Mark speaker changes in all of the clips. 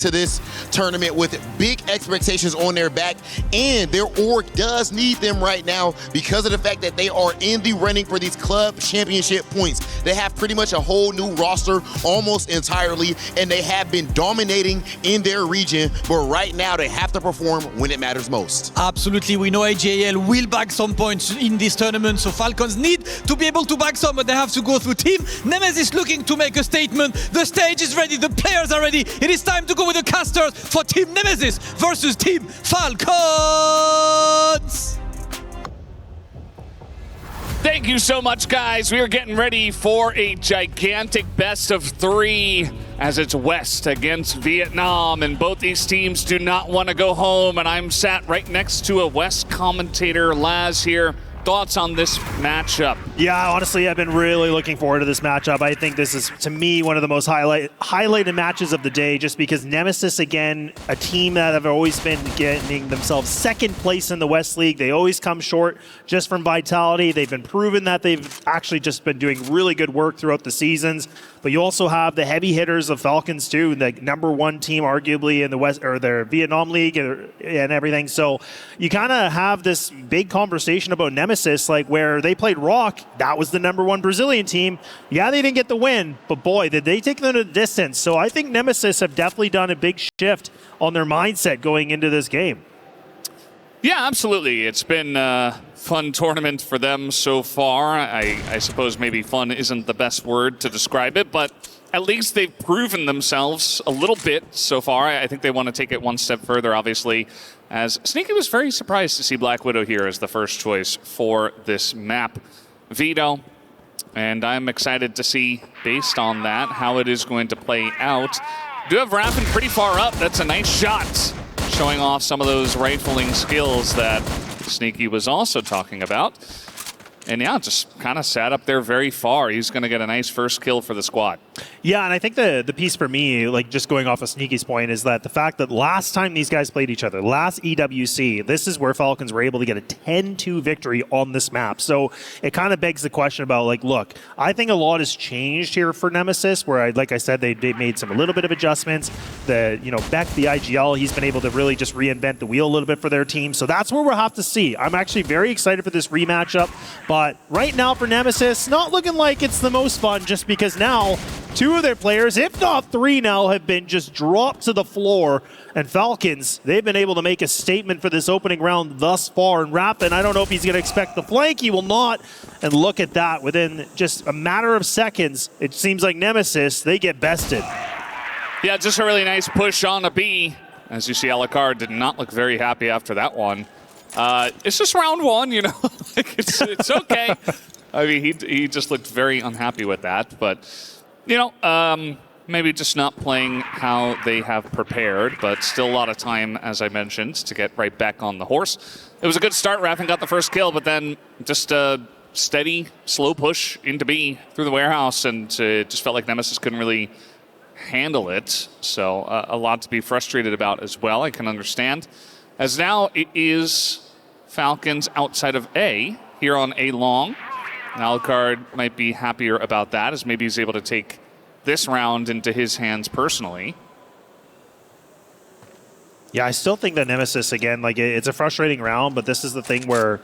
Speaker 1: to this tournament with big expectations on their back, and their org does need them right now because of the fact that they are in the running for these club championship points. They have pretty much a whole new roster almost entirely, and they have been dominating in their region, but right now they have to perform when it matters most.
Speaker 2: Absolutely, we know AG.AL will bag some points in this tournament, so Falcons need to be able to bag some, but they have to go through team. Nemesis looking to make a statement. The stage is ready, the players are ready. It is time to go with the casters for Team Nemesis versus Team Falcons.
Speaker 3: Thank you so much, guys. We are getting ready for a gigantic best of 3 as it's West against Vietnam, and both these teams do not want to go home, and I'm sat right next to a West commentator, Laz here. Thoughts on this matchup?
Speaker 4: Yeah, honestly, I've been really looking forward to this matchup. I think this is, to me, one of the most highlighted matches of the day, just because Nemesis, again, a team that have always been getting themselves second place in the West League. They always come short just from vitality. They've been proven that they've actually just been doing really good work throughout the seasons. But you also have the heavy hitters of Falcons too, the #1 team arguably in the West, or their Vietnam League and everything. So you kind of have this big conversation about Nemesis, like where they played Rock. That was the #1 Brazilian team. Yeah, they didn't get the win, but boy, did they take them to the distance. So I think Nemesis have definitely done a big shift on their mindset going into this game.
Speaker 3: Yeah, absolutely. It's been a fun tournament for them so far. I suppose maybe fun isn't the best word to describe it, but at least they've proven themselves a little bit so far. I think they want to take it one step further, obviously, as Sneaky was very surprised to see Black Widow here as the first choice for this map. Vito, and I'm excited to see, based on that, how it is going to play out. Do have Raffin pretty far up. That's a nice shot, showing off some of those rifling skills that Sneaky was also talking about. And yeah, just kind of sat up there very far. He's going to get a nice first kill for the squad.
Speaker 4: Yeah, and I think the piece for me, like just going off of Sneaky's point, is that the fact that last time these guys played each other, last EWC, this is where Falcons were able to get a 10-2 victory on this map. So it kind of begs the question about, like, look, I think a lot has changed here for Nemesis, where, like I said, they made a little bit of adjustments. Beck, the AG.AL, he's been able to really just reinvent the wheel a little bit for their team. So that's where we'll have to see. I'm actually very excited for this rematch up, but right now for Nemesis, not looking like it's the most fun, just because now 2 of their players, if not 3 now, have been just dropped to the floor. And Falcons, they've been able to make a statement for this opening round thus far. And Raffin, I don't know if he's going to expect the flank. He will not. And look at that. Within just a matter of seconds, it seems like Nemesis, they get bested.
Speaker 3: Yeah, just a really nice push on a B. As you see, Alucard did not look very happy after that one. It's just round 1, you know. Like it's okay. I mean, he just looked very unhappy with that. But, you know, maybe just not playing how they have prepared, but still a lot of time, as I mentioned, to get right back on the horse. It was a good start. Raffin got the first kill, but then just a steady, slow push into B through the warehouse, and it just felt like Nemesis couldn't really handle it. So a lot to be frustrated about as well, I can understand. As now it is Falcons outside of A here on A long. Alucard might be happier about that, as maybe he's able to take this round into his hands personally.
Speaker 4: Yeah, I still think that Nemesis, again, like, it's a frustrating round, but this is the thing where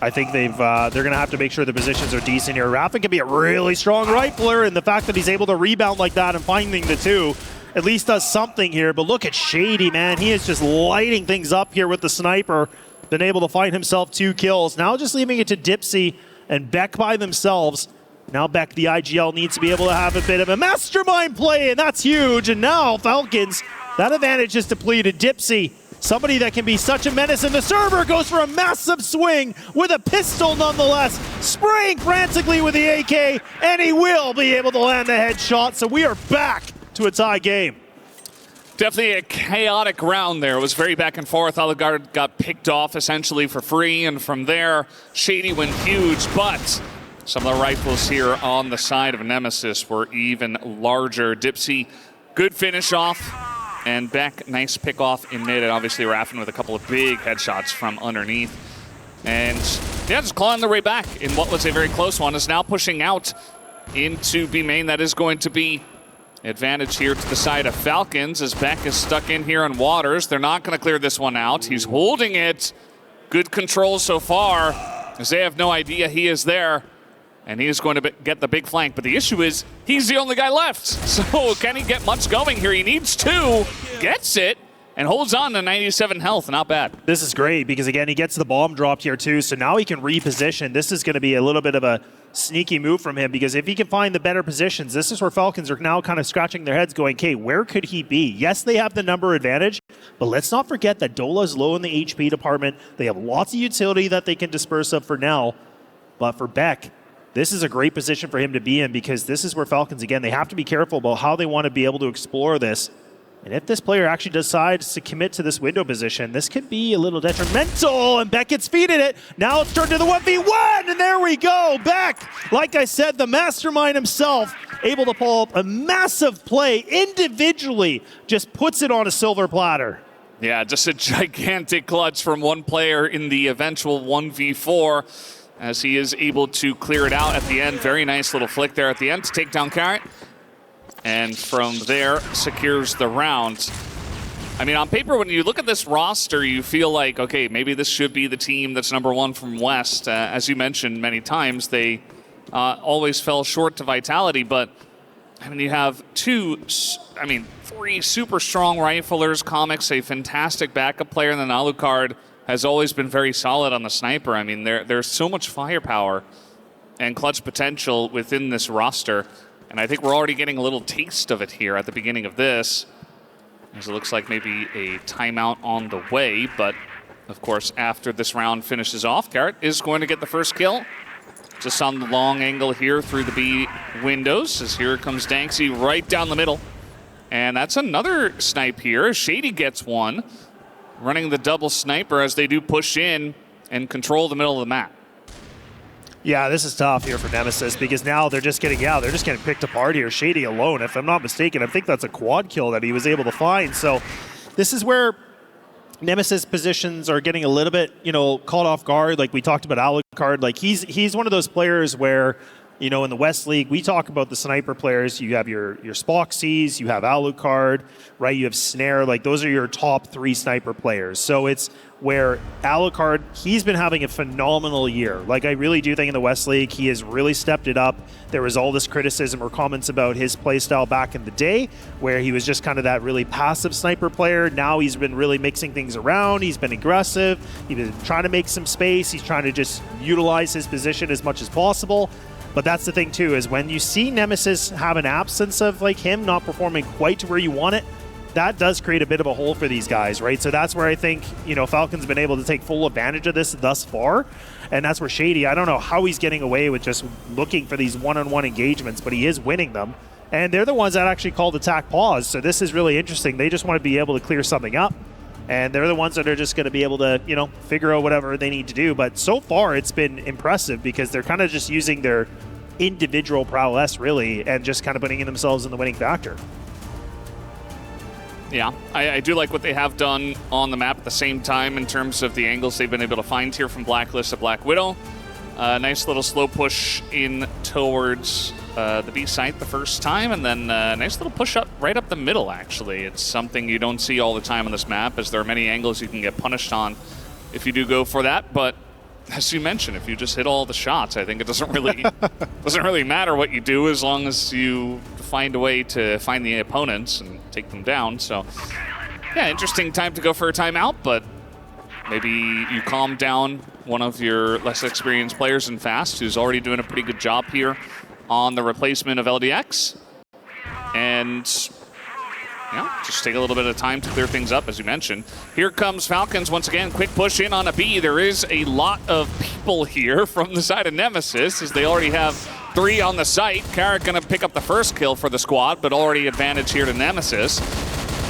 Speaker 4: I think they're going to have to make sure the positions are decent here. Raffin can be a really strong rifler, and the fact that he's able to rebound like that and finding the 2 at least does something here. But look at Shady, man. He is just lighting things up here with the sniper. Been able to find himself 2 kills. Now just leaving it to Dipsy and Beck by themselves. Now Beck, the AG.AL, needs to be able to have a bit of a mastermind play, and that's huge. And now Falcons, that advantage is depleted. Dipsy, somebody that can be such a menace in the server, goes for a massive swing with a pistol nonetheless, spraying frantically with the AK, and he will be able to land the headshot. So we are back to a tie game.
Speaker 3: Definitely a chaotic round there. It was very back and forth. Alucard got picked off essentially for free, and from there, Shady went huge, but some of the rifles here on the side of Nemesis were even larger. Dipsy, good finish off, and Beck, nice pick off in mid, and obviously Raffin with a couple of big headshots from underneath. And yeah, just clawing their way back in what was a very close one, is now pushing out into B main. That is going to be Advantage here to the side of Falcons as Beck is stuck in here on Waters. They're not going to clear this one out. He's holding it. Good control so far as they have no idea he is there. And he is going to get the big flank. But the issue is he's the only guy left. So can he get much going here? He needs two. Gets it. And holds on to 97 health. Not bad.
Speaker 4: This is great because, again, he gets the bomb dropped here too. So now he can reposition. This is going to be a little bit of a sneaky move from him because if he can find the better positions, this is where Falcons are now kind of scratching their heads going, okay, where could he be? Yes, they have the number advantage, but let's not forget that Dola's low in the HP department. They have lots of utility that they can disperse of for now. But for Beck, this is a great position for him to be in because this is where Falcons, again, they have to be careful about how they want to be able to explore this. And if this player actually decides to commit to this window position, this could be a little detrimental, and Beck gets feeded it. Now it's turned to the 1v1, and there we go. Beck, like I said, the mastermind himself, able to pull up a massive play individually, just puts it on a silver platter.
Speaker 3: Yeah, just a gigantic clutch from one player in the eventual 1v4 as he is able to clear it out at the end. Very nice little flick there at the end to take down Carrot. And from there, secures the round. I mean, on paper, when you look at this roster, you feel like, okay, maybe this should be the team that's #1 from West. As you mentioned many times, they always fell short to Vitality. But, I mean, you have three super strong riflers, Comics, a fantastic backup player, and then Alucard has always been very solid on the sniper. I mean, there's so much firepower and clutch potential within this roster. And I think we're already getting a little taste of it here at the beginning of this, as it looks like maybe a timeout on the way. But, of course, after this round finishes off, Carrot is going to get the first kill. Just on the long angle here through the B windows, as here comes Danksy right down the middle. And that's another snipe here. Shady gets one, running the double sniper as they do push in and control the middle of the map.
Speaker 4: Yeah, this is tough here for Nemesis because now they're just getting picked apart here. Shady alone, if I'm not mistaken. I think that's a quad kill that he was able to find. So this is where Nemesis positions are getting a little bit, caught off guard. Like we talked about Alucard. Like he's one of those players where, in the West League, we talk about the sniper players. You have your Spoxies, you have Alucard, right? You have Snare. Like those are your top 3 sniper players. So it's where Alucard, he's been having a phenomenal year. Like I really do think in the West League, he has really stepped it up. There was all this criticism or comments about his playstyle back in the day, where he was just kind of that really passive sniper player. Now he's been really mixing things around. He's been aggressive. He's been trying to make some space. He's trying to just utilize his position as much as possible. But that's the thing too, is when you see Nemesis have an absence of like him not performing quite to where you want it, that does create a bit of a hole for these guys, right? So that's where I think, Falcons have been able to take full advantage of this thus far. And that's where Shady, I don't know how he's getting away with just looking for these one-on-one engagements, but he is winning them. And they're the ones that actually called attack pause. So this is really interesting. They just want to be able to clear something up. And they're the ones that are just going to be able to, figure out whatever they need to do. But so far, it's been impressive because they're kind of just using their individual prowess, really, and just kind of putting themselves in the winning factor.
Speaker 3: Yeah, I do like what they have done on the map at the same time in terms of the angles they've been able to find here from Blacklist to Black Widow. Nice little slow push in towards the B site the first time, and then a nice little push up right up the middle, actually. It's something you don't see all the time on this map, as there are many angles you can get punished on if you do go for that. But as you mentioned, if you just hit all the shots, I think it doesn't really matter what you do as long as you find a way to find the opponents and take them down. So, yeah, interesting time to go for a timeout, but maybe you calm down one of your less experienced players in Fast, who's already doing a pretty good job here on the replacement of LDX. And just take a little bit of time to clear things up, as you mentioned. Here comes Falcons once again. Quick push in on a B. There is a lot of people here from the side of Nemesis, as they already have 3 on the site. Carrot going to pick up the first kill for the squad, but already advantage here to Nemesis,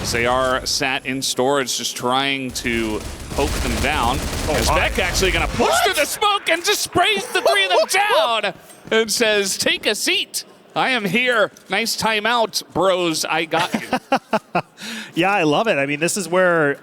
Speaker 3: as they are sat in storage just trying to poke them down. As Beck actually going to push through the smoke and just sprays the 3 of them down and says, take a seat. I am here. Nice timeout, bros. I got you.
Speaker 4: Yeah, I love it. I mean, this is where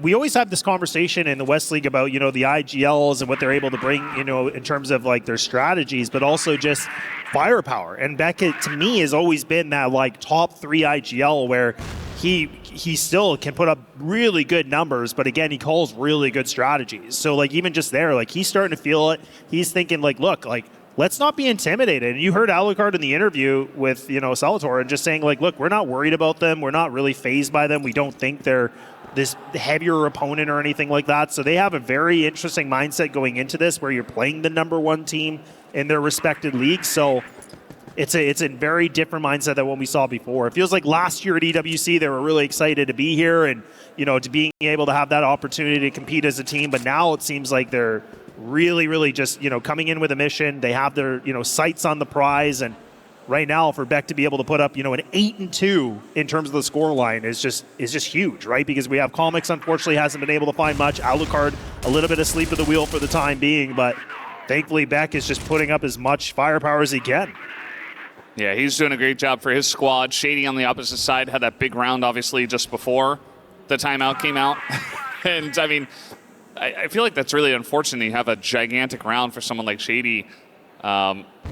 Speaker 4: we always have this conversation in the West League about, the AG.ALs and what they're able to bring, in terms of like their strategies, but also just firepower. And Beckett, to me, has always been that like top 3 AG.AL where he still can put up really good numbers, but again, he calls really good strategies. So like even just there, like he's starting to feel it. He's thinking like, look, like let's not be intimidated. And you heard Alucard in the interview with, Salvatore and just saying like, look, we're not worried about them. We're not really fazed by them. We don't think they're this heavier opponent or anything like that. So they have a very interesting mindset going into this where you're playing the #1 team in their respected leagues. So it's a very different mindset than what we saw before. It feels like last year at EWC, they were really excited to be here and, to being able to have that opportunity to compete as a team. But now it seems like they're really, really just, coming in with a mission. They have their, sights on the prize. And right now for Beck to be able to put up, an 8-2 in terms of the score line is just huge, right? Because we have Comics, unfortunately, hasn't been able to find much. Alucard, a little bit asleep at the wheel for the time being. But thankfully, Beck is just putting up as much firepower as he can.
Speaker 3: Yeah, he's doing a great job for his squad. Shady on the opposite side had that big round, obviously, just before the timeout came out. And, I mean, I feel like that's really unfortunate. You have a gigantic round for someone like Shady,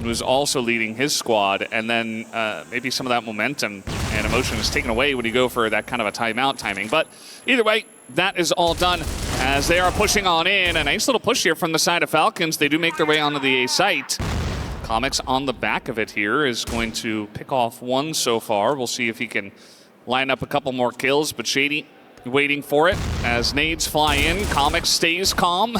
Speaker 3: who's also leading his squad, and then maybe some of that momentum and emotion is taken away when you go for that kind of a timeout timing. But either way, that is all done as they are pushing on in. A nice little push here from the side of Falcons. They do make their way onto the A site. Comics on the back of it here is going to pick off one so far. We'll see if he can line up a couple more kills, but Shady waiting for it as nades fly in. Comics stays calm.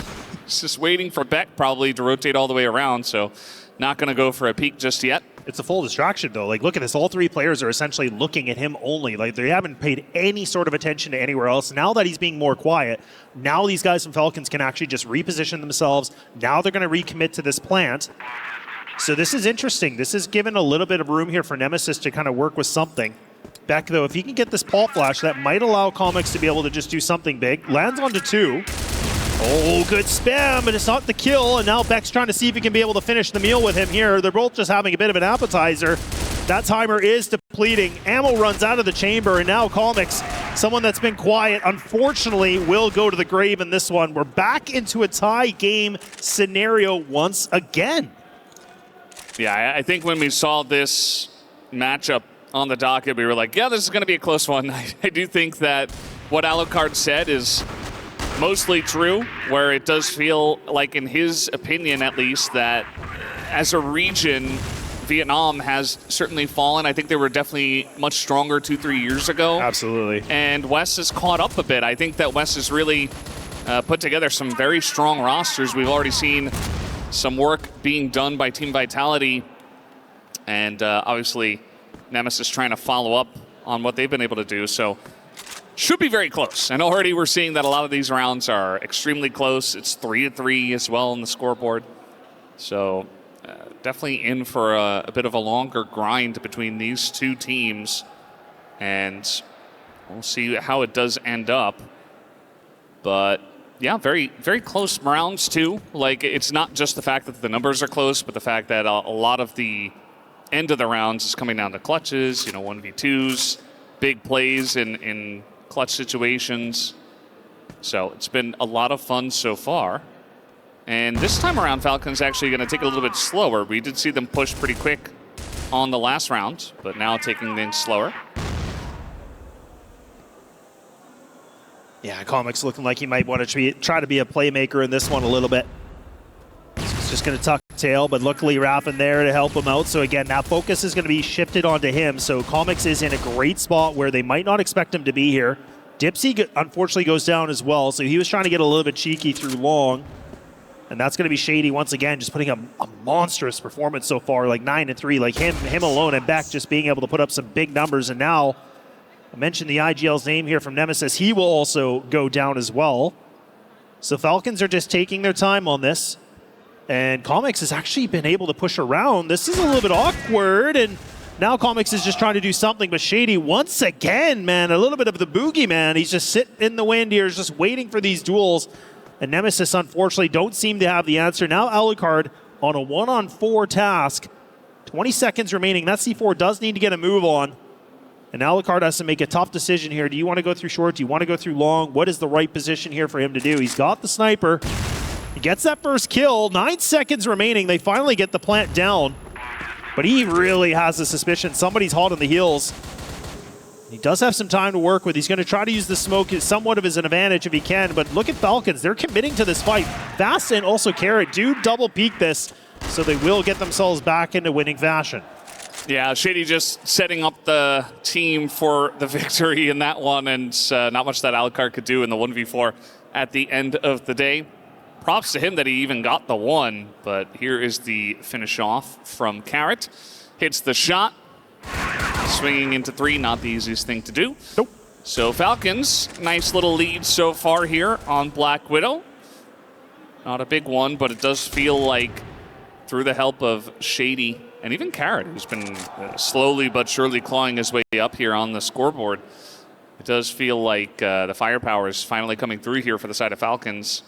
Speaker 3: He's just waiting for Beck probably to rotate all the way around, so not going to go for a peek just yet.
Speaker 4: It's a full distraction, though. Like, look at this. All 3 players are essentially looking at him only. Like, they haven't paid any sort of attention to anywhere else. Now that he's being more quiet, now these guys from Falcons can actually just reposition themselves. Now they're going to recommit to this plant. So this is interesting. This is given a little bit of room here for Nemesis to kind of work with something. Beck, though, if he can get this Paul Flash, that might allow Comics to be able to just do something big. Lands onto 2. Oh, good spam, but it's not the kill. And now Beck's trying to see if he can be able to finish the meal with him here. They're both just having a bit of an appetizer. That timer is depleting. Ammo runs out of the chamber, and now Comics, someone that's been quiet, unfortunately will go to the grave in this one. We're back into a tie game scenario once again.
Speaker 3: Yeah, I think when we saw this matchup on the docket, we were like, yeah, this is going to be a close one. I do think that what Alucard said is mostly true, where it does feel like, in his opinion at least, that as a region, Vietnam has certainly fallen. I think they were definitely much stronger 2-3 years ago.
Speaker 4: Absolutely.
Speaker 3: And West has caught up a bit. I think that West has really put together some very strong rosters. We've already seen some work being done by Team Vitality, and obviously Nemesis trying to follow up on what they've been able to do. So should be very close. And already we're seeing that a lot of these rounds are extremely close. It's 3-3 as well on the scoreboard. So definitely in for a bit of a longer grind between these two teams. And we'll see how it does end up. But yeah, very, very close rounds too. Like, it's not just the fact that the numbers are close, but the fact that a lot of the end of the rounds is coming down to clutches, 1v2s, big plays in clutch situations. So it's been a lot of fun so far. And this time around, Falcons actually going to take it a little bit slower. We did see them push pretty quick on the last round, but now taking things slower.
Speaker 4: Yeah, Comics looking like he might want to try to be a playmaker in this one a little bit. He's just going to tuck tail, but luckily Raffin there to help him out. So again, that focus is going to be shifted onto him. So Comics is in a great spot where they might not expect him to be here. Dipsy unfortunately goes down as well, so he was trying to get a little bit cheeky through long. And that's going to be Shady once again, just putting up a monstrous performance so far, like 9-3. Like him alone and Beck just being able to put up some big numbers. And now, I mentioned the AG.AL's name here from Nemesis. He will also go down as well. So Falcons are just taking their time on this. And Comics has actually been able to push around. This is a little bit awkward. And now Comics is just trying to do something. But Shady, once again, man, a little bit of the boogeyman. He's just sitting in the wind here, just waiting for these duels. And Nemesis, unfortunately, don't seem to have the answer. Now Alucard on a 1-on-4 task to 20 seconds remaining. That C4 does need to get a move on. And Alucard has to make a tough decision here. Do you want to go through short? Do you want to go through long? What is the right position here for him to do? He's got the sniper. He gets that first kill. 9 seconds remaining. They finally get the plant down. But he really has a suspicion somebody's hot on the heels. He does have some time to work with. He's going to try to use the smoke as somewhat of as an advantage if he can. But look at Falcons. They're committing to this fight. Vast and also Carrot do double peek this, so they will get themselves back into winning fashion.
Speaker 3: Yeah, Shady just setting up the team for the victory in that one, and not much that Alucard could do in the 1v4 at the end of the day. Props to him that he even got the one, but here is the finish off from Carrot. Hits the shot. Swinging into 3, not the easiest thing to do.
Speaker 4: Nope.
Speaker 3: So Falcons, nice little lead so far here on Black Widow. Not a big one, but it does feel like through the help of Shady and even Carrot, who's been slowly but surely clawing his way up here on the scoreboard, it does feel like the firepower is finally coming through here for the side of Falcons.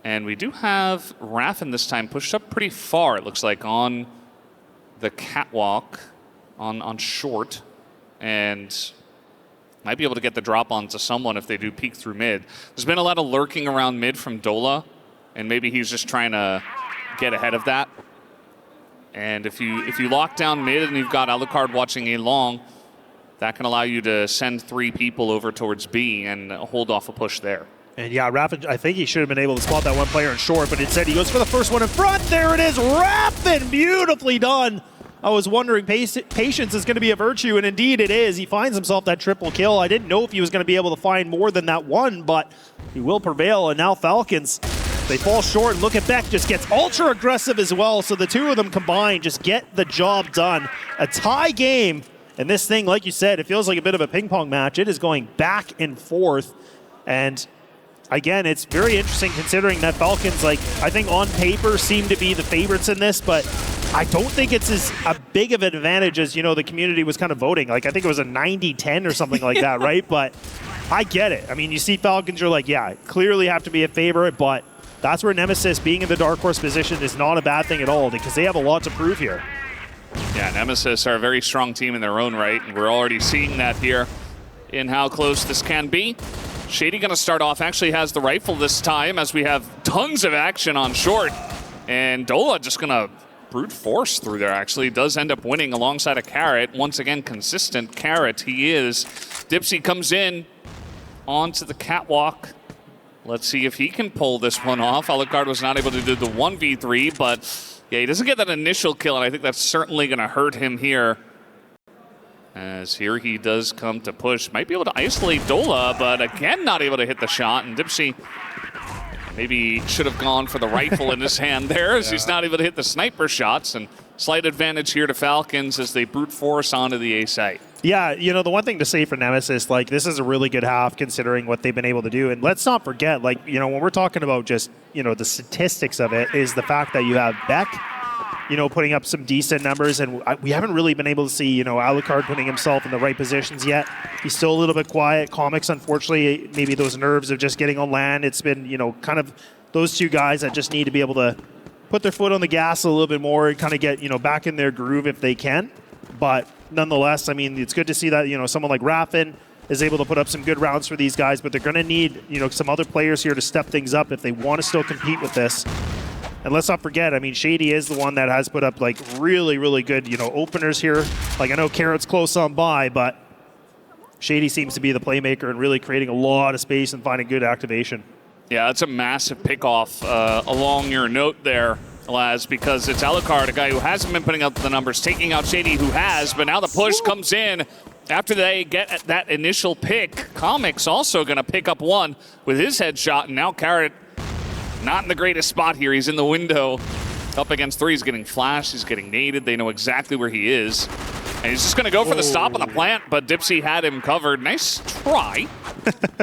Speaker 3: And we do have Raffin this time pushed up pretty far, it looks like, on the catwalk on short, and might be able to get the drop onto someone if they do peek through mid. There's been a lot of lurking around mid from Dola, and maybe he's just trying to get ahead of that. And if you lock down mid and you've got Alucard watching A long, that can allow you to send 3 people over towards B and hold off a push there.
Speaker 4: And yeah, Raffin, I think he should have been able to spot that one player in short, but instead he goes for the first one in front. There it is, Raffin, beautifully done. I was wondering, patience is going to be a virtue, and indeed it is. He finds himself that triple kill. I didn't know if he was going to be able to find more than that one, but he will prevail. And now Falcons, they fall short. Look at Beck, just gets ultra aggressive as well. So the two of them combined just get the job done. A tie game, and this thing, like you said, it feels like a bit of a ping pong match. It is going back and forth, and again, it's very interesting considering that Falcons, like, I think on paper seem to be the favorites in this, but I don't think it's as a big of an advantage as, you know, the community was kind of voting. Like, I think it was a 90-10 or something like that, right? But I get it. I mean, you see Falcons, you're like, yeah, clearly have to be a favorite, but that's where Nemesis being in the dark horse position is not a bad thing at all, because they have a lot to prove here.
Speaker 3: Yeah, Nemesis are a very strong team in their own right, and we're already seeing that here in how close this can be. Shady going to start off, actually has the rifle this time as we have tons of action on short. And Dola just going to brute force through there, actually. Does end up winning alongside a Carrot. Once again, consistent Carrot he is. Dipsy comes in onto the catwalk. Let's see if he can pull this one off. Alucard was not able to do the 1v3, but yeah, he doesn't get that initial kill, and I think that's certainly going to hurt him here. As here he does come to push. Might be able to isolate Dola, but again, not able to hit the shot. And Dipsy maybe should have gone for the rifle in his hand there, as he's not able to hit the sniper shots. And slight advantage here to Falcons as they brute force onto the A site.
Speaker 4: Yeah, you know, the one thing to say for Nemesis, like, this is a really good half considering what they've been able to do. And let's not forget, like, you know, when we're talking about just, you know, the statistics of it, is the fact that you have Beck, you know, putting up some decent numbers, and we haven't really been able to see, you know, Alucard putting himself in the right positions yet. He's still a little bit quiet. Comics, unfortunately, maybe those nerves of just getting on land. It's been, you know, kind of those two guys that just need to be able to put their foot on the gas a little bit more and kind of get, you know, back in their groove if they can. But nonetheless, I mean, it's good to see that, you know, someone like Raffin is able to put up some good rounds for these guys, but they're going to need, you know, some other players here to step things up if they want to still compete with this. And let's not forget, I mean, Shady is the one that has put up, like, really, really good, you know, openers here. Like, I know Carrot's close on by, but Shady seems to be the playmaker and really creating a lot of space and finding good activation.
Speaker 3: Yeah, that's a massive pickoff along your note there, Laz, because it's Alucard, a guy who hasn't been putting up the numbers, taking out Shady, who has, but now the push comes in. After they get that initial pick, Comics also going to pick up one with his headshot, and now Carrot not in the greatest spot here. He's in the window. Up against 3. He's getting flashed. He's getting naded. They know exactly where he is. And he's just going to go for the stop on the plant, but Dipsy had him covered. Nice try,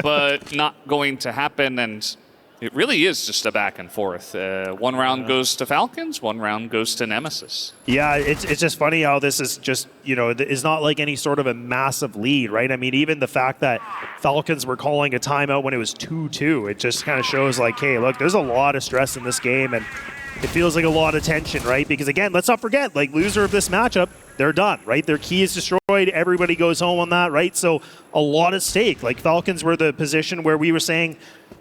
Speaker 3: but not going to happen. And it really is just a back and forth. One round goes to Falcons. One round goes to Nemesis.
Speaker 4: Yeah, it's just funny how this is just, you know, it's not like any sort of a massive lead, right? I mean, even the fact that Falcons were calling a timeout when it was 2-2, it just kind of shows like, hey, look, there's a lot of stress in this game. And it feels like a lot of tension, right? Because again, let's not forget, like loser of this matchup, they're done, right? Their key is destroyed. Everybody goes home on that, right? So a lot at stake. Like Falcons were the position where we were saying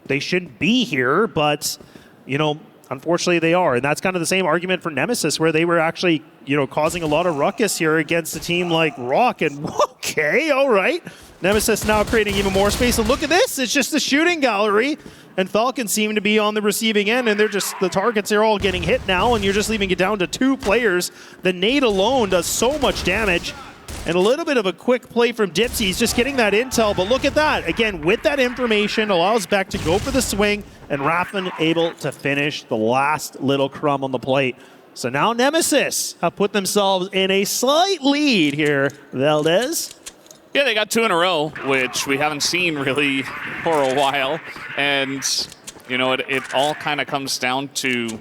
Speaker 4: they shouldn't be here, but, you know, unfortunately they are. And that's kind of the same argument for Nemesis, where they were actually, you know, causing a lot of ruckus here against a team like Rock. And okay, all right. Nemesis now creating even more space. And look at this. It's just the shooting gallery. And Falcons seem to be on the receiving end, and they're just, the targets are all getting hit now, and you're just leaving it down to 2 players. The nade alone does so much damage. And a little bit of a quick play from Dipsy. He's just getting that intel, but look at that. Again, with that information, allows Beck to go for the swing, and Raffin able to finish the last little crumb on the plate. So now Nemesis have put themselves in a slight lead here. Valdez.
Speaker 3: Yeah, they got 2 in a row, which we haven't seen really for a while. And, you know, it all kind of comes down to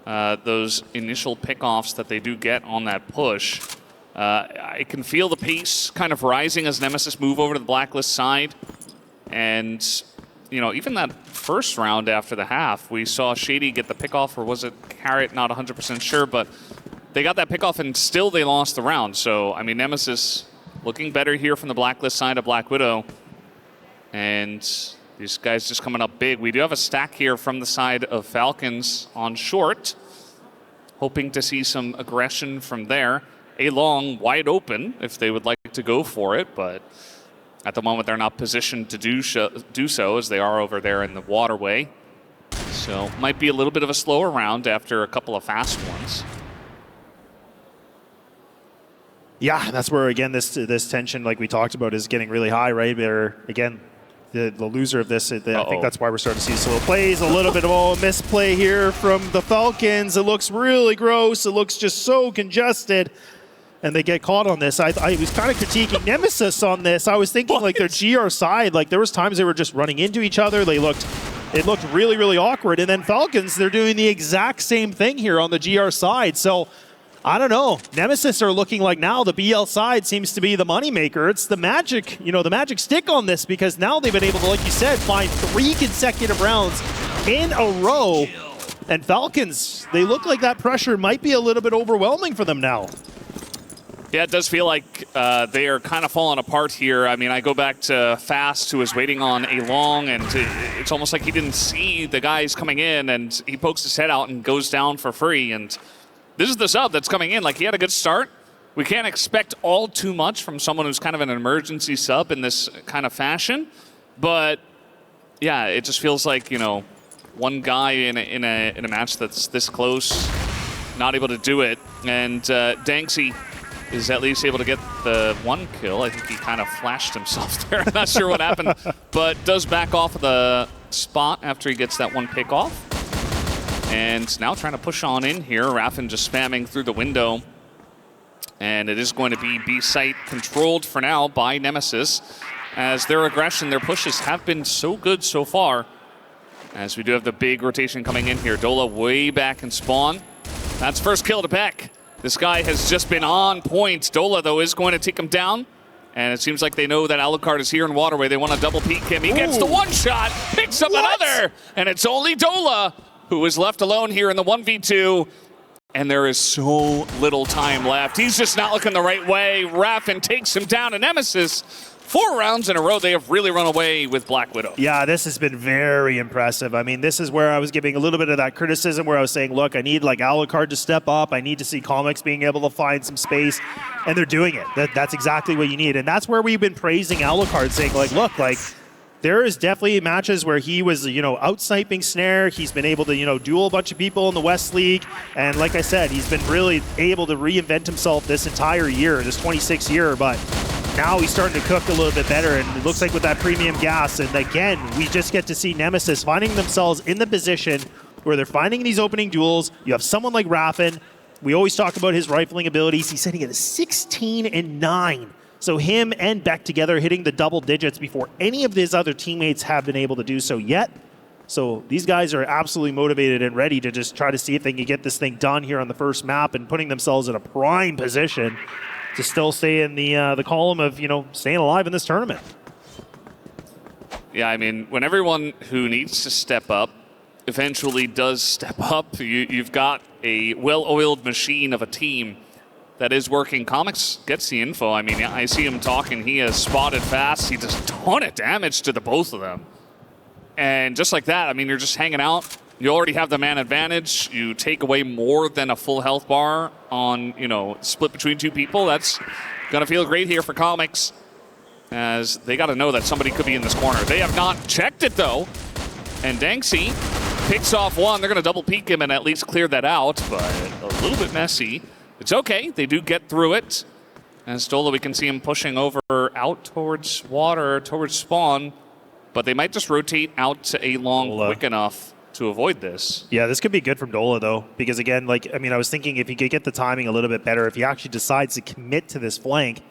Speaker 3: those initial pickoffs that they do get on that push. I can feel the pace kind of rising as Nemesis move over to the blacklist side. And, you know, even that first round after the half, we saw Shady get the pickoff, or was it Carrot? Not 100% sure, but they got that pickoff and still they lost the round. So, I mean, Nemesis looking better here from the blacklist side of Black Widow. And these guys just coming up big. We do have a stack here from the side of Falcons on short. Hoping to see some aggression from there. A long wide open if they would like to go for it, but at the moment they're not positioned to do so as they are over there in the waterway. So might be a little bit of a slower round after a couple of fast ones.
Speaker 4: Yeah, that's where, again, this tension, like we talked about, is getting really high, right? They're, again, the loser of this, I think that's why we're starting to see slow plays. A little bit of a misplay here from the Falcons. It looks really gross. It looks just so congested. And they get caught on this. I was kind of critiquing Nemesis on this. I was thinking, like, their GR side, like, there was times they were just running into each other. It looked really, really awkward. And then Falcons, they're doing the exact same thing here on the GR side. So, I don't know. Nemesis are looking like now the BL side seems to be the moneymaker. It's the magic, you know, the magic stick on this, because now they've been able to, like you said, find 3 consecutive rounds in a row. And Falcons, they look like that pressure might be a little bit overwhelming for them now.
Speaker 3: Yeah, it does feel like they are kind of falling apart here. I mean, I go back to Fast, who was waiting on a long, and it's almost like he didn't see the guys coming in, and he pokes his head out and goes down for free. And this is the sub that's coming in. Like, he had a good start. We can't expect all too much from someone who's kind of an emergency sub in this kind of fashion. But, yeah, it just feels like, you know, one guy in a match that's this close, not able to do it. And Danksy is at least able to get the 1 kill. I think he kind of flashed himself there. I'm not sure what happened, but does back off of the spot after he gets that 1 pick off. And now trying to push on in here. Raffin just spamming through the window. And it is going to be B site controlled for now by Nemesis, as their aggression, their pushes have been so good so far. As we do have the big rotation coming in here. Dola way back in spawn. That's first kill to Beck. This guy has just been on point. Dola, though, is going to take him down. And it seems like they know that Alucard is here in Waterway. They want to double peek him. He gets the 1 shot, picks up another. And it's only Dola who is left alone here in the 1v2. And there is so little time left. He's just not looking the right way. Raffin takes him down. And Nemesis, 4 rounds in a row, they have really run away with Black Widow.
Speaker 4: Yeah, this has been very impressive. I mean, this is where I was giving a little bit of that criticism, where I was saying, look, I need like Alucard to step up. I need to see Comics being able to find some space. And they're doing it. That's exactly what you need. And that's where we've been praising Alucard, saying, like, look, like, there is definitely matches where he was, you know, out-sniping Snare. He's been able to, you know, duel a bunch of people in the West League. And like I said, he's been really able to reinvent himself this entire year, this 26th year. But now he's starting to cook a little bit better. And it looks like with that premium gas. And again, we just get to see Nemesis finding themselves in the position where they're finding these opening duels. You have someone like Raffin. We always talk about his rifling abilities. He's sitting at a 16 and 9. So him and Beck together hitting the double digits before any of his other teammates have been able to do so yet. So these guys are absolutely motivated and ready to just try to see if they can get this thing done here on the first map, and putting themselves in a prime position to still stay in the column of, you know, staying alive in this tournament.
Speaker 3: Yeah, I mean, when everyone who needs to step up eventually does step up, you've got a well-oiled machine of a team that is working. Comics gets the info. I mean, I see him talking. He has spotted fast. He does a ton of damage to the both of them. And just like that, I mean, you're just hanging out. You already have the man advantage. You take away more than a full health bar on, split between two people. That's going to feel great here for Comics, as they got to know that somebody could be in this corner. They have not checked it, though. And Danksy picks off one. They're going to double peek him and at least clear that out, but a little bit messy. It's okay. They do get through it. And Stola, we can see him pushing over out towards water, towards spawn, but they might just rotate out to a long quick enough to avoid this.
Speaker 4: Yeah, this could be good from Dola, though, because again, I was thinking if he could get the timing a little bit better, if he actually decides to commit to this flank,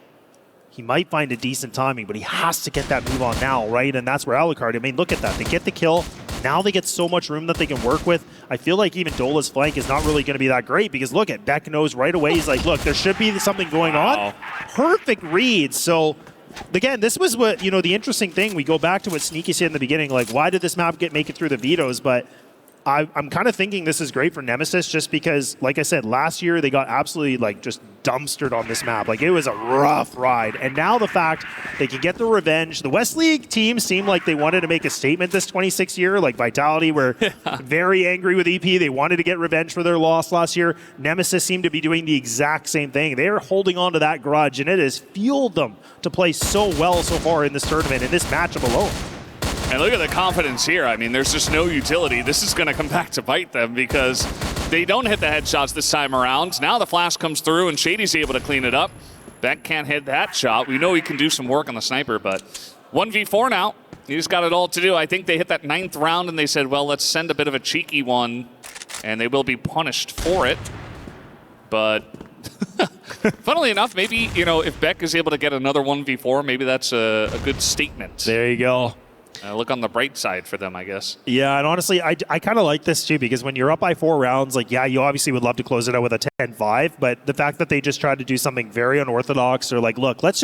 Speaker 4: he might find a decent timing, but he has to get that move on now, right? And that's where Alucard, I mean, look at that. They get the kill. Now they get so much room that they can work with. I feel like even Dola's flank is not really going to be that great because look at Beck knows right away. He's like, look, there should be something going on. Perfect read. So again, this was what, the interesting thing. We go back to what Sneaky said in the beginning, like, why did this map make it through the vetoes? But I'm kind of thinking this is great for Nemesis just because, like I said, last year they got absolutely just dumpstered on this map. Like, it was a rough ride. And now the fact they can get the revenge. The West League team seemed like they wanted to make a statement this 26 year. Like Vitality were very angry with EP. They wanted to get revenge for their loss last year. Nemesis seemed to be doing the exact same thing. They're holding on to that grudge, and it has fueled them to play so well so far in this tournament, in this matchup alone.
Speaker 3: And look at the confidence here. I mean, there's just no utility. This is going to come back to bite them because they don't hit the headshots this time around. Now the flash comes through, and Shady's able to clean it up. Beck can't hit that shot. We know he can do some work on the sniper, but 1v4 now. He just got it all to do. I think they hit that 9th round, and they said, well, let's send a bit of a cheeky one, and they will be punished for it. But funnily enough, maybe, if Beck is able to get another 1v4, maybe that's a good statement.
Speaker 4: There you go.
Speaker 3: Look on the bright side for them, I guess.
Speaker 4: Yeah, and honestly, I kind of like this too, because when you're up by 4 rounds, you obviously would love to close it out with a 10-5, but the fact that they just tried to do something very unorthodox, or like, look, let's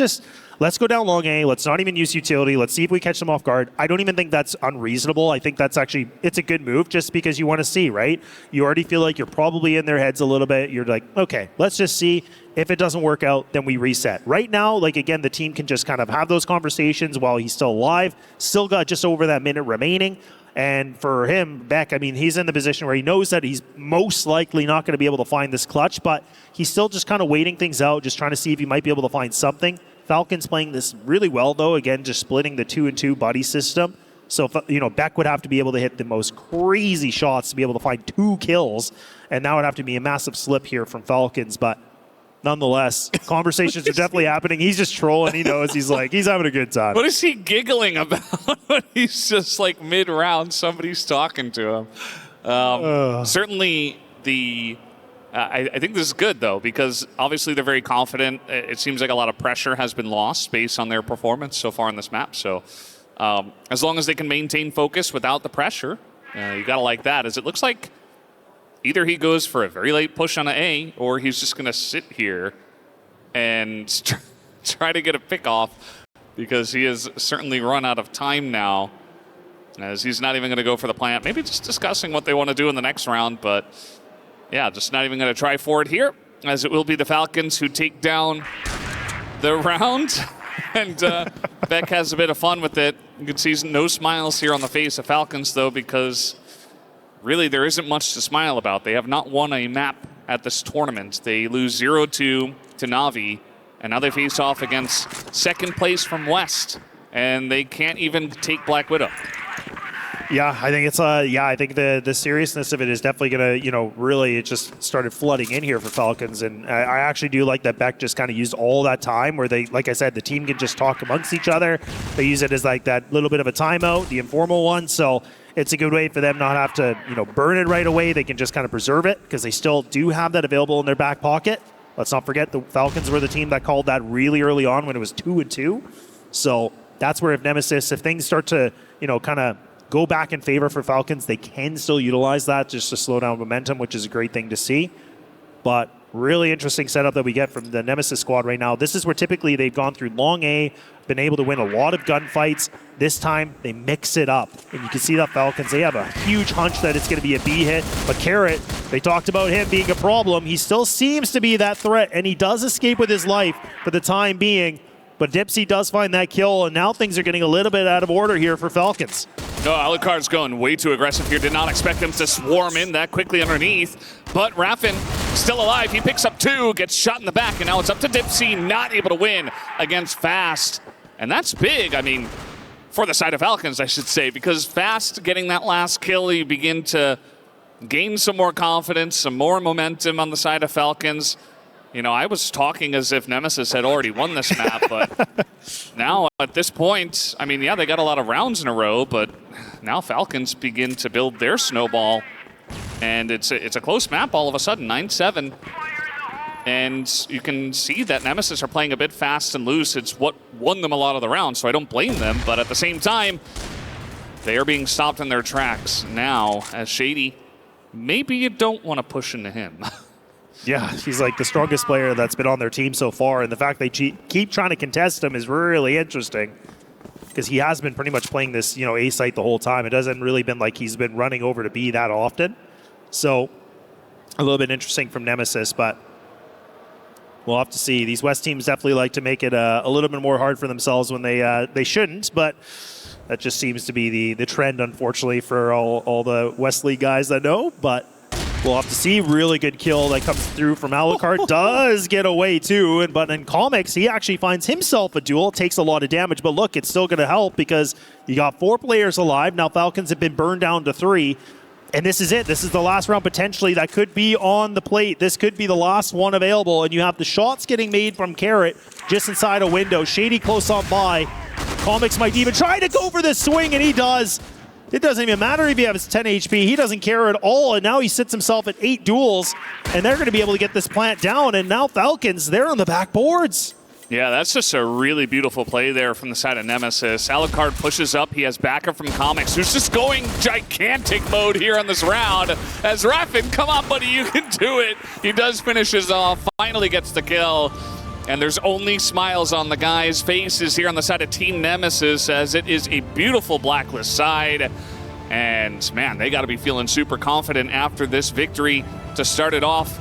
Speaker 4: go down long A, let's not even use utility, let's see if we catch them off guard. I don't even think that's unreasonable. I think that's actually, it's a good move just because you want to see, right? You already feel like you're probably in their heads a little bit. You're like, okay, let's just see. If it doesn't work out, then we reset. Right now, again, the team can just kind of have those conversations while he's still alive. Still got just over that minute remaining. And for him, Beck, I mean, he's in the position where he knows that he's most likely not going to be able to find this clutch, but he's still just kind of waiting things out, just trying to see if he might be able to find something. Falcons playing this really well, though. Again, just splitting the 2-and-2 buddy system. So, Beck would have to be able to hit the most crazy shots to be able to find 2 kills. And that would have to be a massive slip here from Falcons, but nonetheless, conversations are definitely happening. He's just trolling. He knows he's having a good time.
Speaker 3: What is he giggling about when he's just mid-round, somebody's talking to him? Certainly I think this is good, though, because obviously they're very confident. It seems like a lot of pressure has been lost based on their performance so far on this map. So as long as they can maintain focus without the pressure, you got to like that. As it looks like either he goes for a very late push on an A, or he's just going to sit here and try to get a pick off, because he has certainly run out of time now, as he's not even going to go for the plant. Maybe just discussing what they want to do in the next round, but yeah, just not even going to try for it here, as it will be the Falcons who take down the round. And Beck has a bit of fun with it. You can see no smiles here on the face of Falcons, though, because really, there isn't much to smile about. They have not won a map at this tournament. They lose 0-2 to Na'Vi, and now they face off against second place from West, and they can't even take Black Widow.
Speaker 4: Yeah, I think it's I think the seriousness of it is definitely gonna, really, it just started flooding in here for Falcons, and I actually do like that Beck just kind of used all that time where they, like I said, the team can just talk amongst each other. They use it as that little bit of a timeout, the informal one. So it's a good way for them not have to, burn it right away. They can just kind of preserve it because they still do have that available in their back pocket. Let's not forget the Falcons were the team that called that really early on when it was 2-2. So that's where if Nemesis, if things start to, kind of go back in favor for Falcons, they can still utilize that just to slow down momentum, which is a great thing to see. But Really interesting setup that we get from the Nemesis squad right now. This is where typically they've gone through long A, been able to win a lot of gunfights. This time, they mix it up. And you can see that Falcons, they have a huge hunch that it's going to be a B hit. But Carrot, they talked about him being a problem. He still seems to be that threat, and he does escape with his life for the time being. But Dipsy does find that kill, and now things are getting a little bit out of order here for Falcons.
Speaker 3: No, Alucard's going way too aggressive here. Did not expect him to swarm in that quickly underneath. But Raffin still alive. He picks up 2, gets shot in the back, and now it's up to Dipsy, not able to win against Fast. And that's big, I mean, for the side of Falcons, I should say, because Fast getting that last kill, you begin to gain some more confidence, some more momentum on the side of Falcons. You know, I was talking as if Nemesis had already won this map, but now at this point, I mean, yeah, they got a lot of rounds in a row, but now Falcons begin to build their snowball, and it's a close map all of a sudden, 9-7. And you can see that Nemesis are playing a bit fast and loose. It's what won them a lot of the rounds, so I don't blame them, but at the same time, they are being stopped in their tracks now as Shady. Maybe you don't want to push into him.
Speaker 4: Yeah, he's like the strongest player that's been on their team so far, and the fact they keep trying to contest him is really interesting because he has been pretty much playing this, A site the whole time. It doesn't really been like he's been running over to B that often. So a little bit interesting from Nemesis, but we'll have to see. These West teams definitely like to make it a little bit more hard for themselves when they shouldn't, but that just seems to be the trend, unfortunately, for all the West League guys that know, but we'll have to see. Really good kill that comes through from Alucard. Does get away too, but in comics, he actually finds himself a duel. Takes a lot of damage, but look, it's still going to help because you got 4 players alive. Now Falcons have been burned down to 3, and this is it. This is the last round potentially that could be on the plate. This could be the last one available, and you have the shots getting made from Carrot just inside a window. Shady close on by. Comics might even try to go for this swing, and he does. It doesn't even matter if he has 10 HP. He doesn't care at all, and now he sits himself at 8 duels, and they're going to be able to get this plant down, and now Falcons, they're on the back boards.
Speaker 3: Yeah, that's just a really beautiful play there from the side of Nemesis. Alucard pushes up. He has backup from Comics, who's just going gigantic mode here on this round. As Raffin, come on, buddy, you can do it. He does finish his off, finally gets the kill. And there's only smiles on the guys' faces here on the side of Team Nemesis, as it is a beautiful Blacklist side. And man, they got to be feeling super confident after this victory to start it off.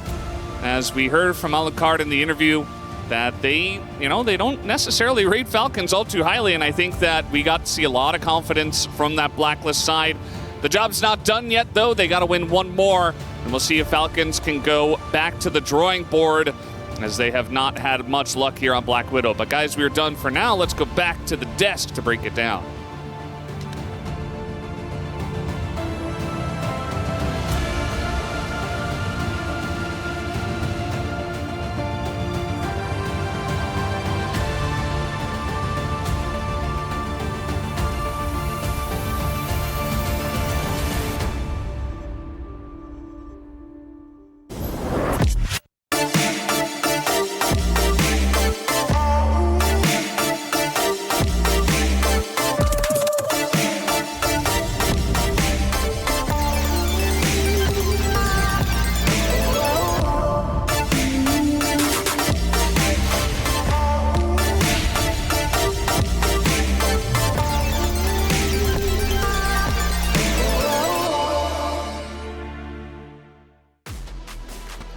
Speaker 3: As we heard from Alucard in the interview, that they don't necessarily rate Falcons all too highly, and I think that we got to see a lot of confidence from that Blacklist side. The job's not done yet, though. They got to win one more, and we'll see if Falcons can go back to the drawing board, as they have not had much luck here on Black Widow. But guys, we're done for now. Let's go back to the desk to break it down.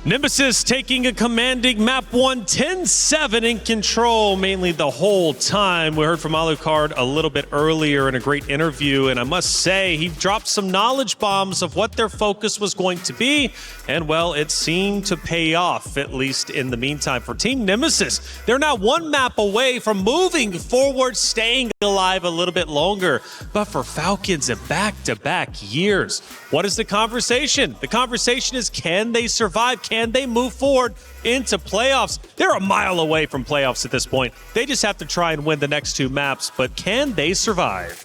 Speaker 5: Nemesis taking a commanding map 1, 10-7 in control mainly the whole time. We heard from Alucard a little bit earlier in a great interview, and I must say he dropped some knowledge bombs of what their focus was going to be, and well, it seemed to pay off, at least in the meantime. For Team Nemesis, they're now 1 map away from moving forward, staying alive a little bit longer. But for Falcons in back-to-back years, what is the conversation? The conversation is, can they survive? Can they move forward into playoffs? They're a mile away from playoffs at this point. They just have to try and win the next 2 maps, but can they survive?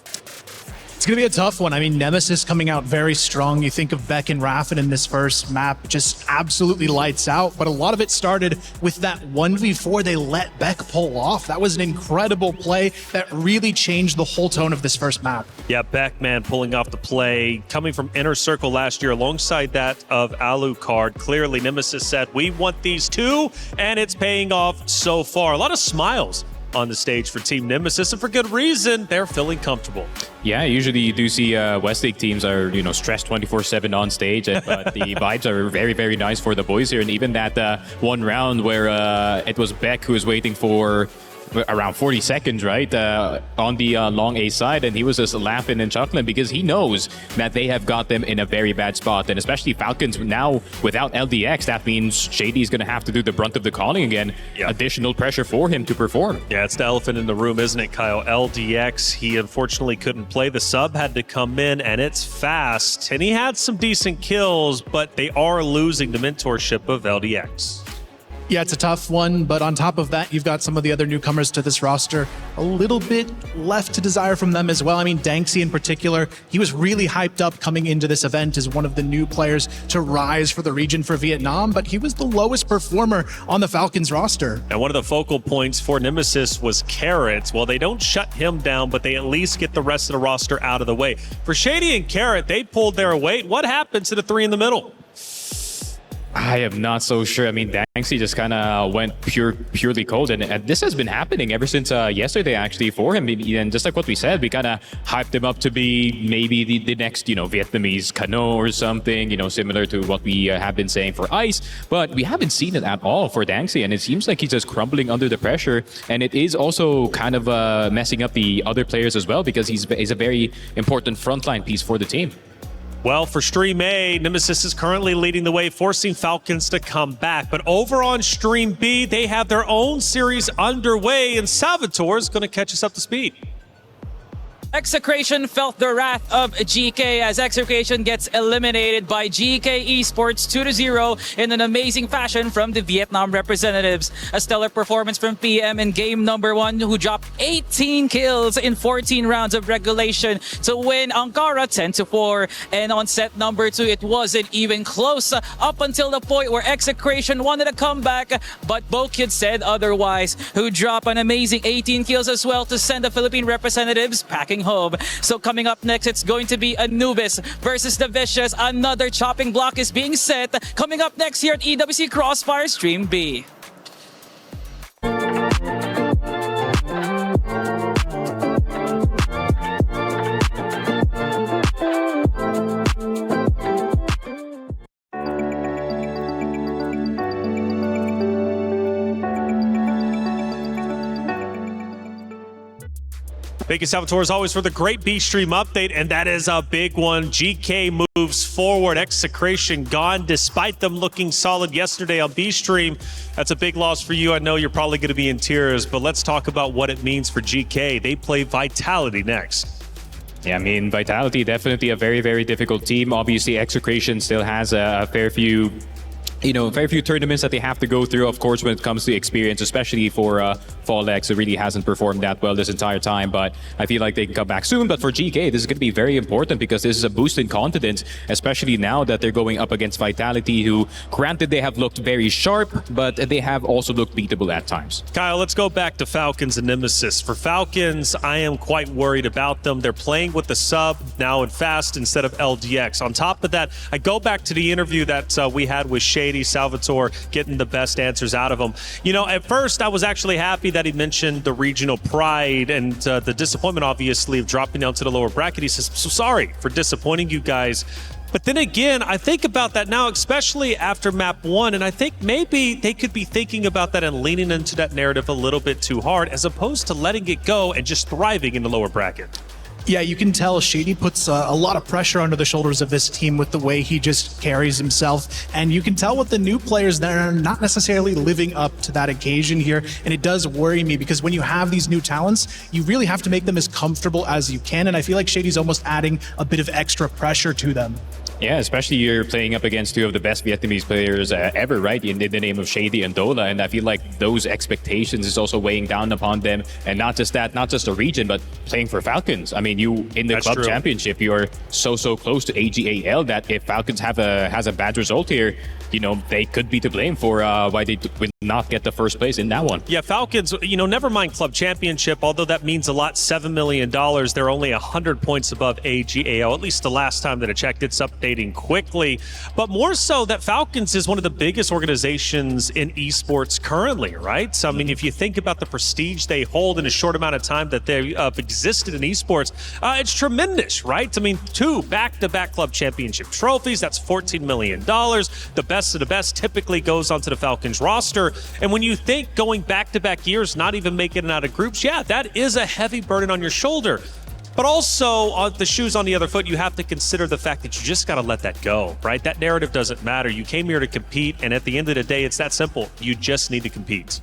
Speaker 6: It's going to be a tough one. I mean, Nemesis coming out very strong. You think of Beck and Raffin in this first map, just absolutely lights out. But a lot of it started with that 1v4 they let Beck pull off. That was an incredible play that really changed the whole tone of this first map.
Speaker 5: Yeah, Beck, man, pulling off the play, coming from Inner Circle last year alongside that of Alucard. Clearly, Nemesis said, we want these two, and it's paying off so far. A lot of smiles on the stage for Team Nemesis, and for good reason. They're feeling comfortable.
Speaker 7: Yeah, usually you do see West League teams are, stressed 24/7 on stage, but the vibes are very, very nice for the boys here. And even that one round where it was Beck who was waiting for around 40 seconds, right, on the long A side, and he was just laughing and chuckling because he knows that they have got them in a very bad spot. And especially Falcons now without LDX, that means Shady's going to have to do the brunt of the calling again. Yeah. Additional pressure for him to perform.
Speaker 5: Yeah, it's the elephant in the room, isn't it, Kyle? LDX, he unfortunately couldn't play. The sub had to come in, and it's fast. And he had some decent kills, but they are losing the mentorship of LDX.
Speaker 6: Yeah, it's a tough one, but on top of that, you've got some of the other newcomers to this roster. A little bit left to desire from them as well. I mean, Danksy in particular, he was really hyped up coming into this event as one of the new players to rise for the region for Vietnam, but he was the lowest performer on the Falcons roster.
Speaker 5: And one of the focal points for Nemesis was Carrot. Well, they don't shut him down, but they at least get the rest of the roster out of the way. For Shady and Carrot, they pulled their weight. What happened to the three in the middle?
Speaker 7: I am not so sure. I mean, Danksy just kind of went purely cold, and this has been happening ever since yesterday, actually, for him. And just like what we said, we kind of hyped him up to be maybe the next, Vietnamese Cano or something, similar to what we have been saying for Ice. But we haven't seen it at all for Danksy, and it seems like he's just crumbling under the pressure. And it is also kind of messing up the other players as well, because he's a very important frontline piece for the team.
Speaker 5: Well, for Stream A, Nemesis is currently leading the way, forcing Falcons to come back. But over on Stream B, they have their own series underway, and Salvatore is going to catch us up to speed.
Speaker 8: Execration felt the wrath of GK as Execration gets eliminated by GK Esports 2-0 in an amazing fashion from the Vietnam representatives. A stellar performance from PM in game number 1, who dropped 18 kills in 14 rounds of regulation to win Ankara 10-4. And on set number 2, it wasn't even close up until the point where Execration wanted a comeback, but Bokid said otherwise, who dropped an amazing 18 kills as well to send the Philippine representatives packing home. So coming up next, it's going to be Anubis versus the Vicious. Another chopping block is being set. Coming up next here at EWC CROSSFIRE Stream B.
Speaker 5: Thank you, Salvatore, as always, for the great B-Stream update, and that is a big one. GK moves forward. Execration gone, despite them looking solid yesterday on B-Stream. That's a big loss for you. I know you're probably going to be in tears, but let's talk about what it means for GK. They play Vitality next.
Speaker 7: Yeah, I mean, Vitality, definitely a very, very difficult team. Obviously, Execration still has a fair few tournaments that they have to go through, of course, when it comes to experience, especially for Fallex. It really hasn't performed that well this entire time, but I feel like they can come back soon. But for GK, this is going to be very important because this is a boost in confidence, especially now that they're going up against Vitality, who, granted, they have looked very sharp, but they have also looked beatable at times.
Speaker 5: Kyle, let's go back to Falcons and Nemesis. For Falcons, I am quite worried about them. They're playing with the sub now in Fast instead of LDX. On top of that, I go back to the interview that we had with Shady, Salvatore, getting the best answers out of him. At first, I was actually happy that he mentioned the regional pride and the disappointment, obviously, of dropping down to the lower bracket. He says, so sorry for disappointing you guys. But then again, I think about that now, especially after map 1, and I think maybe they could be thinking about that and leaning into that narrative a little bit too hard, as opposed to letting it go and just thriving in the lower bracket.
Speaker 6: Yeah, you can tell Shady puts a lot of pressure under the shoulders of this team with the way he just carries himself. And you can tell with the new players that are not necessarily living up to that occasion here. And it does worry me because when you have these new talents, you really have to make them as comfortable as you can. And I feel like Shady's almost adding a bit of extra pressure to them.
Speaker 7: Yeah, especially you're playing up against two of the best Vietnamese players ever, right? In the name of Shady and Dola, and I feel like those expectations is also weighing down upon them. And not just that, not just a region, but playing for Falcons. I mean, you in the
Speaker 5: That's
Speaker 7: club
Speaker 5: true.
Speaker 7: championship, you are so close to AG.AL that if Falcons has a bad result here, you know, they could be to blame for why they would not get the first place in that one.
Speaker 5: Yeah, Falcons, you know, never mind club championship, although that means a lot, $7 million. They're only 100 points above AG.AL, at least the last time that I checked. It's updating quickly. But more so that Falcons is one of the biggest organizations in esports currently, right? So, I mean, if you think about the prestige they hold in a short amount of time that they've existed in esports, it's tremendous, right? I mean, 2 back-to-back club championship trophies, that's $14 million. The best of the best typically goes onto the Falcons roster. And when you think going back-to-back years, not even making it out of groups, yeah, that is a heavy burden on your shoulder. But also, the shoes on the other foot, you have to consider the fact that you just got to let that go, right? That narrative doesn't matter. You came here to compete, and at the end of the day, it's that simple. You just need to compete.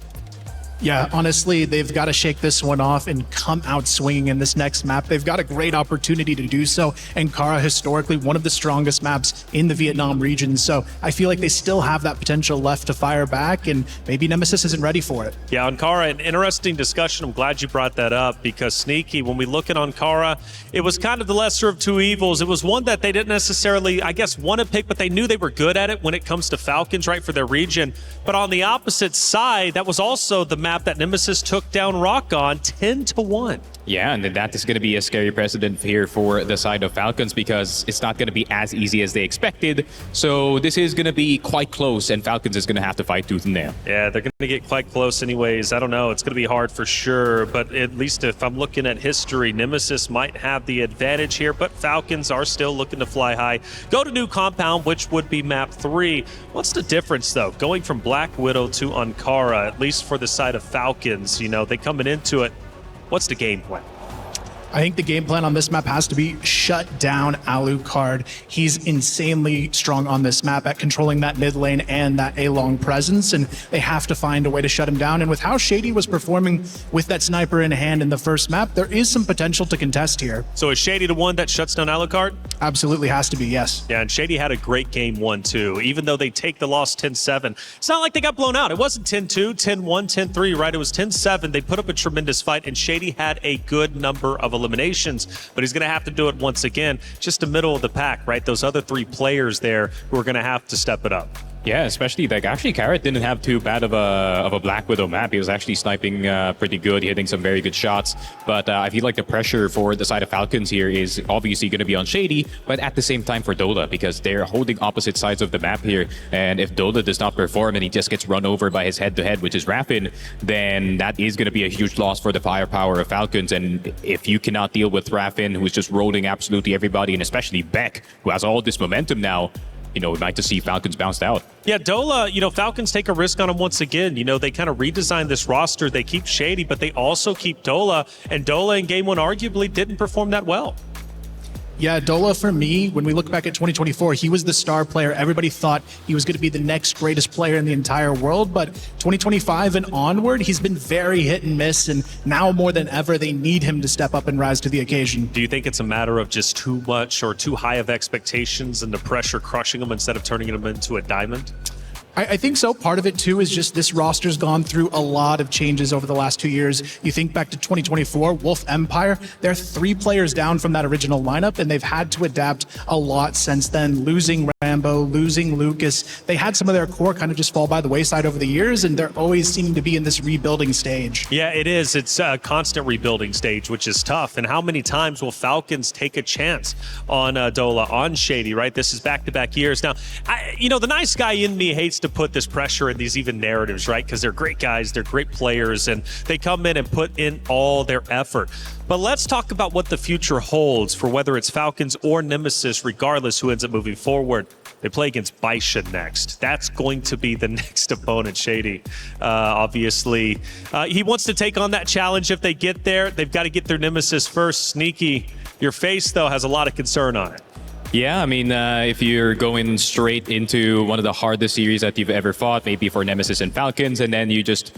Speaker 6: Yeah, honestly, they've got to shake this one off and come out swinging in this next map. They've got a great opportunity to do so. Ankara, historically, one of the strongest maps in the Vietnam region. So I feel like they still have that potential left to fire back, and maybe Nemesis isn't ready for it.
Speaker 5: Yeah, Ankara, an interesting discussion. I'm glad you brought that up because, Sneaky, when we look at Ankara, it was kind of the lesser of two evils. It was one that they didn't necessarily, I guess, want to pick, but they knew they were good at it when it comes to Falcons, right, for their region. But on the opposite side, that was also the map that Nemesis took down Rock on 10-1.
Speaker 7: Yeah, and that is going to be a scary precedent here for the side of Falcons because it's not going to be as easy as they expected. So this is going to be quite close, and Falcons is going to have to fight tooth and nail.
Speaker 5: Yeah, they're going to get quite close anyways. I don't know. It's going to be hard for sure. But at least if I'm looking at history, Nemesis might have the advantage here, but Falcons are still looking to fly high. Go to new compound, which would be map 3. What's the difference, though? Going from Black Widow to Ankara, at least for the side of Falcons, you know, they coming into it. What's the game plan?
Speaker 6: I think the game plan on this map has to be shut down Alucard. He's insanely strong on this map at controlling that mid lane and that A-long presence, and they have to find a way to shut him down. And with how Shady was performing with that sniper in hand in the first map, there is some potential to contest here.
Speaker 5: So is Shady the one that shuts down Alucard?
Speaker 6: Absolutely has to be, yes.
Speaker 5: Yeah, and Shady had a great game 1, too. Even though they take the loss 10-7, it's not like they got blown out. It wasn't 10-2, 10-1, 10-3, right? It was 10-7. They put up a tremendous fight, and Shady had a good number of eliminations, but he's going to have to do it once again. Just the middle of the pack, right? Those other 3 players there who are going to have to step it up.
Speaker 7: Yeah, especially like actually Carrot didn't have too bad of a Black Widow map. He was actually sniping pretty good, hitting some very good shots. But I feel like the pressure for the side of Falcons here is obviously going to be on Shady, but at the same time for Dola because they're holding opposite sides of the map here. And if Dola does not perform and he just gets run over by his head-to-head, which is Raffin, then that is going to be a huge loss for the firepower of Falcons. And if you cannot deal with Raffin, who's just rolling absolutely everybody, and especially Beck, who has all this momentum now, you know, we might just see Falcons bounced out.
Speaker 5: Yeah, Dola, you know, Falcons take a risk on him once again. You know, they kind of redesigned this roster. They keep Shady, but they also keep Dola. And Dola in game 1 arguably didn't perform that well.
Speaker 6: Yeah, Dola, for me, when we look back at 2024, he was the star player. Everybody thought he was going to be the next greatest player in the entire world. But 2025 and onward, he's been very hit and miss. And now more than ever, they need him to step up and rise to the occasion.
Speaker 5: Do you think it's a matter of just too much or too high of expectations and the pressure crushing him instead of turning him into a diamond?
Speaker 6: I think so. Part of it, too, is just this roster's gone through a lot of changes over the last 2 years. You think back to 2024, Wolf Empire, they're 3 players down from that original lineup, and they've had to adapt a lot since then. Losing Rambo, losing Lucas. They had some of their core kind of just fall by the wayside over the years, and they're always seeming to be in this rebuilding stage.
Speaker 5: Yeah, it is. It's a constant rebuilding stage, which is tough. And how many times will Falcons take a chance on Dola, on Shady, right? This is back-to-back years. Now, you know, the nice guy in me hates to put this pressure in these even narratives, right? Because they're great guys, they're great players, and they come in and put in all their effort. But let's talk about what the future holds for whether it's Falcons or Nemesis, regardless who ends up moving forward. They play against Baisha next. That's going to be the next opponent, Shady. Obviously, he wants to take on that challenge if they get there. They've got to get their Nemesis first. Sneaky, your face, though, has a lot of concern on it.
Speaker 7: Yeah, I mean, if you're going straight into one of the hardest series that you've ever fought, maybe for Nemesis and Falcons, and then you just,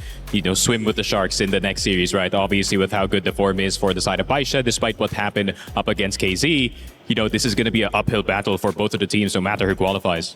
Speaker 7: swim with the Sharks in the next series, right? Obviously, with how good the form is for the side of Baisha, despite what happened up against KZ, this is going to be an uphill battle for both of the teams, no matter who qualifies.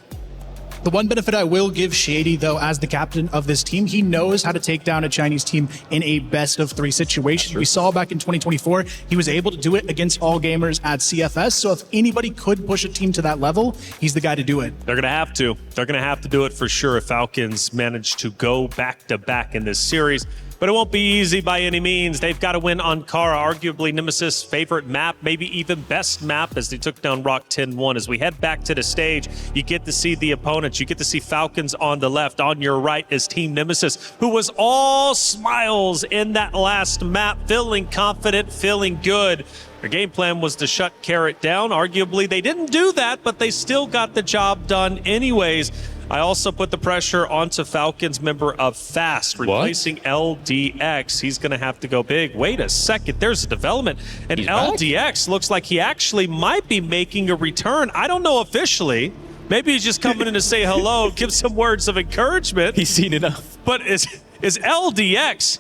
Speaker 6: The one benefit I will give Shady, though, as the captain of this team, he knows how to take down a Chinese team in a best-of-3 situation. We saw back in 2024, he was able to do it against All Gamers at CFS. So if anybody could push a team to that level, he's the guy to do it.
Speaker 5: They're going to have to. They're going to have to do it for sure if Falcons manage to go back-to-back in this series. But it won't be easy by any means. They've got to win Ankara, arguably Nemesis' favorite map, maybe even best map, as they took down Rock 10-1. As we head back to the stage, you get to see the opponents. You get to see Falcons on the left. On your right is Team Nemesis, who was all smiles in that last map, feeling confident, feeling good. Their game plan was to shut Carrot down. Arguably, they didn't do that, but they still got the job done anyways. I also put the pressure onto Falcons member of Fast, replacing LDX. He's going to have to go big. Wait a second, there's a development. And LDX looks like he actually might be making a return. I don't know officially. Maybe he's just coming in to say hello, give some words of encouragement.
Speaker 7: He's seen enough.
Speaker 5: But is LDX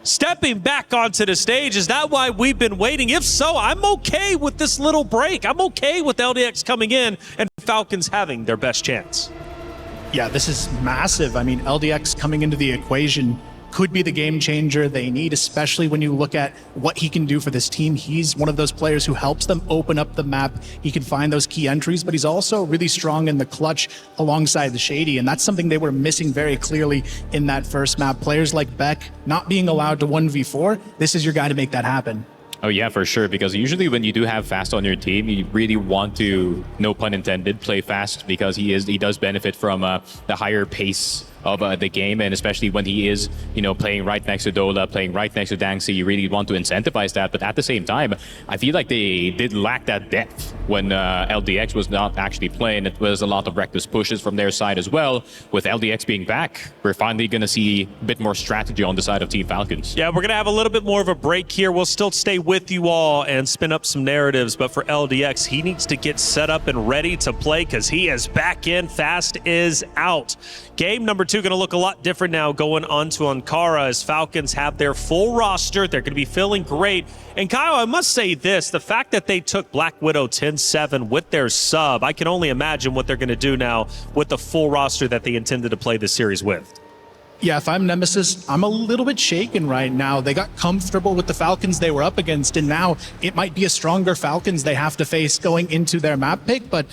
Speaker 5: stepping back onto the stage? Is that why we've been waiting? If so, I'm okay with this little break. I'm okay with LDX coming in and Falcons having their best chance.
Speaker 6: Yeah, this is massive. I mean, LDX coming into the equation could be the game changer they need, especially when you look at what he can do for this team. He's one of those players who helps them open up the map. He can find those key entries, but he's also really strong in the clutch alongside the Shady, and that's something they were missing very clearly in that first map. Players like Beck not being allowed to 1v4, this is your guy to make that happen.
Speaker 7: Oh yeah, for sure, because usually when you do have Fast on your team, you really want to, no pun intended, play Fast, because he does benefit from the higher pace of the game, and especially when he is, playing right next to Dola, playing right next to Dangxi, you really want to incentivize that. But at the same time, I feel like they did lack that depth when LDX was not actually playing. It was a lot of reckless pushes from their side as well. With LDX being back, we're finally going to see a bit more strategy on the side of Team Falcons.
Speaker 5: Yeah, we're going to have a little bit more of a break here. We'll still stay with you all and spin up some narratives, but for LDX, he needs to get set up and ready to play because he is back in. Fast is out. Game number 2 going to look a lot different now going on to Ankara as Falcons have their full roster. They're going to be feeling great. And Kyle, I must say this, the fact that they took Black Widow 10-7 with their sub, I can only imagine what they're going to do now with the full roster that they intended to play this series with.
Speaker 6: Yeah, if I'm Nemesis, I'm a little bit shaken right now. They got comfortable with the Falcons they were up against, and now it might be a stronger Falcons they have to face going into their map pick, but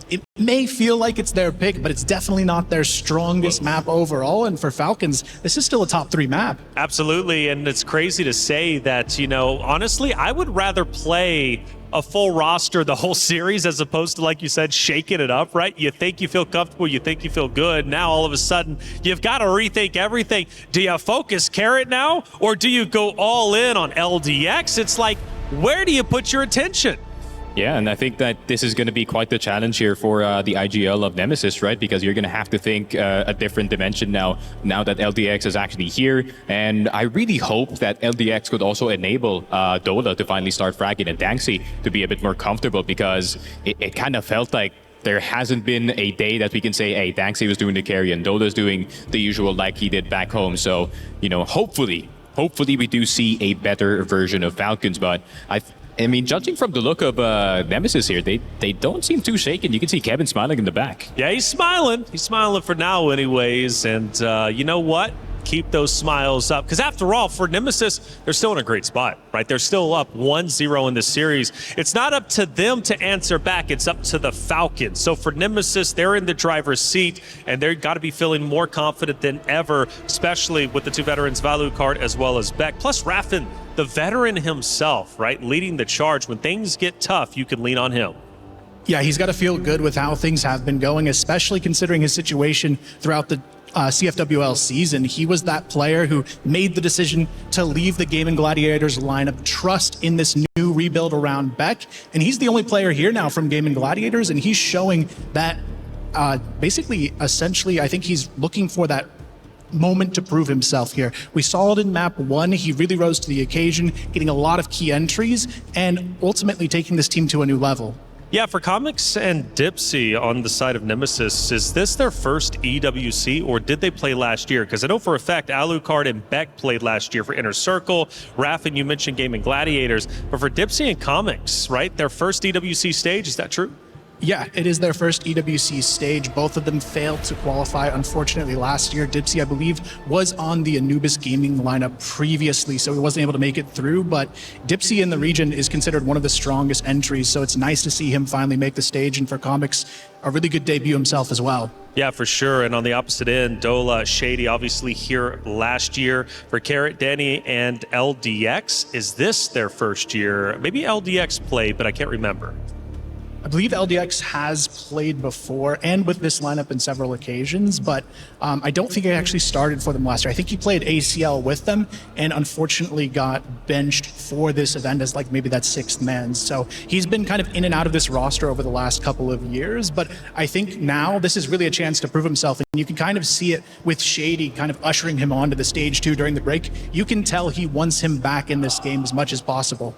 Speaker 6: it may feel like it's their pick, but it's definitely not their strongest map overall. And for Falcons, this is still a top 3 map.
Speaker 5: Absolutely, and it's crazy to say that, honestly, I would rather play a full roster the whole series as opposed to, like you said, shaking it up, right? You think you feel comfortable, you think you feel good. Now, all of a sudden, you've got to rethink everything. Do you focus Carrot now, or do you go all in on LDX? It's like, where do you put your attention?
Speaker 7: Yeah, and I think that this is going to be quite the challenge here for the AG.AL of Nemesis, right? Because you're going to have to think a different dimension now that LDX is actually here. And I really hope that LDX could also enable Dola to finally start fragging and Dangxi to be a bit more comfortable, because it kind of felt like there hasn't been a day that we can say, hey, Dangxi was doing the carry and Dola's doing the usual like he did back home. So, hopefully we do see a better version of Falcons. But I mean, judging from the look of Nemesis here, they don't seem too shaken. You can see Kevin smiling in the back.
Speaker 5: Yeah, he's smiling. He's smiling for now anyways. And you know what? Keep those smiles up. Because after all, for Nemesis, they're still in a great spot, right? They're still up 1-0 in the series. It's not up to them to answer back. It's up to the Falcons. So for Nemesis, they're in the driver's seat, and they've got to be feeling more confident than ever, especially with the 2 veterans, Valucard as well as Beck. Plus Raffin, the veteran himself, right? Leading the charge. When things get tough, you can lean on him.
Speaker 6: Yeah, he's got to feel good with how things have been going, especially considering his situation throughout the CFWL season. He was that player who made the decision to leave the Gaming Gladiators lineup, trust in this new rebuild around Beck, and he's the only player here now from Gaming Gladiators, and he's showing that essentially, I think he's looking for that moment to prove himself here. We saw it in map 1. He really rose to the occasion, getting a lot of key entries and ultimately taking this team to a new level.
Speaker 5: Yeah, for Comics and Dipsy on the side of Nemesis, is this their first EWC, or did they play last year? Because I know for a fact Alucard and Beck played last year for Inner Circle. Raffin, you mentioned Gaming Gladiators. But for Dipsy and Comics, right, their first EWC stage, is that true?
Speaker 6: Yeah, it is their first EWC stage. Both of them failed to qualify, unfortunately, last year. Dipsy, I believe, was on the Anubis Gaming lineup previously, so he wasn't able to make it through. But Dipsy in the region is considered one of the strongest entries, so it's nice to see him finally make the stage. And for Comics, a really good debut himself as well.
Speaker 5: Yeah, for sure. And on the opposite end, Dola, Shady, obviously here last year. For Carrot, Danny, and LDX, is this their first year? Maybe LDX played, but I can't remember.
Speaker 6: I believe LDX has played before and with this lineup in several occasions, but I don't think he actually started for them last year. I think he played ACL with them and unfortunately got benched for this event as like maybe that sixth man. So he's been kind of in and out of this roster over the last couple of years, but I think now this is really a chance to prove himself. And you can kind of see it with Shady kind of ushering him onto the stage too during the break. You can tell he wants him back in this game as much as possible.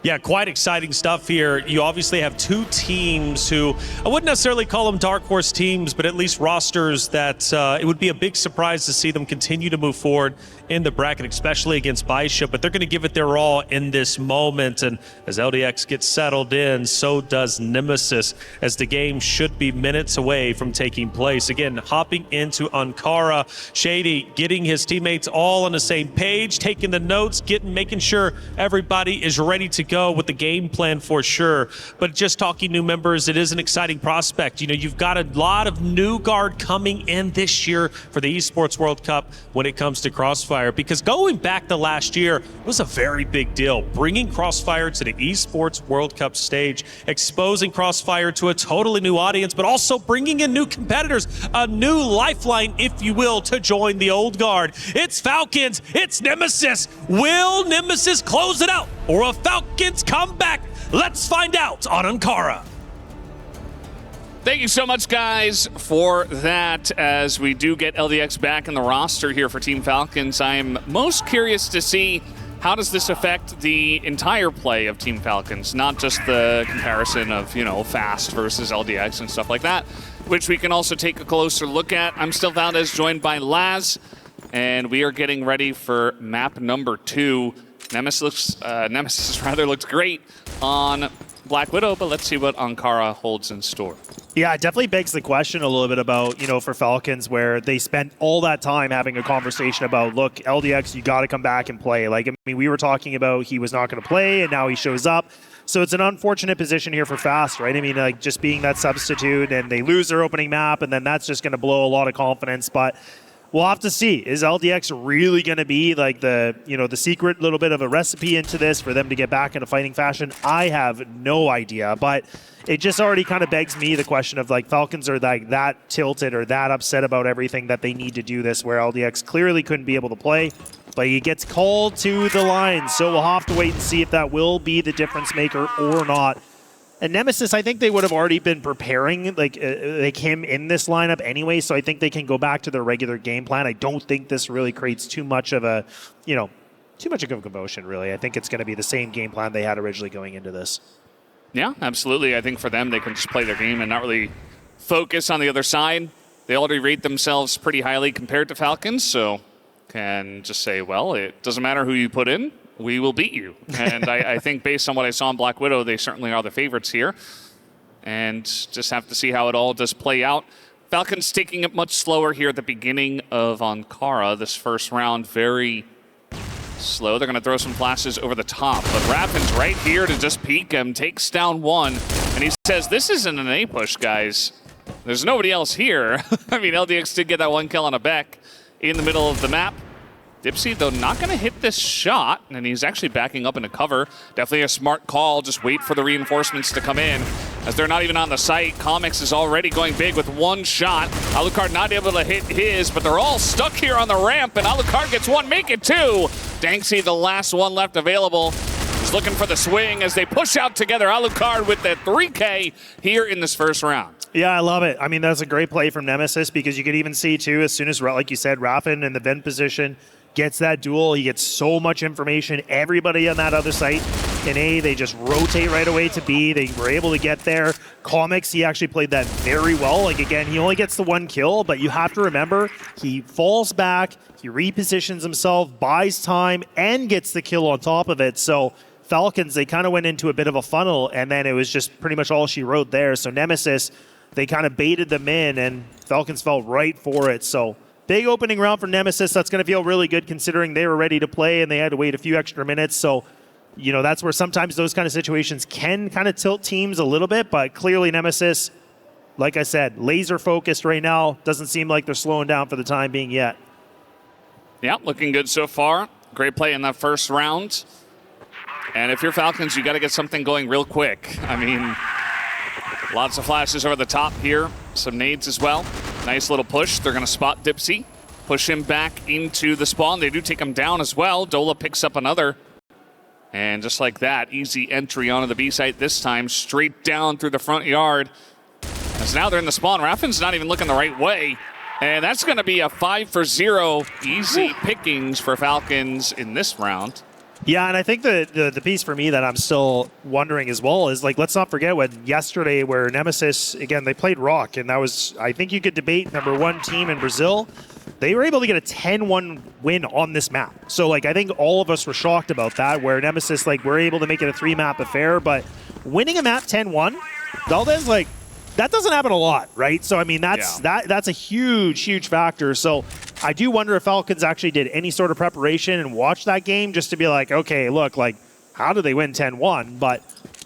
Speaker 5: Yeah, quite exciting stuff here. You obviously have two teams who, I wouldn't necessarily call them dark horse teams, but at least rosters that it would be a big surprise to see them continue to move forward in the bracket, especially against Bishop, but they're going to give it their all in this moment. And as LDX gets settled in, so does Nemesis, as the game should be minutes away from taking place. Again, hopping into Ankara, Shady getting his teammates all on the same page, taking the notes, making sure everybody is ready to go with the game plan for sure. But just talking new members, it is an exciting prospect. You know, you've got a lot of new guard coming in this year for the Esports World Cup when it comes to CROSSFIRE, because going back to last year was a very big deal. Bringing CROSSFIRE to the Esports World Cup stage, exposing CROSSFIRE to a totally new audience, but also bringing in new competitors, a new lifeline, if you will, to join the old guard. It's Falcons, it's Nemesis. Will Nemesis close it out, or a Falcons come back? Let's find out on Ankara.
Speaker 3: Thank you so much, guys, for that. As we do get LDX back in the roster here for Team Falcons, I am most curious to see how does this affect the entire play of Team Falcons, not just the comparison of, you know, Fast versus LDX and stuff like that, which we can also take a closer look at. I'm still Valdez, joined by Laz, and we are getting ready for map number 2. Nemesis looks great on Black Widow, but let's see what Ankara holds in store.
Speaker 4: Yeah, it definitely begs the question a little bit about, you know, for Falcons, where they spent all that time having a conversation about, look, LDX, you got to come back and play. Like, I mean, we were talking about he was not going to play, and now he shows up. So it's an unfortunate position here for Fast, right? I mean, like, just being that substitute, and they lose their opening map, and then that's just going to blow a lot of confidence. But we'll have to see. Is LDX really going to be like the, you know, the secret little bit of a recipe into this for them to get back into fighting fashion? I have no idea, but it just already kind of begs me the question of, like, Falcons are like that tilted or that upset about everything that they need to do this, where LDX clearly couldn't be able to play, but he gets called to the line. So we'll have to wait and see if that will be the difference maker or not. And Nemesis, I think they would have already been preparing like him in this lineup anyway, so I think they can go back to their regular game plan. I don't think this really creates too much of a, you know, too much of a commotion, really. I think it's going to be the same game plan they had originally going into this.
Speaker 3: Yeah, absolutely. I think for them, they can just play their game and not really focus on the other side. They already rate themselves pretty highly compared to Falcons, so can just say, well, it doesn't matter who you put in, we will beat you. And I think based on what I saw in Black Widow, they certainly are the favorites here. And just have to see how it all does play out. Falcons taking it much slower here at the beginning of Ankara. This first round, very slow. They're going to throw some flashes over the top. But Rapin's right here to just peek him, takes down one. And he says, this isn't an A push, guys. There's nobody else here. I mean, LDX did get that one kill on a Beck in the middle of the map. Dipsy, though, not going to hit this shot, and he's actually backing up into cover. Definitely a smart call. Just wait for the reinforcements to come in, as they're not even on the site. Comics is already going big with one shot. Alucard not able to hit his, but they're all stuck here on the ramp, and Alucard gets one, make it two. Danksy, the last one left available, is looking for the swing as they push out together. Alucard with the 3K here in this first round.
Speaker 4: Yeah, I love it. I mean, that's a great play from Nemesis, because you could even see, too, as soon as, like you said, Raffin in the vent position gets that duel, he gets so much information. Everybody on that other site in A, they just rotate right away to B. They were able to get there. Comics, he actually played that very well. Like, again, he only gets the 1 kill, but you have to remember, he falls back, he repositions himself, buys time, and gets the kill on top of it. So Falcons, they kind of went into a bit of a funnel, and then it was just pretty much all she wrote there. So Nemesis, they kind of baited them in, and Falcons fell right for it. So big opening round for Nemesis. That's going to feel really good considering they were ready to play and they had to wait a few extra minutes. So, you know, that's where sometimes those kind of situations can kind of tilt teams a little bit. But clearly Nemesis, like I said, laser focused right now. Doesn't seem like they're slowing down for the time being yet.
Speaker 3: Yeah, looking good so far. Great play in that first round. And if you're Falcons, you got to get something going real quick. I mean, lots of flashes over the top here. Some nades as well. Nice little push. They're going to spot Dipsy. Push him back into the spawn. They do take him down as well. Dola picks up another. And just like that, easy entry onto the B site this time. Straight down through the front yard. As now they're in the spawn. Raffin's not even looking the right way. And that's going to be a 5-for-0 easy pickings for Falcons in this round.
Speaker 4: Yeah, and I think the piece for me that I'm still wondering as well is, like, let's not forget when yesterday where Nemesis, again, they played Rock, and that was, I think you could debate #1 team in Brazil. They were able to get a 10-1 win on this map. So, like, I think all of us were shocked about that, where Nemesis, like, were able to make it a 3-map affair, but winning a map 10-1, Valdez, like, that doesn't happen a lot, right? So, I mean, that's a huge, huge factor. So, I do wonder if Falcons actually did any sort of preparation and watched that game just to be like, okay, look, like, how do they win 10-1? But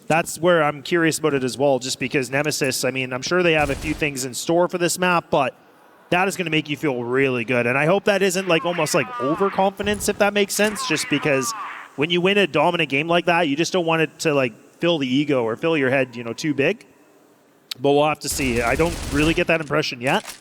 Speaker 4: that's where I'm curious about it as well, just because Nemesis, I mean, I'm sure they have a few things in store for this map, but that is going to make you feel really good. And I hope that isn't like almost like overconfidence, if that makes sense, just because when you win a dominant game like that, you just don't want it to like fill the ego or fill your head, you know, too big. But we'll have to see. I don't really get that impression yet.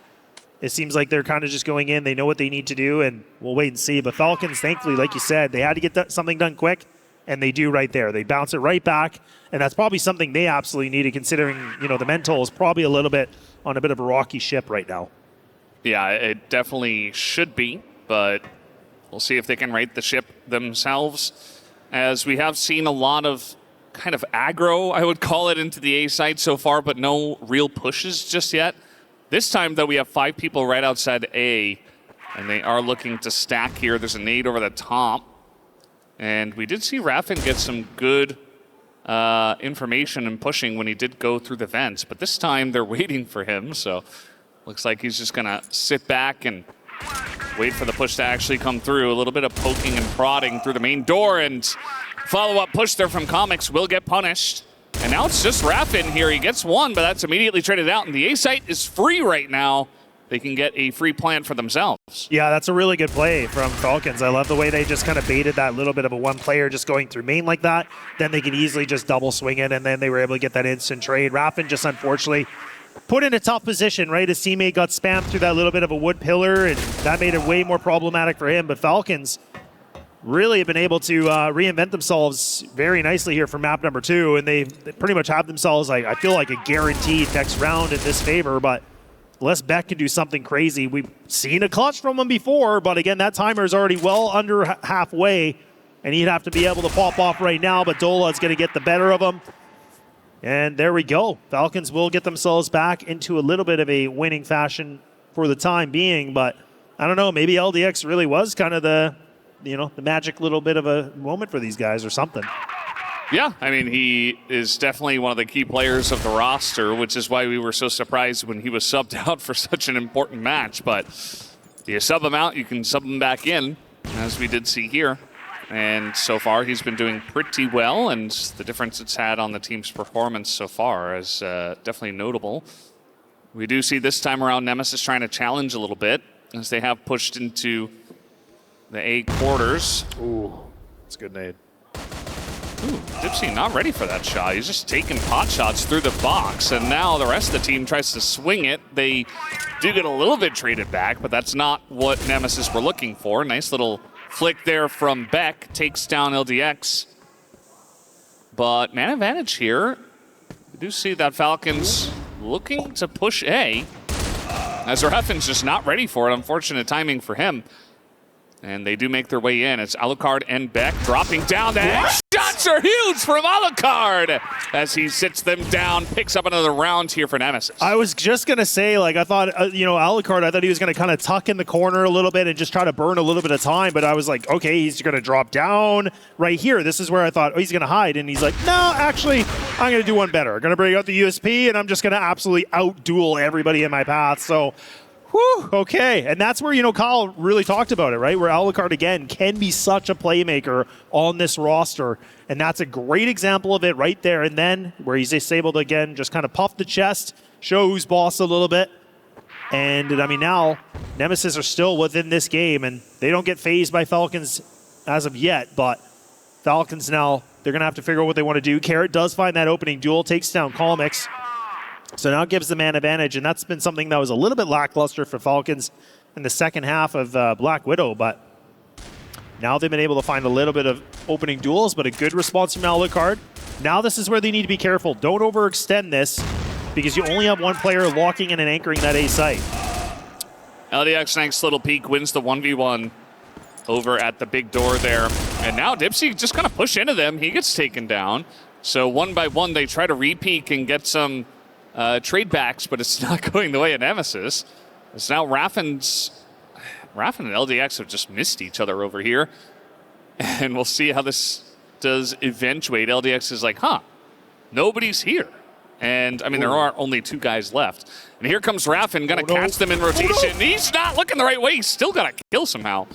Speaker 4: It seems like they're kind of just going in. They know what they need to do, and we'll wait and see. But Falcons, thankfully, like you said, they had to get something done quick, and they do right there. They bounce it right back, and that's probably something they absolutely needed, considering, you know, the mental is probably a little bit on a bit of a rocky ship right now.
Speaker 3: Yeah, it definitely should be, but we'll see if they can right the ship themselves, as we have seen a lot of kind of aggro, I would call it, into the A side so far, but no real pushes just yet. This time, though, we have 5 people right outside A, and they are looking to stack here. There's a nade over the top, and we did see Raffin get some good information and pushing when he did go through the vents, but this time they're waiting for him, so looks like he's just going to sit back and wait for the push to actually come through. A little bit of poking and prodding through the main door, and follow-up push there from Comics will get punished. And now it's just Raffin here. He gets one, but that's immediately traded out, and the A site is free right now. They can get a free plant for themselves.
Speaker 4: Yeah, that's a really good play from Falcons. I love the way they just kind of baited that little bit of a one player just going through main like that. Then they could easily just double swing it, and then they were able to get that instant trade. Raffin just unfortunately put in a tough position, right? His teammate got spammed through that little bit of a wood pillar, and that made it way more problematic for him. But Falcons really have been able to reinvent themselves very nicely here for map #2, and they pretty much have themselves, like, I feel like, a guaranteed next round in this favor. But unless Beck can do something crazy, we've seen a clutch from him before, but again, that timer is already well under halfway, and he'd have to be able to pop off right now, but Dola is going to get the better of him. And there we go. Falcons will get themselves back into a little bit of a winning fashion for the time being, but I don't know, maybe LDX really was kind of the magic little bit of a moment for these guys or something.
Speaker 3: Yeah, I mean, he is definitely one of the key players of the roster, which is why we were so surprised when he was subbed out for such an important match. But you sub him out, you can sub him back in, as we did see here. And so far, he's been doing pretty well, and the difference it's had on the team's performance so far is definitely notable. We do see this time around Nemesis trying to challenge a little bit, as they have pushed into the A quarters.
Speaker 4: Ooh, that's a good nade.
Speaker 3: Ooh, Dipsy not ready for that shot. He's just taking pot shots through the box, and now the rest of the team tries to swing it. They do get a little bit traded back, but that's not what Nemesis were looking for. Nice little flick there from Beck, takes down LDX. But man advantage here. We do see that Falcons looking to push A, as Raffin's just not ready for it. Unfortunate timing for him. And they do make their way in. It's Alucard and Beck dropping down. The headshot These are huge from Alucard as he sits them down, picks up another round here for Nemesis.
Speaker 4: I was just going to say, like, I thought, Alucard, I thought he was going to kind of tuck in the corner a little bit and just try to burn a little bit of time, but I was like, okay, he's going to drop down right here. This is where I thought, oh, he's going to hide, and he's like, no, actually, I'm going to do one better. I'm going to bring out the USP, and I'm just going to absolutely out-duel everybody in my path, so... Whew, okay, and that's where, Kyle really talked about it, right? Where Alucard, again, can be such a playmaker on this roster, and that's a great example of it right there. And then where he's just able to, again, just kind of puff the chest, show who's boss a little bit. And, I mean, now Nemesis are still within this game, and they don't get phased by Falcons as of yet, but Falcons now, they're going to have to figure out what they want to do. Carrot does find that opening duel, takes down Calmix. So now it gives the man advantage, and that's been something that was a little bit lackluster for Falcons in the second half of Black Widow, but now they've been able to find a little bit of opening duels, but a good response from Alucard. Now this is where they need to be careful. Don't overextend this, because you only have one player locking in and anchoring that A site.
Speaker 3: LDX nice little peek, wins the 1v1 over at the big door there. And now Dipsy just kind of push into them. He gets taken down. So one by one, they try to re-peek and get some trade backs, but it's not going the way of Nemesis. It's now Raffen and LDX have just missed each other over here. And we'll see how this does eventuate. LDX is like, nobody's here. And, I mean, there are only two guys left. And here comes Raffen, going to catch them in rotation. He's not looking the right way. He's still got to kill somehow.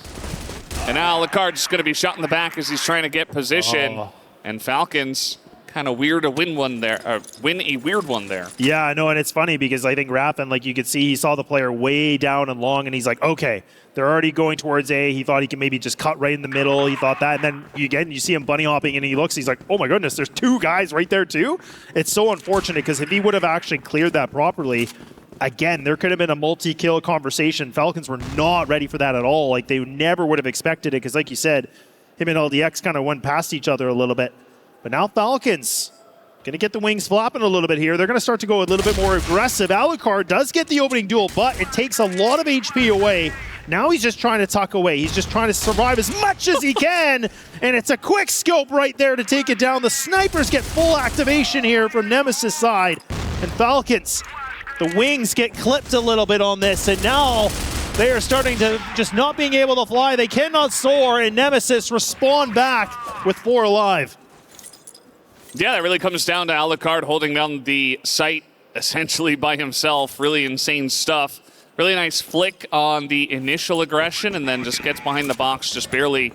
Speaker 3: And now Alucard's going to be shot in the back as he's trying to get position. And Falcons... kind of weird to win a weird one there.
Speaker 4: Yeah, I know, and it's funny because I think Raffen, like you could see, he saw the player way down and long, and he's like, okay, they're already going towards A. He thought he could maybe just cut right in the middle. He thought that, and then you see him bunny hopping, and he looks, he's like, oh my goodness, there's two guys right there too? It's so unfortunate because if he would have actually cleared that properly, again, there could have been a multi-kill conversation. Falcons were not ready for that at all. Like, they never would have expected it because, like you said, him and LDX kind of went past each other a little bit. But now Falcons going to get the wings flapping a little bit here. They're going to start to go a little bit more aggressive. Alucard does get the opening duel, but it takes a lot of HP away. Now he's just trying to tuck away. He's just trying to survive as much as he can. And it's a quick scope right there to take it down. The snipers get full activation here from Nemesis side. And Falcons, the wings get clipped a little bit on this. And now they are starting to just not being able to fly. They cannot soar. And Nemesis respond back with 4 alive.
Speaker 3: Yeah, that really comes down to Alucard holding down the site essentially by himself. Really insane stuff. Really nice flick on the initial aggression and then just gets behind the box just barely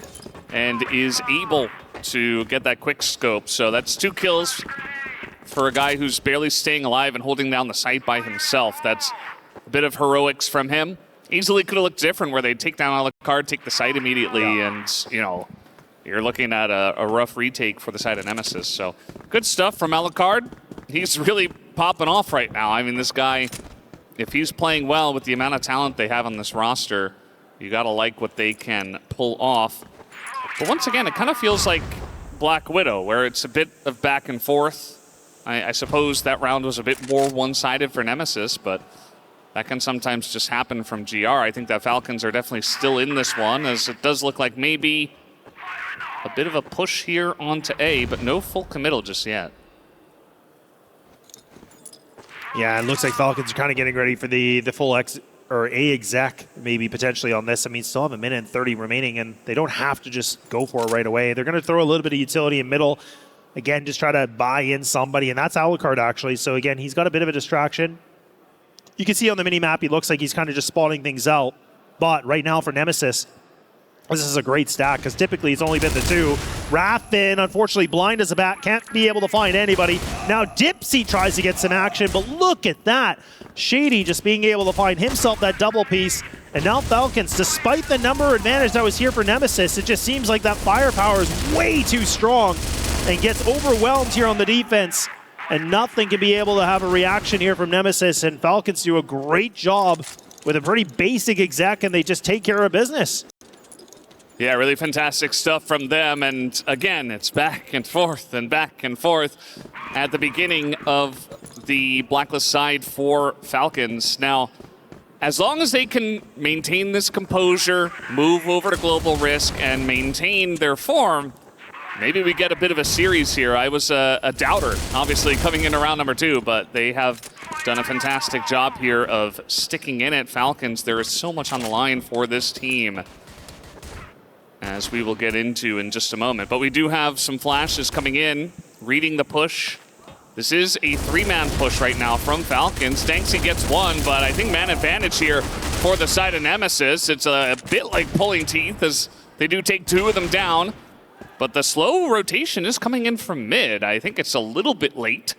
Speaker 3: and is able to get that quick scope. So that's 2 kills for a guy who's barely staying alive and holding down the site by himself. That's a bit of heroics from him. Easily could have looked different where they'd take down Alucard, take the site immediately, and, you're looking at a rough retake for the side of Nemesis. So good stuff from Alucard. He's really popping off right now. I mean, this guy, if he's playing well with the amount of talent they have on this roster, you got to like what they can pull off. But once again, it kind of feels like Black Widow, where it's a bit of back and forth. I suppose that round was a bit more one-sided for Nemesis, but that can sometimes just happen from GR. I think that Falcons are definitely still in this one, as it does look like maybe a bit of a push here onto A, but no full committal just yet.
Speaker 4: Yeah, it looks like Falcons are kind of getting ready for the full A exec, maybe potentially on this. I mean, still have 1 minute and 30 remaining, and they don't have to just go for it right away. They're going to throw a little bit of utility in middle. Again, just try to buy in somebody, and that's Alucard, actually. So, again, he's got a bit of a distraction. You can see on the mini-map, he looks like he's kind of just spotting things out. But right now for Nemesis, this is a great stack because typically it's only been the 2. Raffen, unfortunately, blind as a bat, can't be able to find anybody. Now Dipsy tries to get some action, but look at that. Shady just being able to find himself that double piece. And now Falcons, despite the number advantage that was here for Nemesis, it just seems like that firepower is way too strong and gets overwhelmed here on the defense. And nothing can be able to have a reaction here from Nemesis. And Falcons do a great job with a pretty basic exec, and they just take care of business.
Speaker 3: Yeah, really fantastic stuff from them. And again, it's back and forth and back and forth at the beginning of the Blacklist side for Falcons. Now, as long as they can maintain this composure, move over to Global Risk, and maintain their form, maybe we get a bit of a series here. I was a doubter, obviously, coming into round number 2, but they have done a fantastic job here of sticking in it. Falcons, there is so much on the line for this team, as we will get into in just a moment. But we do have some flashes coming in, reading the push. This is a 3-man push right now from Falcons. Danksy gets one, but I think man advantage here for the side of Nemesis. It's a bit like pulling teeth as they do take 2 of them down. But the slow rotation is coming in from mid. I think it's a little bit late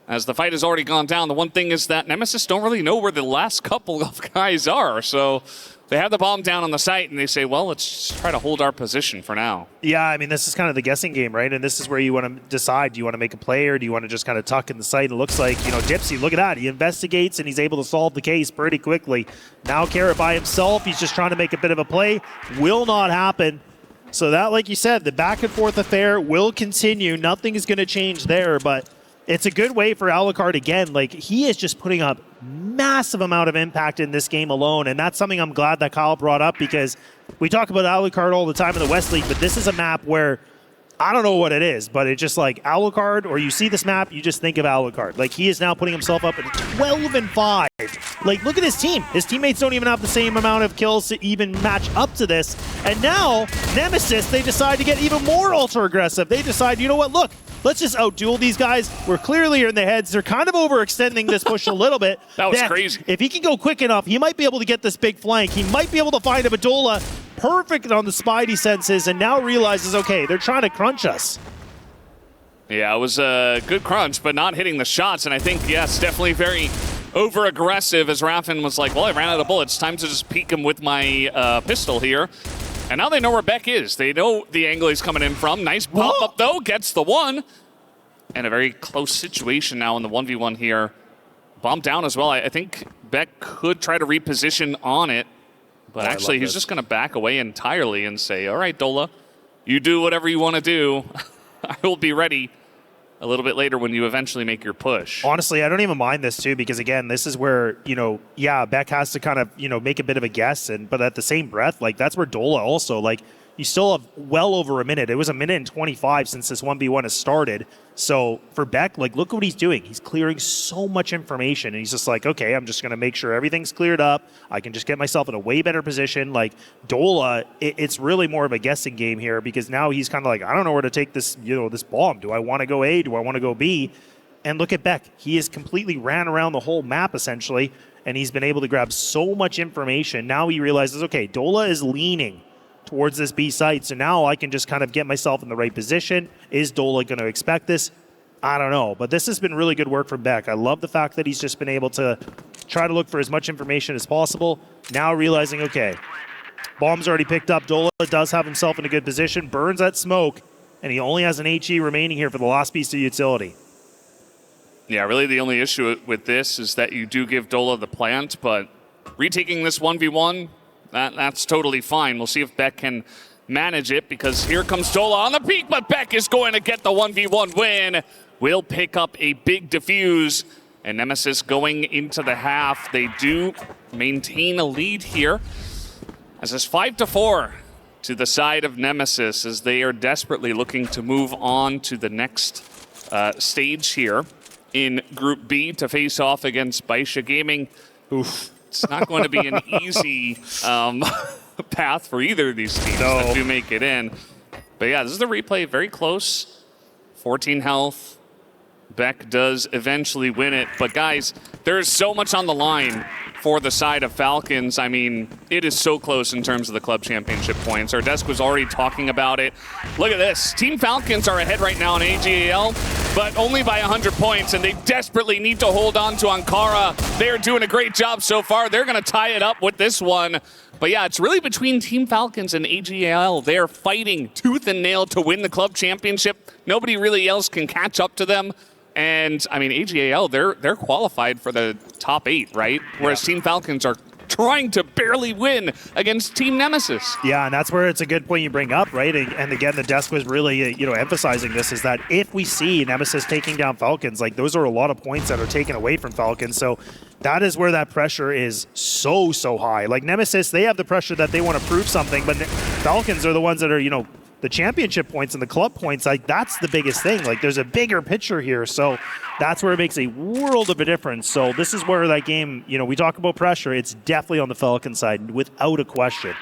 Speaker 3: as the fight has already gone down. The one thing is that Nemesis don't really know where the last couple of guys are. So they have the bomb down on the site and they say, well, let's try to hold our position for now.
Speaker 4: Yeah, I mean, this is kind of the guessing game, right? And this is where you want to decide, do you want to make a play or do you want to just kind of tuck in the site? It looks like, you know, Dipsy, look at that. He investigates and he's able to solve the case pretty quickly. Now Carrot by himself, he's just trying to make a bit of a play. Will not happen. So that, like you said, the back and forth affair will continue. Nothing is going to change there, but it's a good way for Alucard again. Like, he is just putting up massive amount of impact in this game alone, and that's something I'm glad that Kyle brought up, because we talk about Alucard all the time in the West League, but this is a map where I don't know what it is, but it's just like Alucard, or you see this map, you just think of Alucard. Like, he is now putting himself up at 12-5. Like, look at his team. His teammates don't even have the same amount of kills to even match up to this. And now, Nemesis, they decide to get even more ultra-aggressive. They decide, you know what, look, let's just out-duel these guys. We're clearly in their heads. They're kind of overextending this push a little bit.
Speaker 3: That was crazy.
Speaker 4: If he can go quick enough, he might be able to get this big flank. He might be able to find a Badola perfect on the Spidey senses, and now realizes, okay, they're trying to crunch us.
Speaker 3: Yeah, it was a good crunch, but not hitting the shots. And I think, yes, definitely very over-aggressive, as Raffin was like, well, I ran out of bullets. Time to just peek him with my pistol here. And now they know where Beck is. They know the angle he's coming in from. Nice pop-up, though. Gets the one. And a very close situation now in the 1v1 here. Bomb down as well. I think Beck could try to reposition on it. But actually, he's just going to back away entirely and say, all right, Dola, you do whatever you want to do. I will be ready a little bit later when you eventually make your push.
Speaker 4: Honestly, I don't even mind this too, because again, this is where, you know, yeah, Beck has to kind of, you know, make a bit of a guess, but at the same breath, like, that's where Dola also, like, you still have well over a minute. It was a minute and 25 since this 1v1 has started. So for Beck, like, look what he's doing. He's clearing so much information, and he's just like, okay, I'm just going to make sure everything's cleared up. I can just get myself in a way better position. Like, Dola, it's really more of a guessing game here, because now he's kind of like, I don't know where to take this, you know, this bomb. Do I want to go A? Do I want to go B? And look at Beck. He has completely ran around the whole map, essentially, and he's been able to grab so much information. Now he realizes, okay, Dola is leaning towards this B site, so now I can just kind of get myself in the right position. Is Dola going to expect this? I don't know, but this has been really good work from Beck. I love the fact that he's just been able to try to look for as much information as possible. Now realizing, okay, bomb's already picked up. Dola does have himself in a good position, burns that smoke, and he only has an HE remaining here for the last piece of utility.
Speaker 3: Yeah, really the only issue with this is that you do give Dola the plant, but retaking this 1v1, that's totally fine. We'll see if Beck can manage it, because here comes Dola on the peak, but Beck is going to get the 1v1 win. Will pick up a big defuse, and Nemesis going into the half. They do maintain a lead here, as it's 5-4 to the side of Nemesis, as they are desperately looking to move on to the next stage here in Group B to face off against Baisha Gaming. Oof. It's not going to be an easy path for either of these teams that do make it in. But yeah, this is the replay, very close. 14 health. Beck does eventually win it. But guys, there is so much on the line for the side of Falcons. I mean, it is so close in terms of the club championship points. Our desk was already talking about it. Look at this. Team Falcons are ahead right now in AG.AL, but only by 100 points, and they desperately need to hold on to Ankara. They're doing a great job so far. They're going to tie it up with this one. But yeah, it's really between Team Falcons and AG.AL. They're fighting tooth and nail to win the club championship. Nobody really else can catch up to them. And, I mean, AG.AL, they're qualified for the top 8, right? Whereas Team Falcons are trying to barely win against Team Nemesis.
Speaker 4: Yeah, and that's where it's a good point you bring up, right? And again, the desk was really, you know, emphasizing this, is that if we see Nemesis taking down Falcons, like, those are a lot of points that are taken away from Falcons. So that is where that pressure is so high. Like, Nemesis, they have the pressure that they want to prove something, but Falcons are the ones that are, you know, the championship points and the club points, like that's the biggest thing. Like there's a bigger picture here. So that's where it makes a world of a difference. So this is where that game, you know, we talk about pressure. It's definitely on the Falcon side without a question.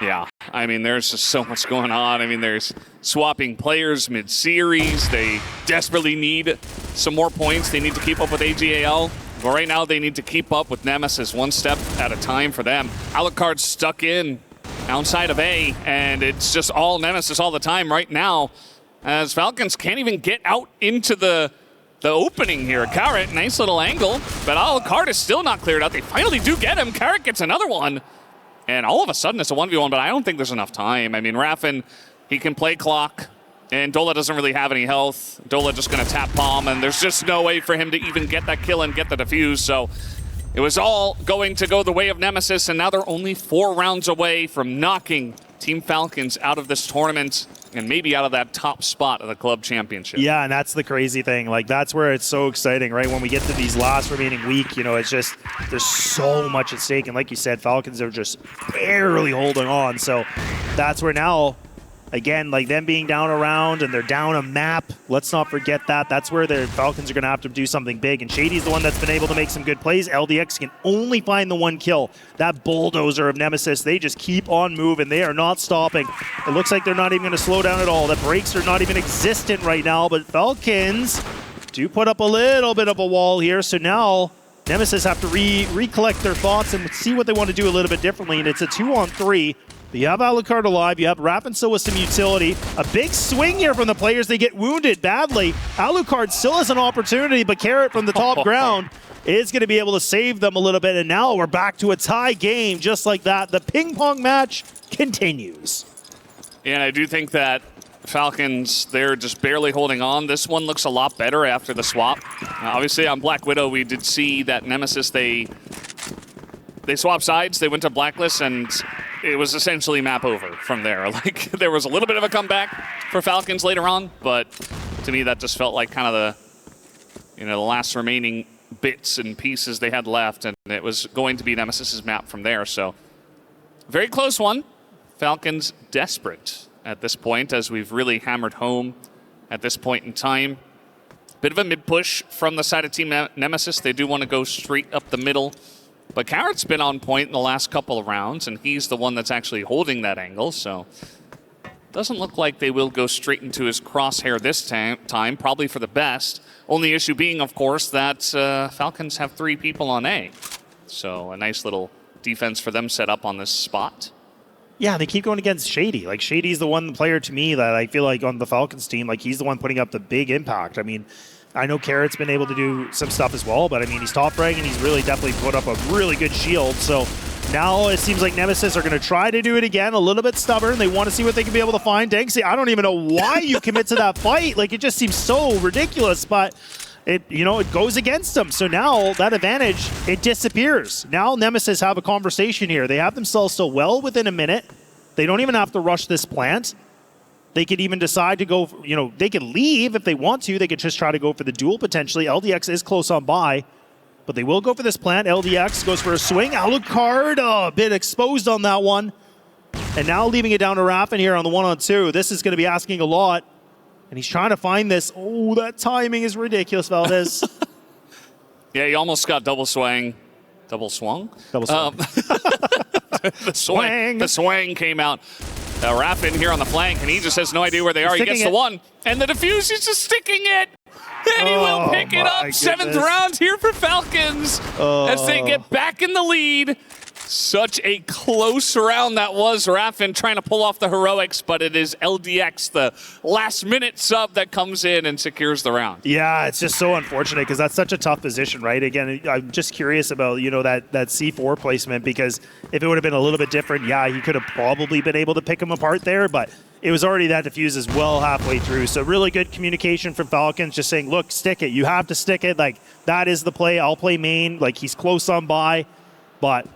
Speaker 3: Yeah, I mean, there's just so much going on. I mean, there's swapping players mid-series. They desperately need some more points. They need to keep up with AG.AL. But right now, they need to keep up with Nemesis one step at a time for them. Alucard's stuck in outside of A, and it's just all Nemesis all the time right now, as Falcons can't even get out into the opening here. Carrot, nice little angle, but Alucard is still not cleared out. They finally do get him. Carrot gets another one, and all of a sudden it's a 1v1, but I don't think there's enough time. I mean, Raffin, he can play clock, and Dola doesn't really have any health. Dola just going to tap bomb, and there's just no way for him to even get that kill and get the defuse, so it was all going to go the way of Nemesis, and now they're only 4 rounds away from knocking Team Falcons out of this tournament and maybe out of that top spot of the club championship.
Speaker 4: Yeah, and that's the crazy thing. Like, that's where it's so exciting, right? When we get to these last remaining week, you know, it's just, there's so much at stake. And like you said, Falcons are just barely holding on. So that's where now, again, like them being down a round and they're down a map, let's not forget that. That's where the Falcons are going to have to do something big. And Shady's the one that's been able to make some good plays. LDX can only find the 1 kill. That bulldozer of Nemesis, they just keep on moving. They are not stopping. It looks like they're not even going to slow down at all. The brakes are not even existent right now, but Falcons do put up a little bit of a wall here. So now Nemesis have to recollect their thoughts and see what they want to do a little bit differently. And it's a 2-on-3. You have Alucard alive, you have Raffin still with some utility. A big swing here from the players. They get wounded badly. Alucard still has an opportunity, but Carrot from the top ground is going to be able to save them a little bit. And now we're back to a tie game just like that. The ping pong match continues.
Speaker 3: Yeah, and I do think that Falcons, they're just barely holding on. This one looks a lot better after the swap. Obviously on Black Widow, we did see that Nemesis, they swapped sides. They went to Blacklist, and it was essentially map over from there. Like, there was a little bit of a comeback for Falcons later on, but to me that just felt like kind of the last remaining bits and pieces they had left, and it was going to be Nemesis's map from there. So very close one. Falcons desperate at this point, as we've really hammered home at this point in time. Bit of a mid push from the side of Team Nemesis. They do want to go straight up the middle. But Carrot's been on point in the last couple of rounds, and he's the one that's actually holding that angle, so doesn't look like they will go straight into his crosshair this time, probably for the best. Only issue being, of course, that Falcons have 3 people on A. So a nice little defense for them set up on this spot.
Speaker 4: Yeah, they keep going against Shady. Like, Shady's the one player to me that I feel like on the Falcons team, like he's the one putting up the big impact. I mean, I know Carrot's been able to do some stuff as well, but I mean, he's top rank and he's really definitely put up a really good shield. So now it seems like Nemesis are going to try to do it again, a little bit stubborn. They want to see what they can be able to find. Danksy, I don't even know why you commit to that fight. Like, it just seems so ridiculous, but it goes against them. So now that advantage, it disappears. Now Nemesis have a conversation here. They have themselves still well within a minute. They don't even have to rush this plant. They could even decide to go, they could leave if they want to. They could just try to go for the duel potentially. LDX is close on by, but they will go for this plant. LDX goes for a swing. Alucard, a bit exposed on that one. And now leaving it down to Raffin here on the 1-on-2. This is going to be asking a lot. And he's trying to find this. Oh, that timing is ridiculous, Valdez.
Speaker 3: Yeah, he almost got double swang. Double swung?
Speaker 4: Double swung.
Speaker 3: The swang came out. Raffin here on the flank, and he just has no idea where they are. He gets the one, and the defuse, he's just sticking it. And he will pick it up.
Speaker 4: Goodness.
Speaker 3: 7th round here for Falcons as they get back in the lead. Such a close round that was. Raffin trying to pull off the heroics, but it is LDX, the last-minute sub, that comes in and secures the round.
Speaker 4: Yeah, it's just so unfortunate because that's such a tough position, right? Again, I'm just curious about, that C4 placement, because if it would have been a little bit different, yeah, he could have probably been able to pick them apart there, but it was already that diffuse as well halfway through. So really good communication from Falcons, just saying, look, stick it. You have to stick it. Like, that is the play. I'll play main. Like, he's close on by, but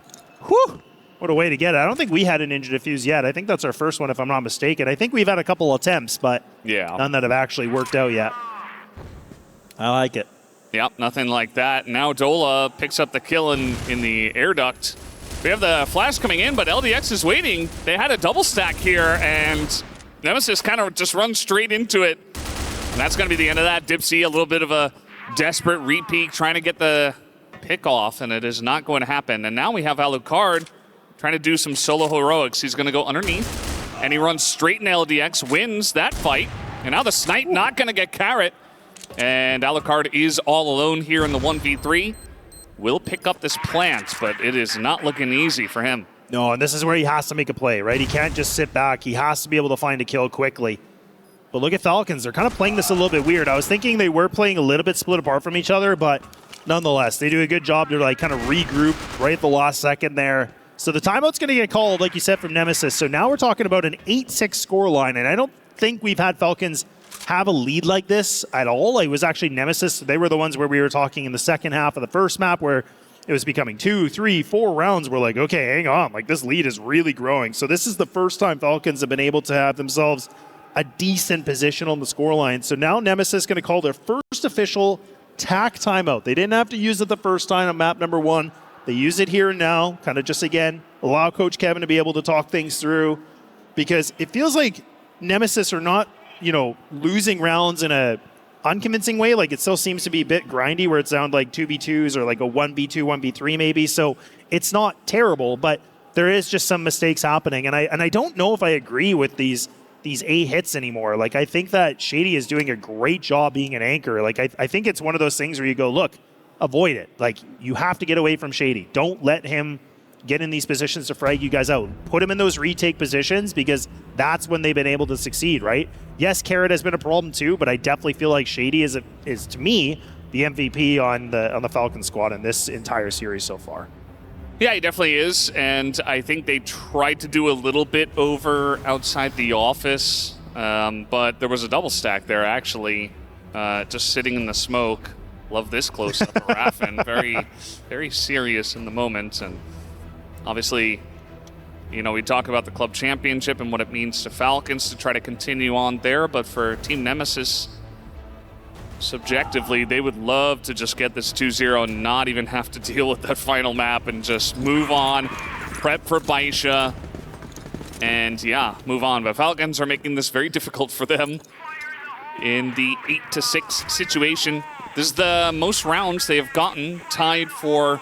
Speaker 4: whew, what a way to get it. I don't think we had a Ninja Diffuse yet. I think that's our first one, if I'm not mistaken. I think we've had a couple attempts, but none that have actually worked out yet. I like it.
Speaker 3: Yep, nothing like that. Now Dola picks up the kill in the air duct. We have the flash coming in, but LDX is waiting. They had a double stack here, and Nemesis kind of just runs straight into it. And that's going to be the end of that. Dipsy, a little bit of a desperate repeat, trying to get the pick off, and it is not going to happen. And now we have Alucard trying to do some solo heroics. He's going to go underneath, and he runs straight in LDX, wins that fight. And now the snipe not going to get Carrot. And Alucard is all alone here in the 1v3. Will pick up this plant, but it is not looking easy for him.
Speaker 4: No, and this is where he has to make a play, right? He can't just sit back. He has to be able to find a kill quickly. But look at Falcons. They're kind of playing this a little bit weird. I was thinking they were playing a little bit split apart from each other, but nonetheless, they do a good job to like kind of regroup right at the last second there. So the timeout's going to get called, like you said, from Nemesis. So now we're talking about an 8-6 scoreline, and I don't think we've had Falcons have a lead like this at all. It was actually Nemesis. They were the ones where we were talking in the second half of the first map where it was becoming 2, 3, 4 rounds. We're like, okay, hang on. Like, this lead is really growing. So this is the first time Falcons have been able to have themselves a decent position on the scoreline. So now Nemesis is going to call their first official TAC timeout. They didn't have to use it the first time on map number 1. They use it here and now, kind of just, again, allow Coach Kevin to be able to talk things through, because it feels like Nemesis are not, you know, losing rounds in a unconvincing way. Like, it still seems to be a bit grindy where it sounds like 2v2s or like a 1v2, 1v3 maybe. So it's not terrible, but there is just some mistakes happening. And I don't know if I agree with these A hits anymore. Like, I think that Shady is doing a great job being an anchor. Like, I think it's one of those things where you go, look, avoid it. Like, you have to get away from Shady. Don't let him get in these positions to frag you guys out. Put him in those retake positions, because that's when they've been able to succeed, right? Yes, Carrot has been a problem too, but I definitely feel like Shady is to me the MVP on the Falcon squad in this entire series so far.
Speaker 3: Yeah, he definitely is, and I think they tried to do a little bit over outside the office, but there was a double stack there actually, just sitting in the smoke. Love this close-up of Raffin. Very, very serious in the moment, and obviously, you know, we talk about the club championship and what it means to Falcons to try to continue on there, but for Team Nemesis, subjectively, they would love to just get this 2-0 and not even have to deal with that final map and just move on, prep for Baisha, and yeah, move on. But Falcons are making this very difficult for them in the 8-6 situation. This is the most rounds they have gotten, tied for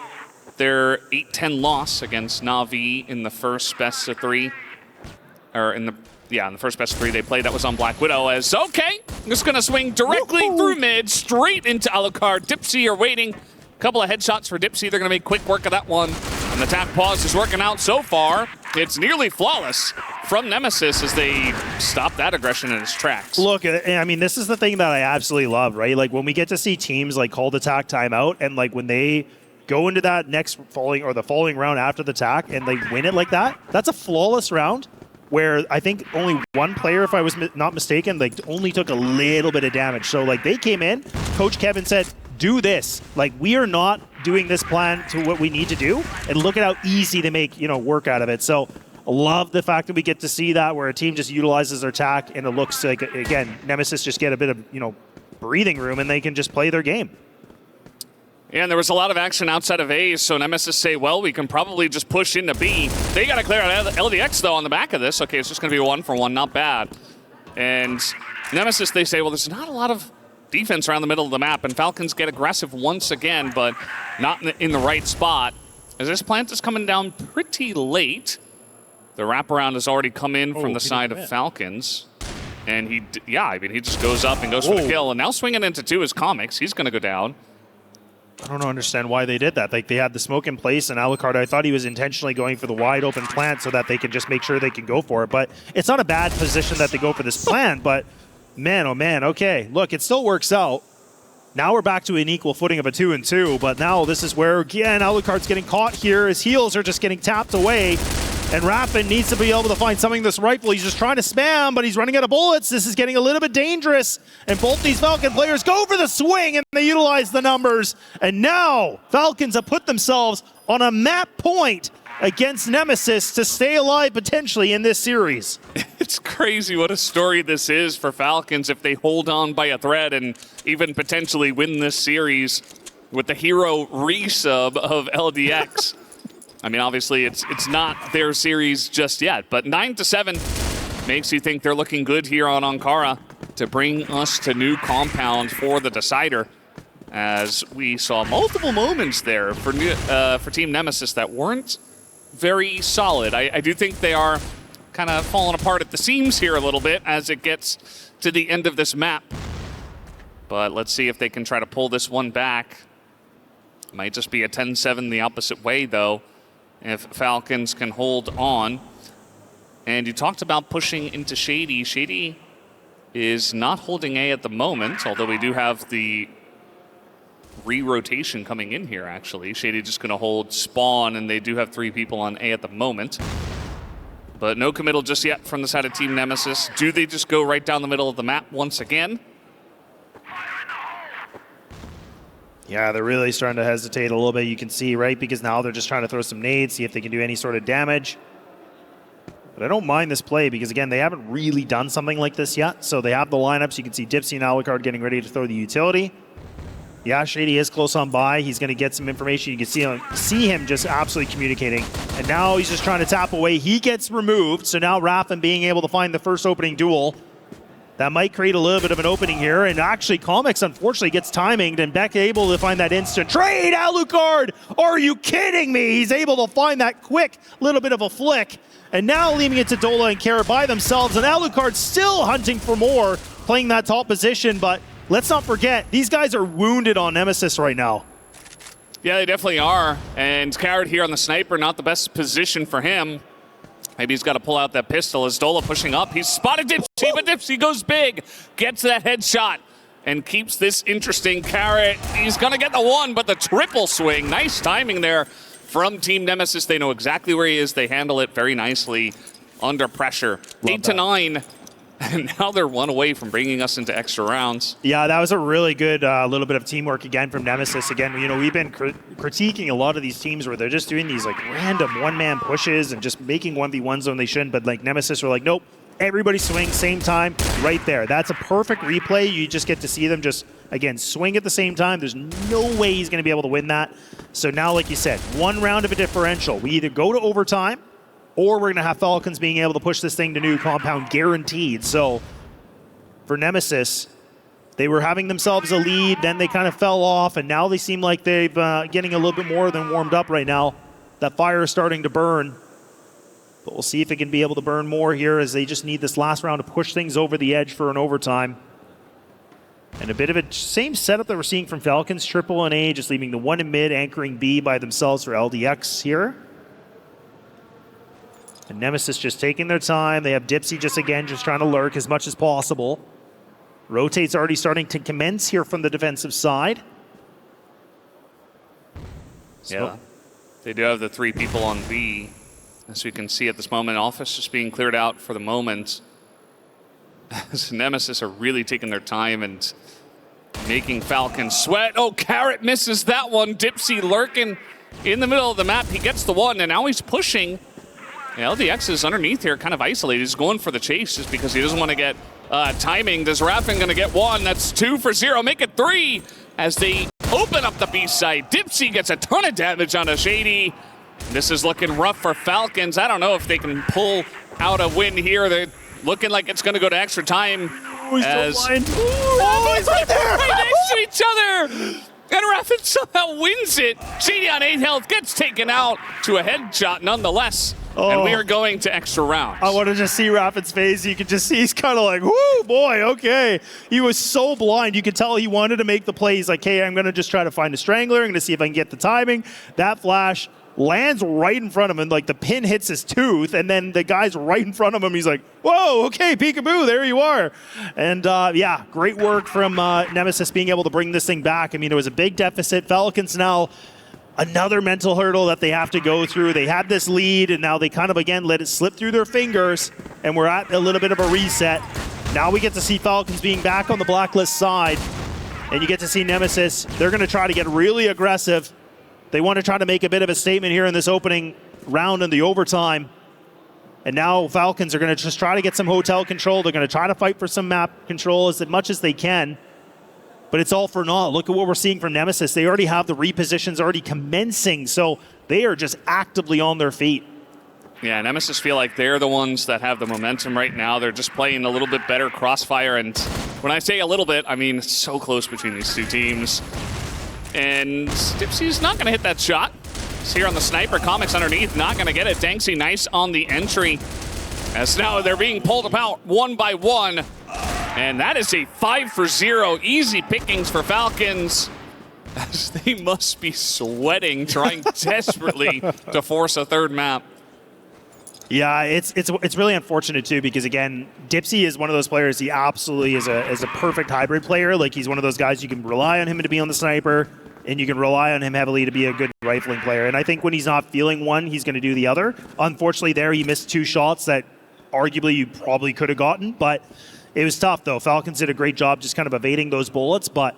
Speaker 3: their 8-10 loss against Na'Vi in the first best of 3, or in the first best of 3 they played. That was on Black Widow. As okay, just gonna swing directly through mid, straight into Alucard. Dipsy are waiting. A couple of headshots for Dipsy. They're gonna make quick work of that one. And the tap pause is working out so far. It's nearly flawless from Nemesis as they stop that aggression in its tracks.
Speaker 4: Look, I mean, this is the thing that I absolutely love, right? Like, when we get to see teams like call the TAC timeout, and like when they go into that next following round after the TAC and they win it like that, that's a flawless round where I think only one player, if I was not mistaken, like only took a little bit of damage. So like they came in, Coach Kevin said, do this. Like, we are not doing this plan to what we need to do, and look at how easy to make, you know, work out of it. So I love the fact that we get to see that where a team just utilizes their TAC, and it looks like, again, Nemesis just get a bit of, you know, breathing room and they can just play their game.
Speaker 3: Yeah, and there was a lot of action outside of A, so Nemesis say, well, we can probably just push into B. They got to clear out LDX, though, on the back of this. Okay, it's just going to be a 1-for-1, not bad. And Nemesis, they say, well, there's not a lot of defense around the middle of the map, and Falcons get aggressive once again, but not in the right spot. As this plant is coming down pretty late, the wraparound has already come in from the side of Falcons. And he just goes up and goes for the kill. And now swinging into 2 is Comics. He's going to go down.
Speaker 4: I don't understand why they did that. Like, they had the smoke in place, and Alucard, I thought he was intentionally going for the wide open plant so that they could just make sure they can go for it. But it's not a bad position that they go for this plant, but man, oh man, okay. Look, it still works out. Now we're back to an equal footing of a 2-2, but now this is where, again, Alucard's getting caught here. His heals are just getting tapped away, and Raffin needs to be able to find something that's rightful. He's just trying to spam, but he's running out of bullets. This is getting a little bit dangerous, and both these Falcon players go for the swing, and they utilize the numbers. And now Falcons have put themselves on a map point against Nemesis to stay alive potentially in this series.
Speaker 3: It's crazy what a story this is for Falcons if they hold on by a thread and even potentially win this series with the hero resub of LDX. I mean, obviously, it's not their series just yet, but 9-7 makes you think they're looking good here on Ankara to bring us to new compound for the decider, as we saw multiple moments there for Team Nemesis that weren't very solid. I do think they are kind of falling apart at the seams here a little bit as it gets to the end of this map. But let's see if they can try to pull this one back. Might just be a 10-7 the opposite way, though, if Falcons can hold on. And you talked about pushing into Shady. Shady is not holding A at the moment, although we do have the re-rotation coming in here, actually. Shady just going to hold spawn, and they do have 3 people on A at the moment. But no committal just yet from the side of Team Nemesis. Do they just go right down the middle of the map once again?
Speaker 4: Yeah, they're really starting to hesitate a little bit, you can see, right? Because now they're just trying to throw some nades, see if they can do any sort of damage. But I don't mind this play because, again, they haven't really done something like this yet. So they have the lineups. You can see Dipsy and Alucard getting ready to throw the utility. Yeah, Shady is close on by. He's going to get some information. You can see him just absolutely communicating. And now he's just trying to tap away. He gets removed. So now Raffin being able to find the first opening duel. That might create a little bit of an opening here. And actually, Comics unfortunately gets timinged, and Beck able to find that instant trade. Alucard, are you kidding me? He's able to find that quick little bit of a flick. And now leaving it to Dola and Kara by themselves. And Alucard still hunting for more, playing that top position. But let's not forget, these guys are wounded on Nemesis right now.
Speaker 3: Yeah, they definitely are. And Carrot here on the sniper, not the best position for him. Maybe he's got to pull out that pistol as Dola pushing up. He's spotted Dipsy, but Dipsy goes big, gets that headshot, and keeps this interesting. Carrot, he's going to get the one, but the triple swing. Nice timing there from Team Nemesis. They know exactly where he is. They handle it very nicely under pressure. 8-9. And now they're one away from bringing us into extra rounds.
Speaker 4: Yeah, that was a really good little bit of teamwork again from Nemesis. Again, you know, we've been critiquing a lot of these teams where they're just doing these like random one-man pushes and just making 1v1s when they shouldn't. But like Nemesis were like, nope, everybody swing same time right there. That's a perfect replay. You just get to see them just, again, swing at the same time. There's no way he's going to be able to win that. So now, like you said, 1 round of a differential. We either go to overtime, or we're going to have Falcons being able to push this thing to new compound guaranteed. So for Nemesis, they were having themselves a lead, then they kind of fell off, and now they seem like they've getting a little bit more than warmed up right now. That fire is starting to burn. But we'll see if it can be able to burn more here, as they just need this last round to push things over the edge for an overtime. And a bit of a same setup that we're seeing from Falcons. Triple and A just leaving the 1 in mid, anchoring B by themselves for LDX here. And Nemesis just taking their time. They have Dipsy just trying to lurk as much as possible. Rotate's already starting to commence here from the defensive side.
Speaker 3: So. Yeah, they do have the 3 people on B. As we can see at this moment, office just being cleared out for the moment. As Nemesis are really taking their time and making Falcons sweat. Oh, Carrot misses that one. Dipsy lurking in the middle of the map. He gets the one, and now he's pushing. Yeah, LDX is underneath here, kind of isolated. He's going for the chase just because he doesn't want to get timing. Does Raffin going to get 1? That's 2 for 0. Make it 3 as they open up the B side. Dipsy gets a ton of damage on a Shady. This is looking rough for Falcons. I don't know if they can pull out a win here. They're looking like it's going to go to extra time.
Speaker 4: Oh, he's
Speaker 3: as
Speaker 4: so blind. Oh, he's right there!
Speaker 3: Right next to each other! And Raffin somehow wins it. Shady on 8 health gets taken out to a headshot nonetheless. Oh. And we are going to extra rounds.
Speaker 4: I want to just see Raffin's face. You can just see he's kind of like, whoo, boy, okay. He was so blind. You could tell he wanted to make the play. He's like, hey, I'm going to just try to find a strangler. I'm going to see if I can get the timing. That flash lands right in front of him. Like the pin hits his tooth, and then the guy's right in front of him. He's like, whoa, okay, peekaboo, there you are. And yeah, great work from Nemesis being able to bring this thing back. I mean, it was a big deficit. Falcons now another mental hurdle that they have to go through. They had this lead, and now they kind of, again, let it slip through their fingers, and we're at a little bit of a reset. Now we get to see Falcons being back on the blacklist side, and you get to see Nemesis. They're going to try to get really aggressive. They want to try to make a bit of a statement here in this opening round in the overtime. And now Falcons are going to just try to get some hotel control. They're going to try to fight for some map control as much as they can. but it's all for naught. Look at what we're seeing from Nemesis. They already have the repositions already commencing, so they are just actively on their feet.
Speaker 3: Yeah, Nemesis feel like they're the ones that have the momentum right now. They're just playing a little bit better CROSSFIRE, and when I say a little bit, I mean it's so close between these two teams. And Dipsy's not going to hit that shot. It's here on the sniper. Comics underneath, not going to get it. Danksy nice on the entry. As now they're being pulled apart one by one. And that is a 5-for-0. Easy pickings for Falcons. As they must be sweating, trying desperately to force a third map.
Speaker 4: Yeah, it's really unfortunate too, because again, Dipsy is one of those players. He absolutely is a perfect hybrid player. Like, he's one of those guys you can rely on him to be on the sniper, and you can rely on him heavily to be a good rifling player. And I think when he's not feeling one, he's going to do the other. Unfortunately, there he missed 2 shots that arguably you probably could have gotten, but it was tough though. Falcons did a great job just kind of evading those bullets, but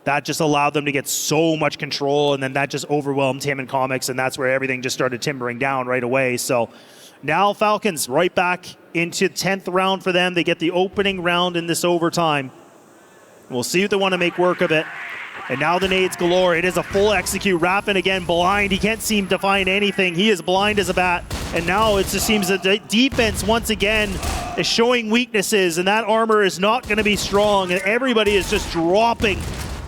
Speaker 4: that just allowed them to get so much control, and then that just overwhelmed him and Comics, and that's where everything just started timbering down right away. So now Falcons right back into 10th round for them. They get the opening round in this overtime. We'll see if they want to make work of it. And now the nades galore. It is a full execute. Rappin again blind. He can't seem to find anything. He is blind as a bat. And now it just seems that the defense once again is showing weaknesses, and that armor is not going to be strong. And everybody is just dropping,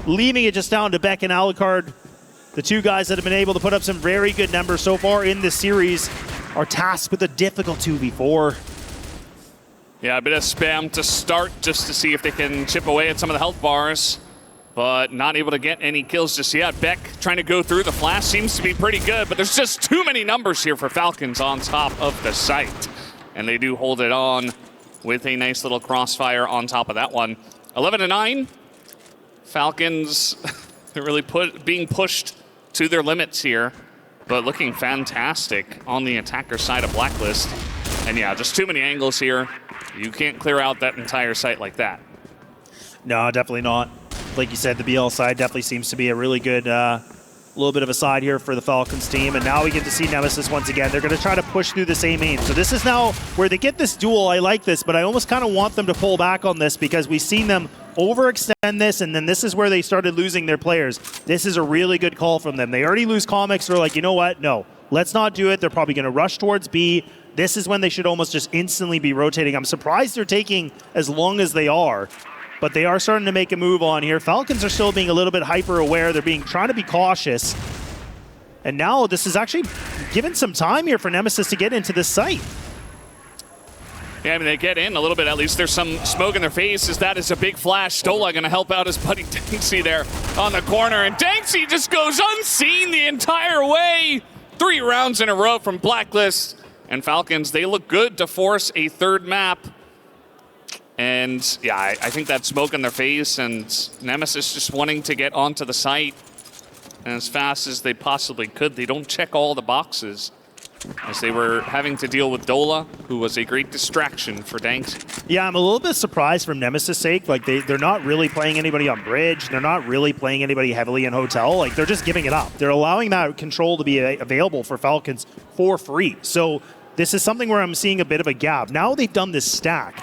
Speaker 4: leaving it just down to Beck and Alucard. The two guys that have been able to put up some very good numbers so far in this series are tasked with a difficult 2v4.
Speaker 3: Yeah, a bit of spam to start just to see if they can chip away at some of the health bars, but not able to get any kills just yet. Beck trying to go through. The flash seems to be pretty good, but there's just too many numbers here for Falcons on top of the site. And they do hold it on with a nice little CROSSFIRE on top of that one. 11-9. Falcons really being pushed to their limits here, but looking fantastic on the attacker side of Blacklist. And yeah, just too many angles here. You can't clear out that entire site like that.
Speaker 4: No, definitely not. Like you said, the BL side definitely seems to be a really good little bit of a side here for the Falcons team. And now we get to see Nemesis once again. They're going to try to push through the same aim. So this is now where they get this duel. I like this, but I almost kind of want them to pull back on this, because we've seen them overextend this, and then this is where they started losing their players. This is a really good call from them. They already lose Comics. They're like, you know what? No, let's not do it. They're probably going to rush towards B. This is when they should almost just instantly be rotating. I'm surprised they're taking as long as they are, but they are starting to make a move on here. Falcons are still being a little bit hyper aware. They're trying to be cautious. And now this is actually given some time here for Nemesis to get into this site.
Speaker 3: Yeah, I mean, they get in a little bit. At least there's some smoke in their faces. That is a big flash. Stola going to help out his buddy Danksy there on the corner. And Danksy just goes unseen the entire way. 3 rounds in a row from Blacklist. And Falcons, they look good to force a third map. And yeah, I think that smoke in their face, and Nemesis just wanting to get onto the site as fast as they possibly could. They don't check all the boxes, as they were having to deal with Dola, who was a great distraction for Danksy.
Speaker 4: Yeah, I'm a little bit surprised from Nemesis' sake. Like, they're not really playing anybody on bridge. They're not really playing anybody heavily in hotel. Like, they're just giving it up. They're allowing that control to be available for Falcons for free. So this is something where I'm seeing a bit of a gap. Now they've done this stack.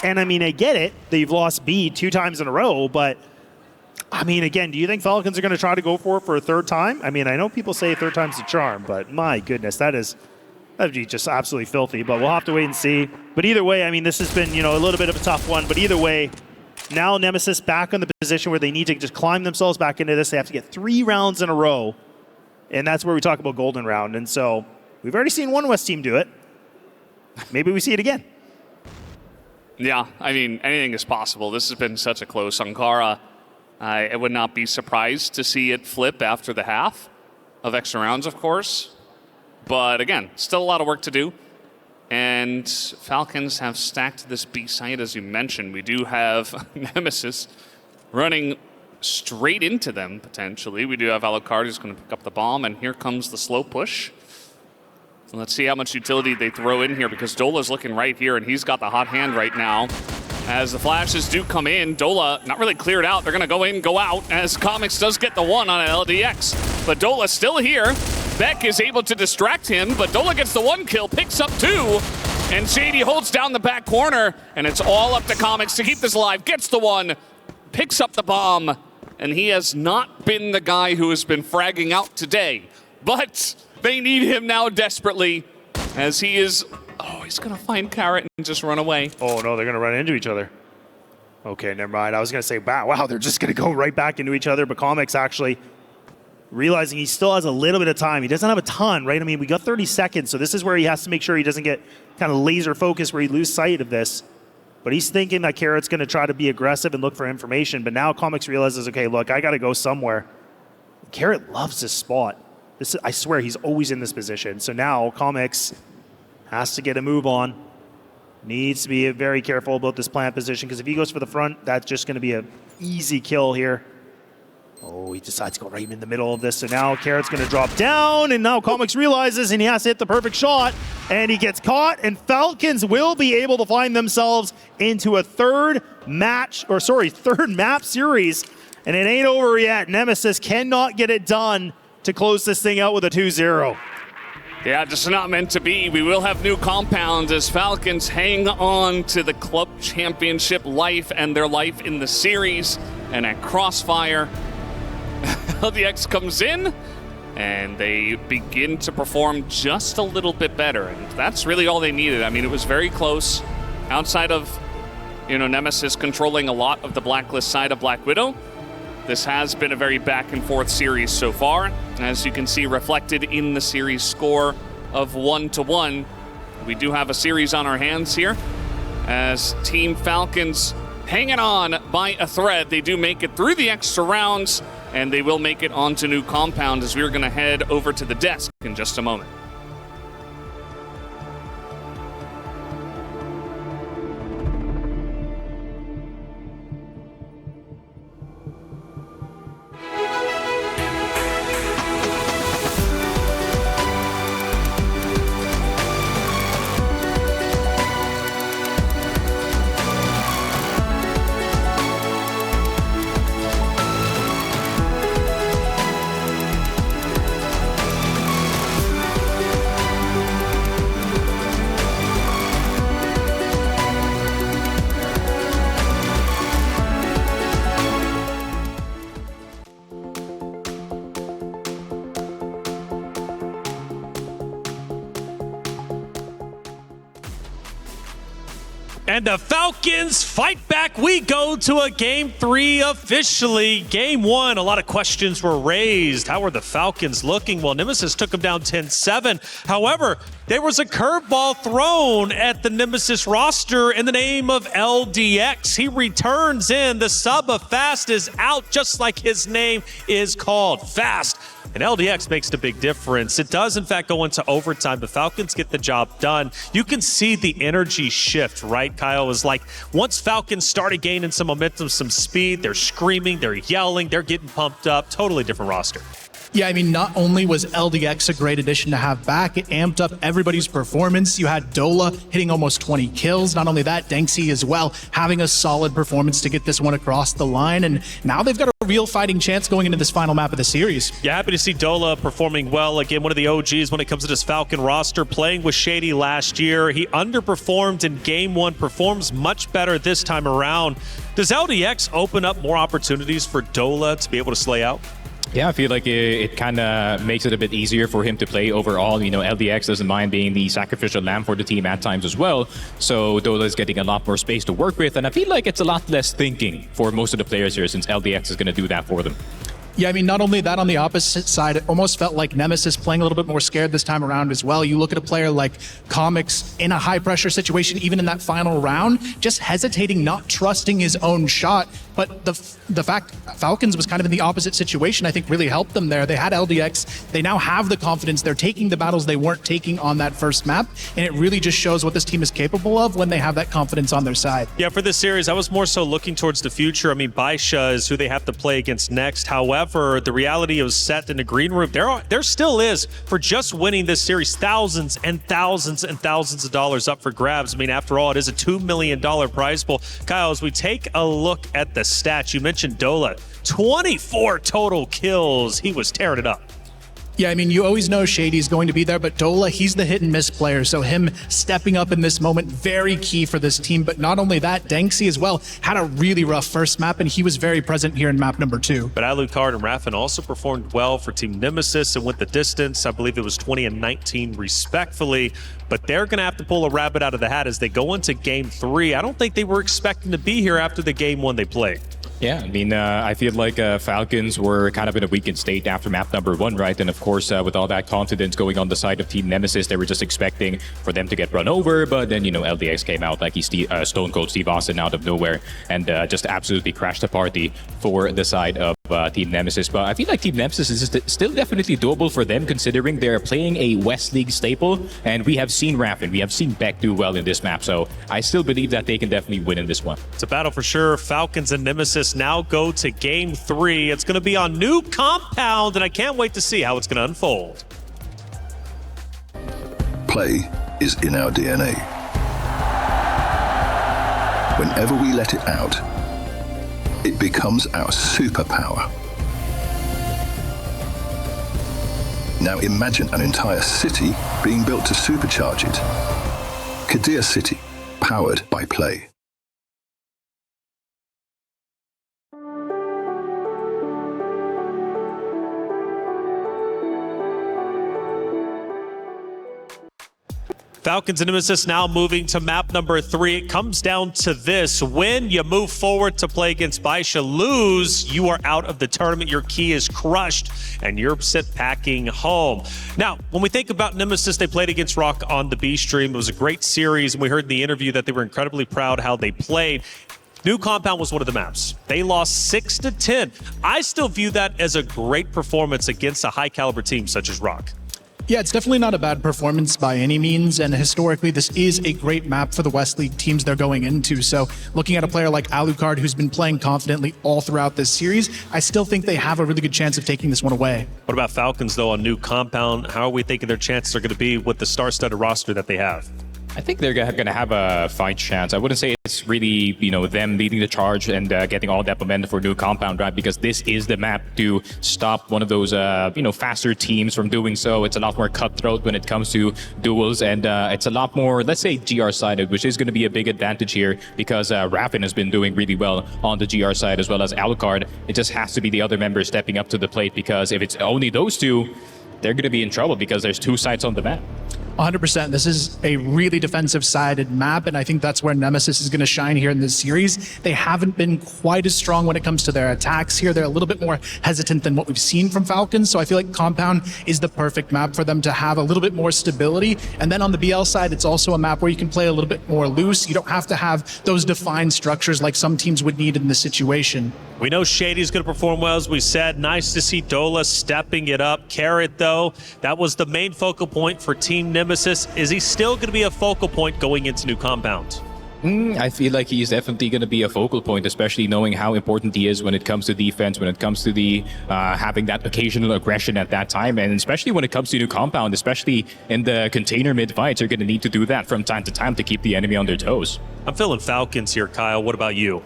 Speaker 4: And I mean, I get it. They've lost B 2 times in a row, but I mean, again, do you think Falcons are going to try to go for it for a third time? I mean, I know people say third time's the charm, but my goodness, that'd be just absolutely filthy. But we'll have to wait and see. But either way, I mean, this has been, you know, a little bit of a tough one. But either way, now Nemesis back in the position where they need to just climb themselves back into this. They have to get 3 rounds in a row, and that's where we talk about golden round. And so we've already seen one West team do it. Maybe we see it again.
Speaker 3: Yeah, I mean, anything is possible. This has been such a close Ankara. I would not be surprised to see it flip after the half of extra rounds, of course. But again, still a lot of work to do. And Falcons have stacked this B site, as you mentioned. We do have Nemesis running straight into them, potentially. We do have Alucard who's going to pick up the bomb, and here comes the slow push. Let's see how much utility they throw in here, because Dola's looking right here, and he's got the hot hand right now. As the flashes do come in, Dola not really cleared out. They're going to go in, go out, as Comics does get the 1 on an LDX. But Dola's still here. Beck is able to distract him, but Dola gets the 1 kill, picks up 2. And Shady holds down the back corner, and it's all up to Comics to keep this alive. Gets the 1, picks up the bomb, and he has not been the guy who has been fragging out today. But they need him now desperately, as he is... Oh, he's going to find Carrot and just run away.
Speaker 4: Oh, no, they're going to run into each other. Okay, never mind. I was going to say, wow, they're just going to go right back into each other. But Comics actually realizing he still has a little bit of time. He doesn't have a ton, right? I mean, we got 30 seconds, so this is where he has to make sure he doesn't get kind of laser focused where he lose sight of this. But he's thinking that Carrot's going to try to be aggressive and look for information. But now Comics realizes, okay, look, I got to go somewhere. Carrot loves this spot. I swear, he's always in this position. So now Comics has to get a move on. Needs to be very careful about this plant position, because if he goes for the front, that's just going to be an easy kill here. Oh, he decides to go right in the middle of this. So now Carrot's going to drop down, and now Comics realizes, and he has to hit the perfect shot, and he gets caught, and Falcons will be able to find themselves into a third map series, and it ain't over yet. Nemesis cannot get it done to close this thing out with a 2-0.
Speaker 3: Yeah, just not meant to be. We will have new compounds as Falcons hang on to the club championship life and their life in the series. And at CROSSFIRE, LDX comes in and they begin to perform just a little bit better. And that's really all they needed. I mean, it was very close. Outside of, Nemesis controlling a lot of the Blacklist side of Black Widow, this has been a very back and forth series so far, as you can see reflected in the series score of 1-1. We do have a series on our hands here, as Team Falcons hanging on by a thread. They do make it through the extra rounds, and they will make it onto new compound, as we're going to head over to the desk in just a moment.
Speaker 5: And the Falcons fight back. We go to a Game 3 officially. Game 1, a lot of questions were raised. How are the Falcons looking? Well, Nemesis took them down 10-7. However, there was a curveball thrown at the Nemesis roster in the name of LDX. He returns in. The sub of Fast is out, just like his name is called, Fast. And LDX makes the big difference. It does, in fact, go into overtime. The Falcons get the job done. You can see the energy shift, right, Kyle? Is like once Falcons started gaining some momentum, some speed, they're screaming, they're yelling, they're getting pumped up. Totally different roster.
Speaker 6: Yeah, I mean, not only was LDX a great addition to have back, it amped up everybody's performance. You had Dola hitting almost 20 kills. Not only that, Danksy as well, having a solid performance to get this one across the line. And now they've got a real fighting chance going into this final map of the series.
Speaker 5: Yeah, happy to see Dola performing well. Again, one of the OGs when it comes to this Falcon roster, playing with Shady last year. He underperformed in Game 1, performs much better this time around. Does LDX open up more opportunities for Dola to be able to slay out?
Speaker 7: Yeah, I feel like it kind of makes it a bit easier for him to play overall. LDX doesn't mind being the sacrificial lamb for the team at times as well. So Dola is getting a lot more space to work with. And I feel like it's a lot less thinking for most of the players here, since LDX is going to do that for them.
Speaker 6: Yeah, I mean, not only that, on the opposite side, it almost felt like Nemesis playing a little bit more scared this time around as well. You look at a player like Comics in a high-pressure situation, even in that final round, just hesitating, not trusting his own shot. But the fact Falcons was kind of in the opposite situation, I think really helped them there. They had LDX. They now have the confidence. They're taking the battles they weren't taking on that first map. And it really just shows what this team is capable of when they have that confidence on their side.
Speaker 5: Yeah, for this series, I was more so looking towards the future. I mean, Baisha is who they have to play against next. However, the reality was set in the green room. There still is, for just winning this series, thousands and thousands and thousands of dollars up for grabs. I mean, after all, it is a $2 million prize pool. Kyle, as we take a look at the stats, you mentioned Dola, 24 total kills. He was tearing it up.
Speaker 6: Yeah, I mean, you always know Shady's going to be there, but Dola, he's the hit and miss player. So him stepping up in this moment, very key for this team. But not only that, Danksy as well had a really rough first map, and he was very present here in map number 2.
Speaker 5: But Alucard and Raffin also performed well for Team Nemesis and went the distance. I believe it was 20 and 19 respectfully. But they're going to have to pull a rabbit out of the hat as they go into Game 3. I don't think they were expecting to be here after the Game 1 they played.
Speaker 7: Yeah, I mean, I feel like Falcons were kind of in a weakened state after map number 1, right? And of course, with all that confidence going on the side of Team Nemesis, they were just expecting for them to get run over. But then, LDX came out like he's Stone Cold Steve Austin out of nowhere and just absolutely crashed the party for the side of Team Nemesis. But I feel like Team Nemesis is still definitely doable for them, considering they're playing a West League staple. And we have seen Raffin, we have seen Beck do well in this map. So I still believe that they can definitely win in this one.
Speaker 5: It's a battle for sure. Falcons and Nemesis now go to Game 3. It's going to be on new compound, and I can't wait to see how it's going to unfold.
Speaker 9: Play is in our DNA. Whenever we let it out, it becomes our superpower. Now imagine an entire city being built to supercharge it. Kadir City, powered by Play.
Speaker 5: Falcons and Nemesis now moving to map number 3. It comes down to this. When you move forward to play against Baisha, lose, you are out of the tournament. Your key is crushed, and you're sent packing home. Now, when we think about Nemesis, they played against Rock on the B stream. It was a great series, and we heard in the interview that they were incredibly proud how they played. New Compound was one of the maps. They lost 6-10. I still view that as a great performance against a high-caliber team such as Rock.
Speaker 6: Yeah, it's definitely not a bad performance by any means, and historically this is a great map for the West League teams they're going into. So looking at a player like Alucard, who's been playing confidently all throughout this series, I still think they have a really good chance of taking this one away.
Speaker 5: What about Falcons, though, on New Compound? How are we thinking their chances are going to be with the star-studded roster that they have?
Speaker 7: I think they're going to have a fine chance. I wouldn't say it's really, them leading the charge and getting all that momentum for New Compound, right? Because this is the map to stop one of those, faster teams from doing so. It's a lot more cutthroat when it comes to duels, and it's a lot more, let's say, GR-sided, which is going to be a big advantage here because Raffin has been doing really well on the GR side as well as Alucard. It just has to be the other members stepping up to the plate, because if it's only those two, they're going to be in trouble because there's two sides on the map.
Speaker 6: 100%. This is a really defensive-sided map, and I think that's where Nemesis is going to shine here in this series. They haven't been quite as strong when it comes to their attacks here. They're a little bit more hesitant than what we've seen from Falcons, so I feel like Compound is the perfect map for them to have a little bit more stability. And then on the BL side, it's also a map where you can play a little bit more loose. You don't have to have those defined structures like some teams would need in this situation.
Speaker 5: We know Shady's going to perform well, as we said. Nice to see Dola stepping it up. Carrot, though, that was the main focal point for Team Nemesis. Is he still going to be a focal point going into New Compound?
Speaker 7: I feel like he's definitely going to be a focal point, especially knowing how important he is when it comes to defense, when it comes to the having that occasional aggression at that time, and especially when it comes to New Compound, especially in the container mid fights, you're going to need to do that from time to time to keep the enemy on their toes.
Speaker 5: I'm feeling Falcons here, Kyle. What about you?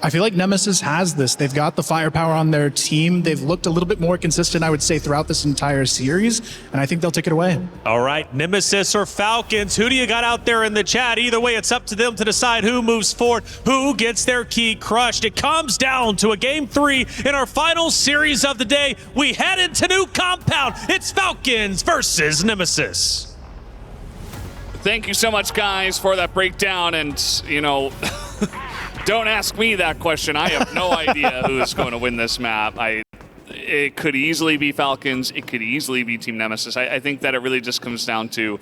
Speaker 6: I feel like Nemesis has this. They've got the firepower on their team. They've looked a little bit more consistent, I would say, throughout this entire series, and I think they'll take it away.
Speaker 5: All right, Nemesis or Falcons, who do you got out there in the chat? Either way, it's up to them to decide who moves forward, who gets their key crushed. It comes down to a Game 3 in our final series of the day. We head into New Compound. It's Falcons versus Nemesis.
Speaker 3: Thank you so much, guys, for that breakdown, and, don't ask me that question. I have no idea who is going to win this map. It could easily be Falcons. It could easily be Team Nemesis. I think that it really just comes down to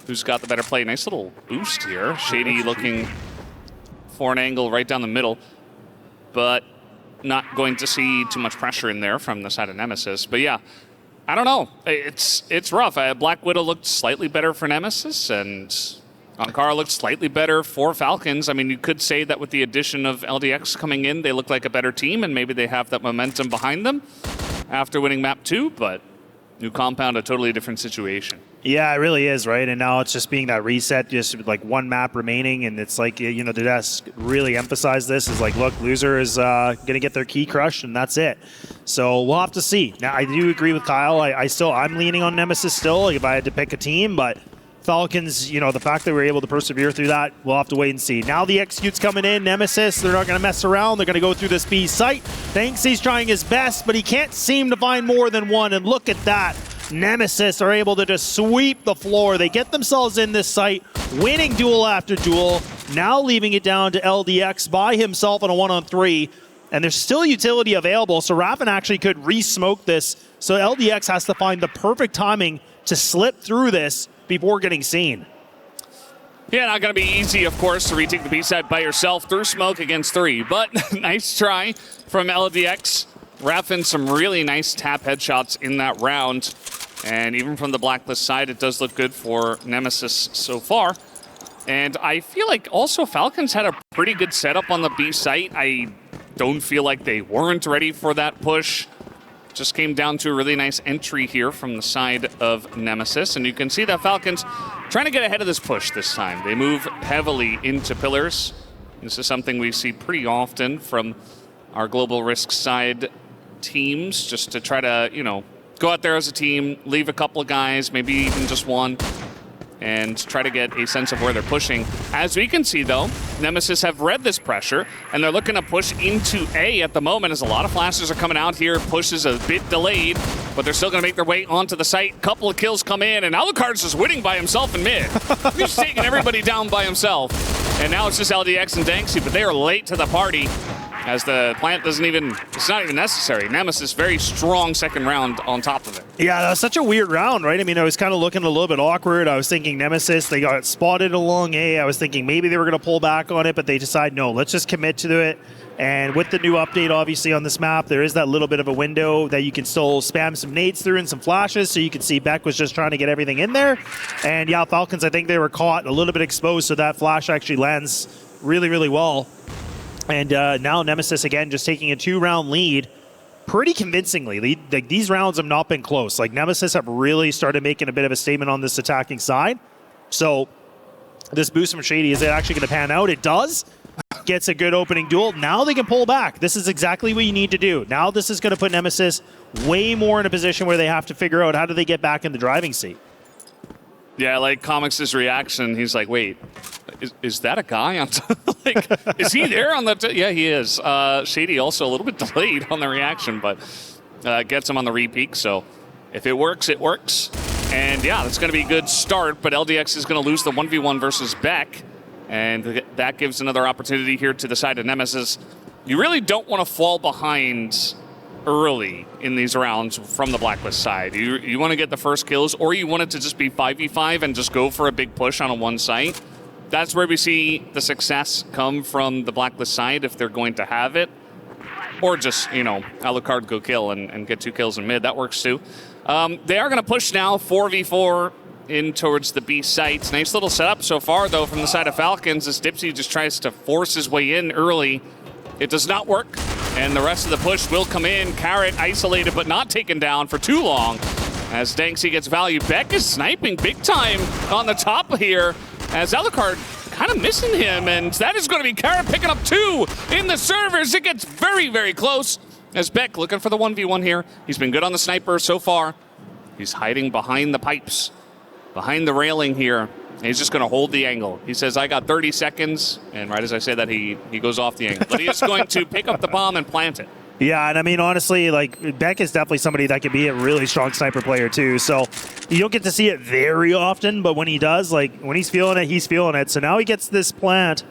Speaker 3: who's got the better play. Nice little boost here. Shady looking for an angle right down the middle, but not going to see too much pressure in there from the side of Nemesis. But yeah, I don't know. It's rough. Black Widow looked slightly better for Nemesis, and Ankara looked slightly better for Falcons. I mean, you could say that with the addition of LDX coming in, they look like a better team, and maybe they have that momentum behind them after winning map 2, but New Compound, a totally different situation.
Speaker 4: Yeah, it really is, right? And now it's just being that reset, just like one map remaining, and it's like, you know, the desk really emphasized this is like, look, loser is going to get their key crushed, and that's it. So we'll have to see. Now, I do agree with Kyle. I'm leaning on Nemesis still, like if I had to pick a team, but Falcons, you know, the fact that we're able to persevere through that, we'll have to wait and see. Now the execute's coming in. Nemesis, they're not going to mess around. They're going to go through this B site. Danksy's trying his best, but he can't seem to find more than one, and look at that. Nemesis are able to just sweep the floor. They get themselves in this site, winning duel after duel, now leaving it down to LDX by himself on a 1-on-3, and there's still utility available, so Raffin actually could re-smoke this, so LDX has to find the perfect timing to slip through this before getting seen.
Speaker 3: Yeah, not going to be easy, of course, to retake the B-side by yourself through smoke against 3, but nice try from LDX. Raffin, some really nice tap headshots in that round. And even from the Blacklist side, it does look good for Nemesis so far. And I feel like also Falcons had a pretty good setup on the B site. I don't feel like they weren't ready for that push. Just came down to a really nice entry here from the side of Nemesis. And you can see that Falcons trying to get ahead of this push this time. They move heavily into pillars. This is something we see pretty often from our global risk side teams, just to try to, you know, go out there as a team, leave a couple of guys, maybe even just one, and try to get a sense of where they're pushing. As we can see, though, Nemesis have read this pressure, and they're looking to push into A at the moment, as a lot of flashes are coming out here. Push is a bit delayed, but they're still going to make their way onto the site. Couple of kills come in, and Alucard's just winning by himself in mid. He's taking everybody down by himself. And now it's just LDX and Danksy, but they are late to the party, as the plant doesn't even, it's not even necessary. Nemesis, very strong second round on top of it.
Speaker 4: Yeah, that was such a weird round, right? I mean, I was kind of looking a little bit awkward. I was thinking Nemesis, they got spotted along A. I was thinking maybe they were going to pull back on it, but they decide, no, let's just commit to it. And with the new update, obviously, on this map, there is that little bit of a window that you can still spam some nades through and some flashes, so you can see Beck was just trying to get everything in there. And yeah, Falcons, I think they were caught a little bit exposed, so that flash actually lands really, really well. And now Nemesis, again, just taking a 2-round lead pretty convincingly. Like, these rounds have not been close. Like, Nemesis have really started making a bit of a statement on this attacking side. So this boost from Shady, is it actually going to pan out? It does. Gets a good opening duel. Now they can pull back. This is exactly what you need to do. Now this is going to put Nemesis way more in a position where they have to figure out how do they get back in the driving seat.
Speaker 3: Yeah, like Comics' reaction, he's like, wait, is that a guy on like, is he there on the yeah, he is. Shady also a little bit delayed on the reaction, but gets him on the repeak, so if it works, it works. And yeah, that's going to be a good start, but LDX is going to lose the 1v1 versus Beck, and that gives another opportunity here to the side of Nemesis. You really don't want to fall behind early in these rounds from the Blacklist side. You want to get the first kills, or you want it to just be 5v5 and just go for a big push on a one site. That's where we see the success come from the Blacklist side, if they're going to have it. Or just, you know, Alucard go kill and get 2 kills in mid. That works too. They are going to push now 4v4 in towards the B sites. Nice little setup so far, though, from the side of Falcons, as Dipsy just tries to force his way in early. It does not work, and the rest of the push will come in. Carrot isolated but not taken down for too long, as Danksy gets value. Beck is sniping big time on the top here, as Alucard kind of missing him, and that is going to be Carrot picking up 2 in the servers. It gets very, very close, as Beck looking for the 1v1 here. He's been good on the sniper so far. He's hiding behind the pipes, behind the railing here. He's just going to hold the angle. He says, I got 30 seconds. And right as I say that, he goes off the angle. But he is going to pick up the bomb and plant it.
Speaker 4: Yeah, and I mean, honestly, like, Beck is definitely somebody that could be a really strong sniper player, too. So you don't get to see it very often, but when he does, like, when he's feeling it, he's feeling it. So now he gets this plant,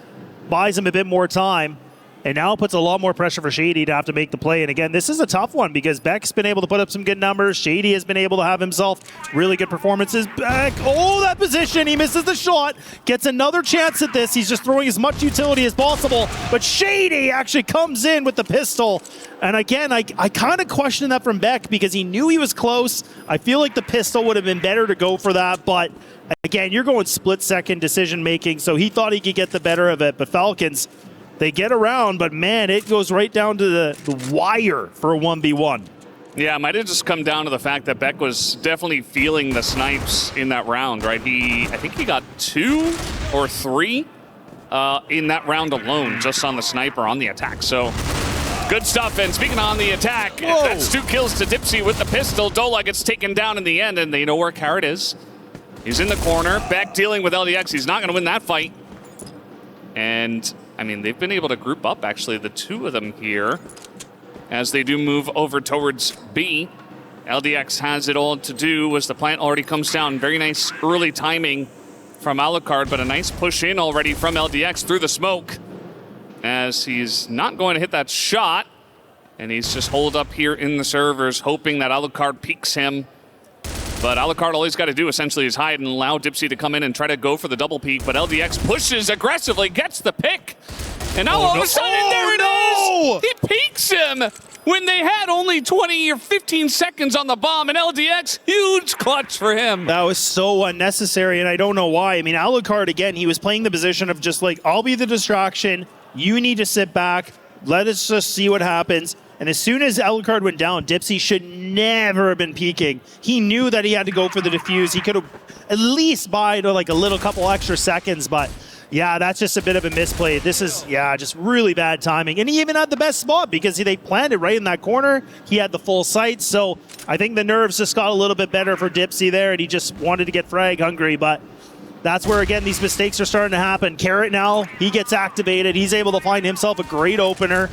Speaker 4: buys him a bit more time, and now puts a lot more pressure for Shady to have to make the play. And again, this is a tough one because Beck's been able to put up some good numbers. Shady has been able to have himself really good performances. Beck, oh, that position, he misses the shot. Gets another chance at this. He's just throwing as much utility as possible. But Shady actually comes in with the pistol. And again, I kind of question that from Beck because he knew he was close. I feel like the pistol would have been better to go for that. But again, you're going split-second decision-making, so he thought he could get the better of it. But Falcons, they get around, but man, it goes right down to the wire for a 1v1.
Speaker 3: Yeah, it might have just come down to the fact that Beck was definitely feeling the snipes in that round, right? I think he got 2 or 3 in that round alone, just on the sniper on the attack. So good stuff. And speaking on the attack, that's 2 kills to Dipsy with the pistol. Dola gets taken down in the end, and you know where Carrot is. He's in the corner. Beck dealing with LDX. He's not going to win that fight. And, I mean, they've been able to group up, actually, the 2 of them here, as they do move over towards B. LDX has it all to do as the plant already comes down. Very nice early timing from Alucard, but a nice push in already from LDX through the smoke, as he's not going to hit that shot. And he's just holed up here in the servers, hoping that Alucard peeks him. But Alucard, all he's got to do essentially is hide and allow Dipsy to come in and try to go for the double peek. But LDX pushes aggressively, gets the pick. And now all of a sudden, there it is! He peeks him when they had only 20 or 15 seconds on the bomb. And LDX, huge clutch for him.
Speaker 4: That was so unnecessary, and I don't know why. I mean, Alucard, again, he was playing the position of just like, I'll be the distraction. You need to sit back. Let us just see what happens. And as soon as Alucard went down, Dipsy should never have been peeking. He knew that he had to go for the defuse. He could have at least buyed like a little couple extra seconds, but yeah, that's just a bit of a misplay. This is, yeah, just really bad timing. And he even had the best spot because they planted right in that corner. He had the full sight, so I think the nerves just got a little bit better for Dipsy there, and he just wanted to get frag hungry, but that's where, again, these mistakes are starting to happen. Carrot now, he gets activated. He's able to find himself a great opener.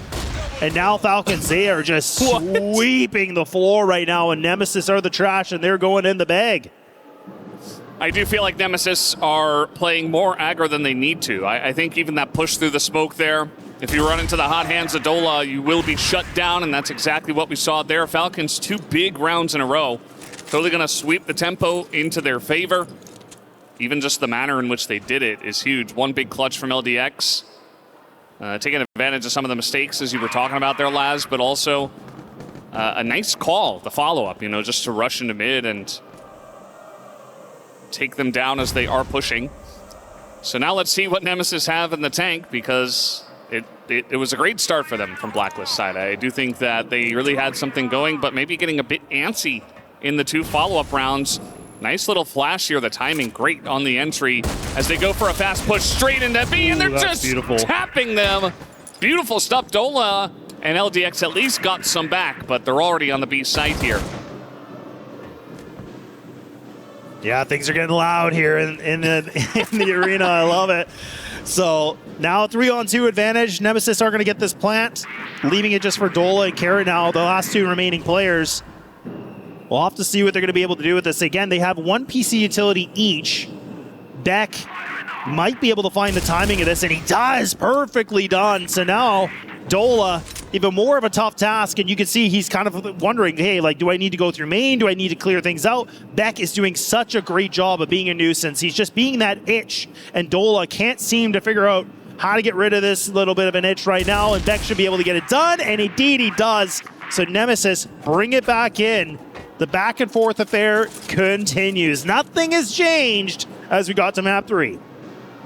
Speaker 4: And now Falcons, they are just sweeping the floor right now, and Nemesis are the trash, and they're going in the bag.
Speaker 3: I do feel like Nemesis are playing more aggro than they need to. I think even that push through the smoke there, if you run into the hot hands of Dola, you will be shut down, and that's exactly what we saw there. Falcons, 2 big rounds in a row. Totally going to sweep the tempo into their favor. Even just the manner in which they did it is huge. 1 big clutch from LDX. Taking advantage of some of the mistakes, as you were talking about there, Laz, but also a nice call, the follow-up, you know, just to rush into mid and take them down as they are pushing. So now let's see what Nemesis have in the tank, because it was a great start for them from Blacklist side. I do think that they really had something going, but maybe getting a bit antsy in the 2 follow-up rounds. Nice little flash here. The timing great on the entry as they go for a fast push straight into B, and they're just tapping them. Beautiful stuff. Dola and LDX at least got some back, but they're already on the B site here.
Speaker 4: Yeah, things are getting loud here in the arena. I love it. So now 3-on-2 advantage. Nemesis are going to get this plant, leaving it just for Dola and Carrot now, the last 2 remaining players. We'll have to see what they're going to be able to do with this. Again, they have 1 PC utility each. Beck might be able to find the timing of this, and he does. Perfectly done. So now Dola, even more of a tough task, and you can see he's kind of wondering, hey, like, do I need to go through main? Do I need to clear things out? Beck is doing such a great job of being a nuisance. He's just being that itch, and Dola can't seem to figure out how to get rid of this little bit of an itch right now, and Beck should be able to get it done, and indeed he does. So Nemesis, bring it back in. The back and forth affair continues. Nothing has changed as we got to map 3.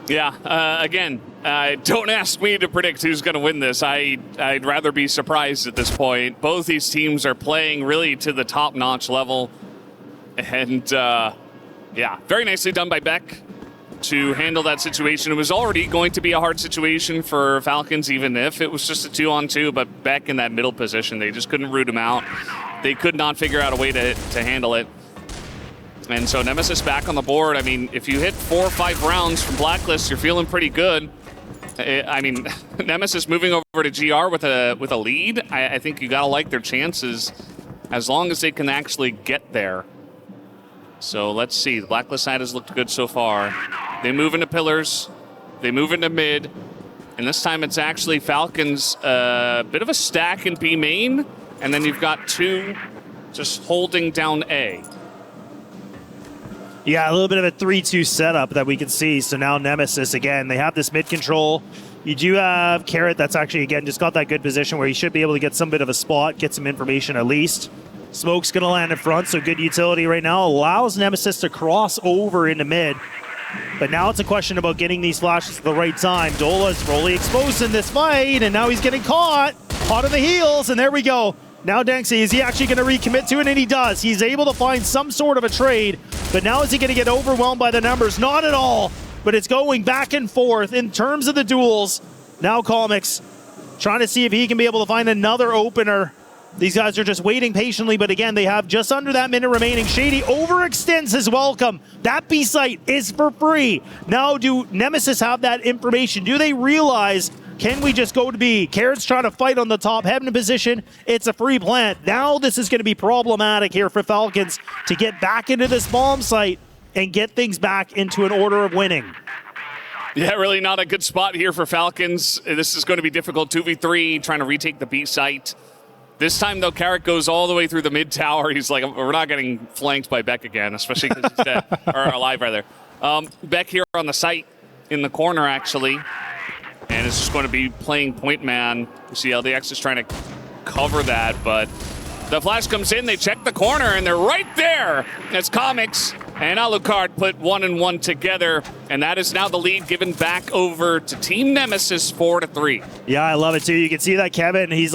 Speaker 3: Yeah, again, don't ask me to predict who's going to win this. I'd rather be surprised at this point. Both these teams are playing really to the top-notch level. And, yeah, very nicely done by Beck to handle that situation. It was already going to be a hard situation for Falcons, even if it was just a 2-on-2, but Beck in that middle position, they just couldn't root him out. They could not figure out a way to handle it. And so Nemesis back on the board. I mean, if you hit 4 or 5 rounds from Blacklist, you're feeling pretty good. I mean, Nemesis moving over to GR with a lead, I think you gotta like their chances as long as they can actually get there. So let's see, the Blacklist side has looked good so far. They move into pillars, they move into mid, and this time it's actually Falcons, a bit of a stack in B main, and then you've got 2 just holding down A.
Speaker 4: Yeah, a little bit of a 3-2 setup that we can see. So now Nemesis, again, they have this mid control. You do have Carrot that's actually, again, just got that good position where he should be able to get some bit of a spot, get some information at least. Smoke's going to land in front, so good utility right now. Allows Nemesis to cross over into mid. But now it's a question about getting these flashes at the right time. Dola's fully exposed in this fight, and now he's getting caught on the heels, and there we go. Now Danksy, is he actually going to recommit to it? And he does. He's able to find some sort of a trade, but now is he going to get overwhelmed by the numbers? Not at all, but it's going back and forth in terms of the duels. Now Comics trying to see if he can be able to find another opener. These guys are just waiting patiently, but again, they have just under that minute remaining. Shady overextends his welcome. That B site is for free. Now do Nemesis have that information? Do they realize, can we just go to B? Carrot's trying to fight on the top, heaven in position. It's a free plant. Now this is going to be problematic here for Falcons to get back into this bomb site and get things back into an order of winning.
Speaker 3: Yeah, really not a good spot here for Falcons. This is going to be difficult. 2v3, trying to retake the B site. This time, though, Carrot goes all the way through the mid tower. He's like, we're not getting flanked by Beck again, especially because he's dead. Or alive, rather. Beck here on the site in the corner, actually. And it's just going to be playing point man. You see LDX is trying to cover that, but the flash comes in, they check the corner, and they're right there. It's Comics and Alucard put 1 and 1 together, and that is now the lead given back over to Team Nemesis 4-3.
Speaker 4: Yeah, I love it too. You can see that Kevin, he's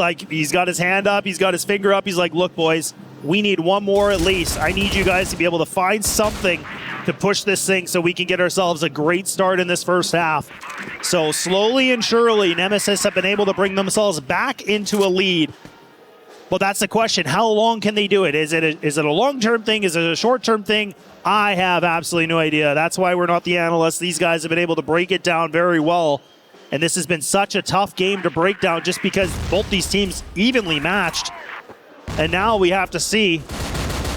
Speaker 4: got his hand up, he's got his finger up. He's like, look, boys, we need one more at least. I need you guys to be able to find something to push this thing so we can get ourselves a great start in this first half. So slowly and surely, Nemesis have been able to bring themselves back into a lead. Well, that's the question. How long can they do it? Is it a long-term thing? Is it a short-term thing? I have absolutely no idea. That's why we're not the analysts. These guys have been able to break it down very well. And this has been such a tough game to break down just because both these teams evenly matched. And now we have to see,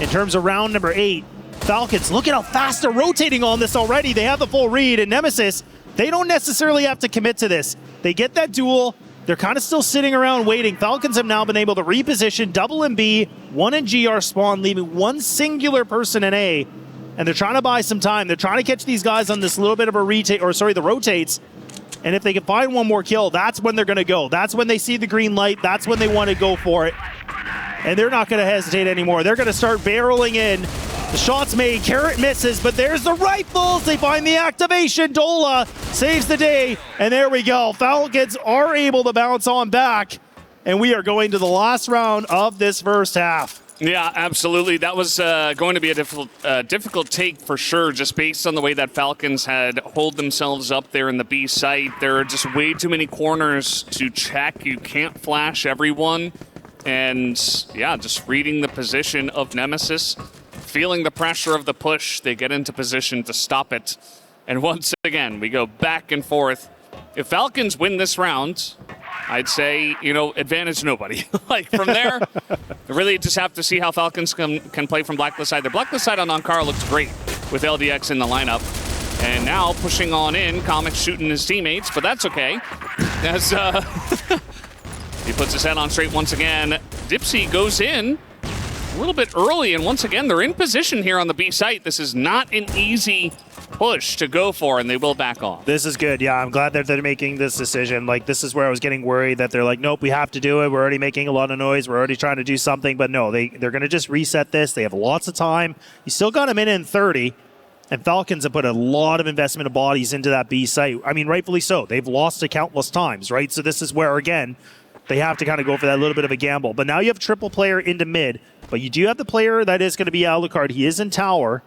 Speaker 4: in terms of round number 8, Falcons, look at how fast they're rotating on this already. They have the full read. And Nemesis, they don't necessarily have to commit to this. They get that duel. They're kind of still sitting around waiting. Falcons have now been able to reposition, double in B, 1 in GR spawn, leaving one singular person in A. And they're trying to buy some time. They're trying to catch these guys on this little bit of a the rotates. And if they can find one more kill, that's when they're going to go. That's when they see the green light. That's when they want to go for it. And they're not going to hesitate anymore. They're going to start barreling in. The shot's made. Carrot misses, but there's the rifles. They find the activation. Dola saves the day. And there we go. Falcons are able to bounce on back. And we are going to the last round of this first half.
Speaker 3: Yeah, absolutely. That was going to be a difficult take for sure, just based on the way that Falcons had holed themselves up there in the B site. There are just way too many corners to check. You can't flash everyone. And yeah, just reading the position of Nemesis, feeling the pressure of the push, they get into position to stop it. And once again, we go back and forth. If Falcons win this round, I'd say, advantage nobody. Like, from there, really just have to see how Falcons can play from Blacklist side. The Blacklist side on Ankara looks great with LDX in the lineup. And now pushing on in, Comics shooting his teammates, but that's okay. As he puts his head on straight once again. Dipsy goes in a little bit early, and once again, they're in position here on the B site. This is not an easy push to go for, and they will back off.
Speaker 4: This is good. Yeah, I'm glad that they're making this decision. Like, this is where I was getting worried that they're like, nope, we have to do it. We're already making a lot of noise. We're already trying to do something. But no, they're going to just reset this. They have lots of time. You still got a minute and 30, and Falcons have put a lot of investment of bodies into that B site. I mean, rightfully so. They've lost it countless times, right? So this is where, again, they have to kind of go for that little bit of a gamble. But now you have triple player into mid, but you do have the player that is going to be Alucard. He is in tower.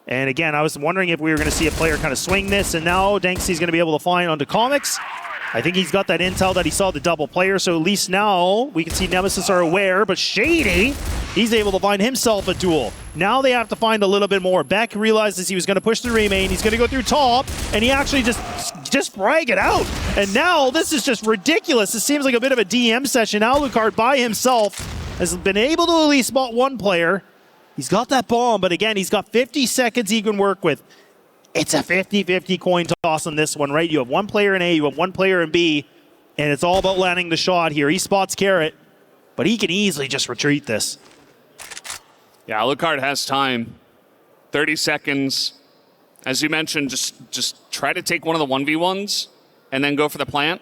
Speaker 4: And again, I was wondering if we were going to see a player kind of swing this, and now Danksy's going to be able to find onto Comics. I think he's got that intel that he saw the double player, so at least now we can see Nemesis are aware, but Shady, he's able to find himself a duel. Now they have to find a little bit more. Beck realizes he was going to push the remain, he's going to go through top, and he actually just frag it out. And now this is just ridiculous. This seems like a bit of a DM session. Alucard by himself has been able to at least spot one player. He's got that bomb, but again, he's got 50 seconds he can work with. It's a 50-50 coin toss on this one, right? You have one player in A, you have one player in B, and it's all about landing the shot here. He spots Carrot, but he can easily just retreat this.
Speaker 3: Yeah, Alucard has time. 30 seconds. As you mentioned, just try to take one of the 1v1s and then go for the plant.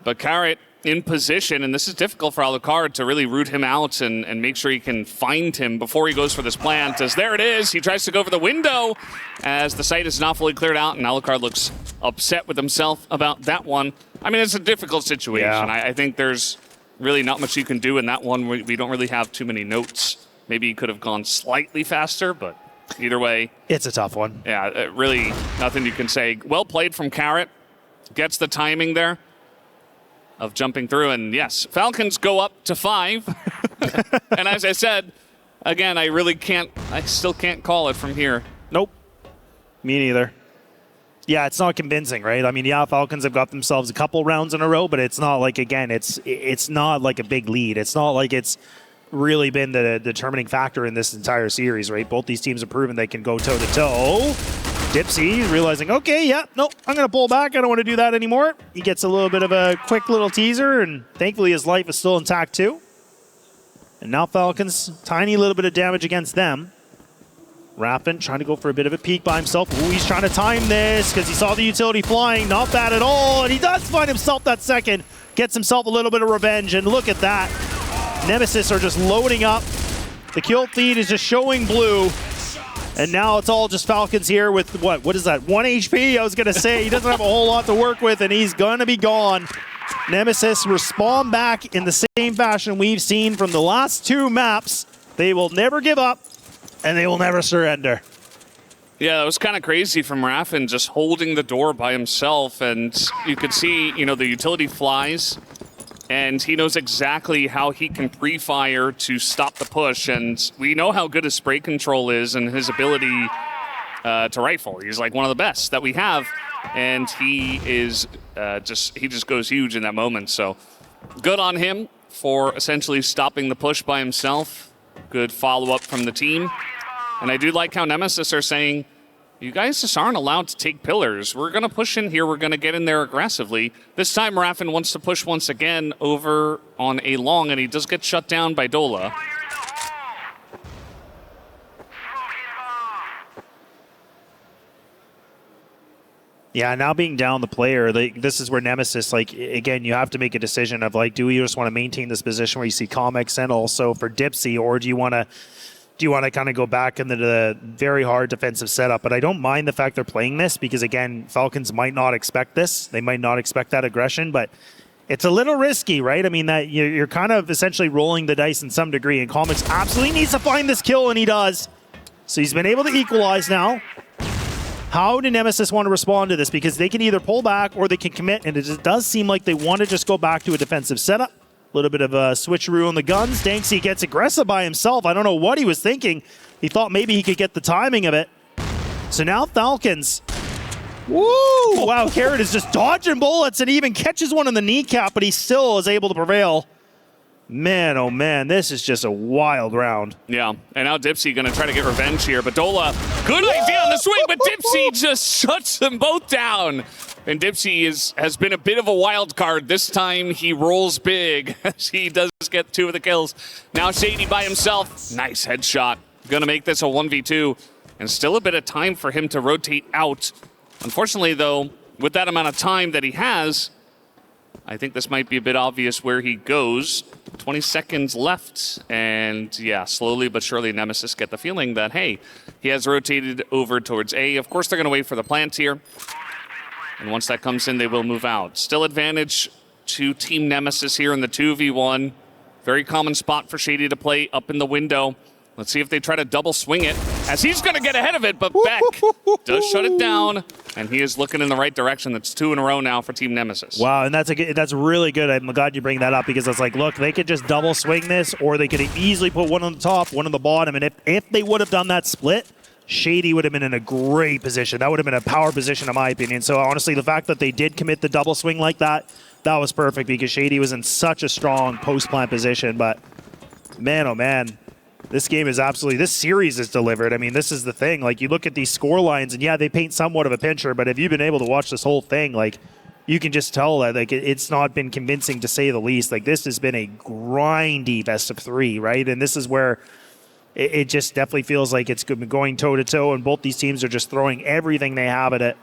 Speaker 3: But Carrot in position, and this is difficult for Alucard to really root him out and make sure he can find him before he goes for this plant. As there it is, he tries to go for the window as the site is not fully cleared out, and Alucard looks upset with himself about that one. I mean, it's a difficult situation.
Speaker 4: Yeah.
Speaker 3: I think there's really not much you can do in that one. We don't really have too many notes. Maybe he could have gone slightly faster, but either way.
Speaker 4: It's a tough one.
Speaker 3: Yeah, really nothing you can say. Well played from Carrot. Gets the timing there of jumping through. And yes, Falcons go up to 5. And as I said, again, I still can't call it from here.
Speaker 4: Nope. Me neither. Yeah, it's not convincing, right? I mean, yeah, Falcons have got themselves a couple rounds in a row, but it's not like, again, it's not like a big lead. It's not like it's really been the determining factor in this entire series, right? Both these teams have proven they can go toe-to-toe. Dipsy realizing, okay, yeah, nope, I'm going to pull back. I don't want to do that anymore. He gets a little bit of a quick little teaser, and thankfully his life is still intact too. And now Falcons, tiny little bit of damage against them. Raffin trying to go for a bit of a peek by himself. Ooh, he's trying to time this because he saw the utility flying. Not bad at all. And he does find himself that second. Gets himself a little bit of revenge. And look at that. Nemesis are just loading up. The kill feed is just showing blue. And now it's all just Falcons here with what is that? 1 HP? I was going to say he doesn't have a whole lot to work with, and he's going to be gone. Nemesis respond back in the same fashion we've seen from the last 2 maps. They will never give up, and they will never surrender.
Speaker 3: Yeah, it was kind of crazy from Raffin just holding the door by himself, and you could see, the utility flies, and he knows exactly how he can pre-fire to stop the push, and we know how good his spray control is and his ability to rifle. He's like one of the best that we have, and he is he just goes huge in that moment. So good on him for essentially stopping the push by himself. Good follow-up from the team. And I do like how Nemesis are saying, you guys just aren't allowed to take pillars. We're going to push in here. We're going to get in there aggressively. This time, Raffin wants to push once again over on a long, and he does get shut down by Dola.
Speaker 4: Yeah, now being down the player, this is where Nemesis, again, you have to make a decision of, do you just want to maintain this position where you see comics and also for Dipsy, or do you want to kind of go back into the very hard defensive setup? But I don't mind the fact they're playing this because, again, Falcons might not expect this. They might not expect that aggression, but it's a little risky, right? I mean, that you're kind of essentially rolling the dice in some degree, and Comics absolutely needs to find this kill, and he does. So he's been able to equalize now. How do Nemesis want to respond to this? Because they can either pull back or they can commit, and it just does seem like they want to just go back to a defensive setup. A little bit of a switcheroo on the guns. Danksy gets aggressive by himself. I don't know what he was thinking. He thought maybe he could get the timing of it. So now Falcons. Woo! Wow, Carrot is just dodging bullets and even catches one in the kneecap, but he still is able to prevail. Man, oh man, this is just a wild round.
Speaker 3: Yeah, and now Dipsy going to try to get revenge here, but Dola, good idea on the swing, but Dipsy just shuts them both down. And Dipsy has been a bit of a wild card. This time he rolls big as he does get 2 of the kills. Now Shady by himself. Nice headshot. Going to make this a 1v2. And still a bit of time for him to rotate out. Unfortunately, though, with that amount of time that he has, I think this might be a bit obvious where he goes. 20 seconds left. And yeah, slowly but surely Nemesis get the feeling that, hey, he has rotated over towards A. Of course, they're going to wait for the plant here. And once that comes in, they will move out. Still advantage to Team Nemesis here in the 2v1. Very common spot for Shady to play up in the window. Let's see if they try to double swing it, as he's going to get ahead of it, but Beck does shut it down, and he is looking in the right direction. That's 2 in a row now for Team Nemesis.
Speaker 4: Wow, and that's really good. I'm glad you bring that up, because it's like, look, they could just double swing this, or they could easily put one on the top, one on the bottom, and if they would have done that split, Shady would have been in a great position. That would have been a power position, in my opinion. So honestly, the fact that they did commit the double swing like that, that was perfect, because Shady was in such a strong post-plant position. But man, oh man, this game is absolutely, this series is delivered. I mean, this is the thing. Like, you look at these score lines, and yeah, they paint somewhat of a picture, but if you've been able to watch this whole thing, like, you can just tell that it's not been convincing, to say the least. Like, this has been a grindy best of 3, right? And this is where it just definitely feels like it's going toe-to-toe, and both these teams are just throwing everything they have at it.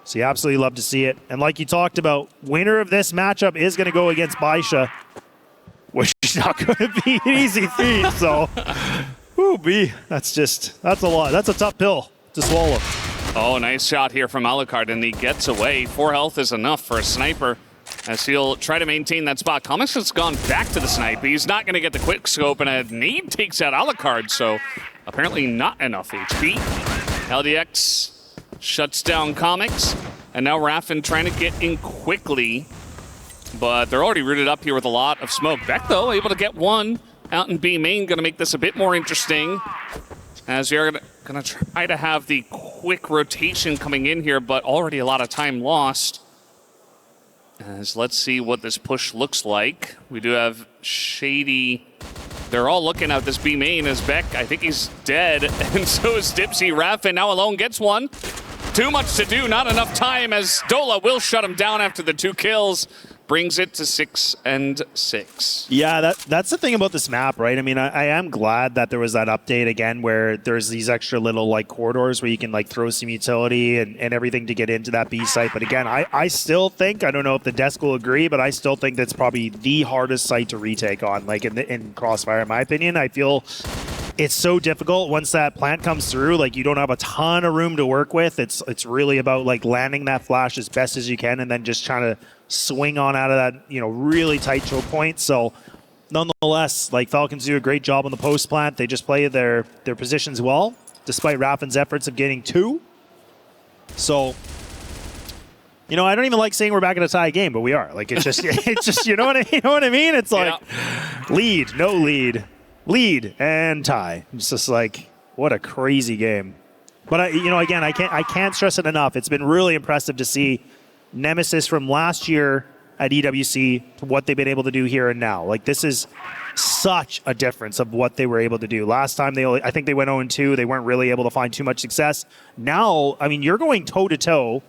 Speaker 4: So you absolutely love to see it. And like you talked about, winner of this matchup is going to go against Baisha, which is not going to be an easy feat. So, that's a lot. That's a tough pill to swallow.
Speaker 3: Oh, nice shot here from Alucard, and he gets away. 4 health is enough for a sniper. as he'll try to maintain that spot. Comics has gone back to the snipe, but he's not going to get the quick scope, and a nade takes out Alucard, so apparently not enough HP. LDX shuts down Comics, and now Raffin trying to get in quickly, but they're already rooted up here with a lot of smoke. Beck, though, able to get one out in B main, going to make this a bit more interesting, as you're going to try to have the quick rotation coming in here, but already a lot of time lost. As let's see what this push looks like. We do have Shady. They're all looking at this B main as Beck, I think he's dead, and so is Dipsy. Raffin now alone gets one. Too much to do, not enough time, as Dola will shut him down after the 2 kills. Brings it to 6 and 6.
Speaker 4: Yeah, that's the thing about this map, right? I mean, I am glad that there was that update again where there's these extra little like corridors where you can like throw some utility and everything to get into that B site. But again, I still think, I don't know if the desk will agree, but I still think that's probably the hardest site to retake on, like in CROSSFIRE, in my opinion. I feel it's so difficult once that plant comes through. Like, you don't have a ton of room to work with. It's really about like landing that flash as best as you can and then just trying to swing on out of that, you know, really tight choke point. So nonetheless, like, Falcons do a great job on the post plant. They just play their positions well, despite Raffin's efforts of getting 2. So, you know, I don't even like saying we're back in a tie game, but we are. Like, it's just, it's just, you know what I mean? It's like lead, no lead, lead, and tie. It's just like, what a crazy game. But you know, again, I can't stress it enough. It's been really impressive to see Nemesis from last year at EWC to what they've been able to do here and now. Like, this is such a difference of what they were able to do. Last time I think they went 0-2. They weren't really able to find too much success. Now, I mean, you're going toe-to-toe.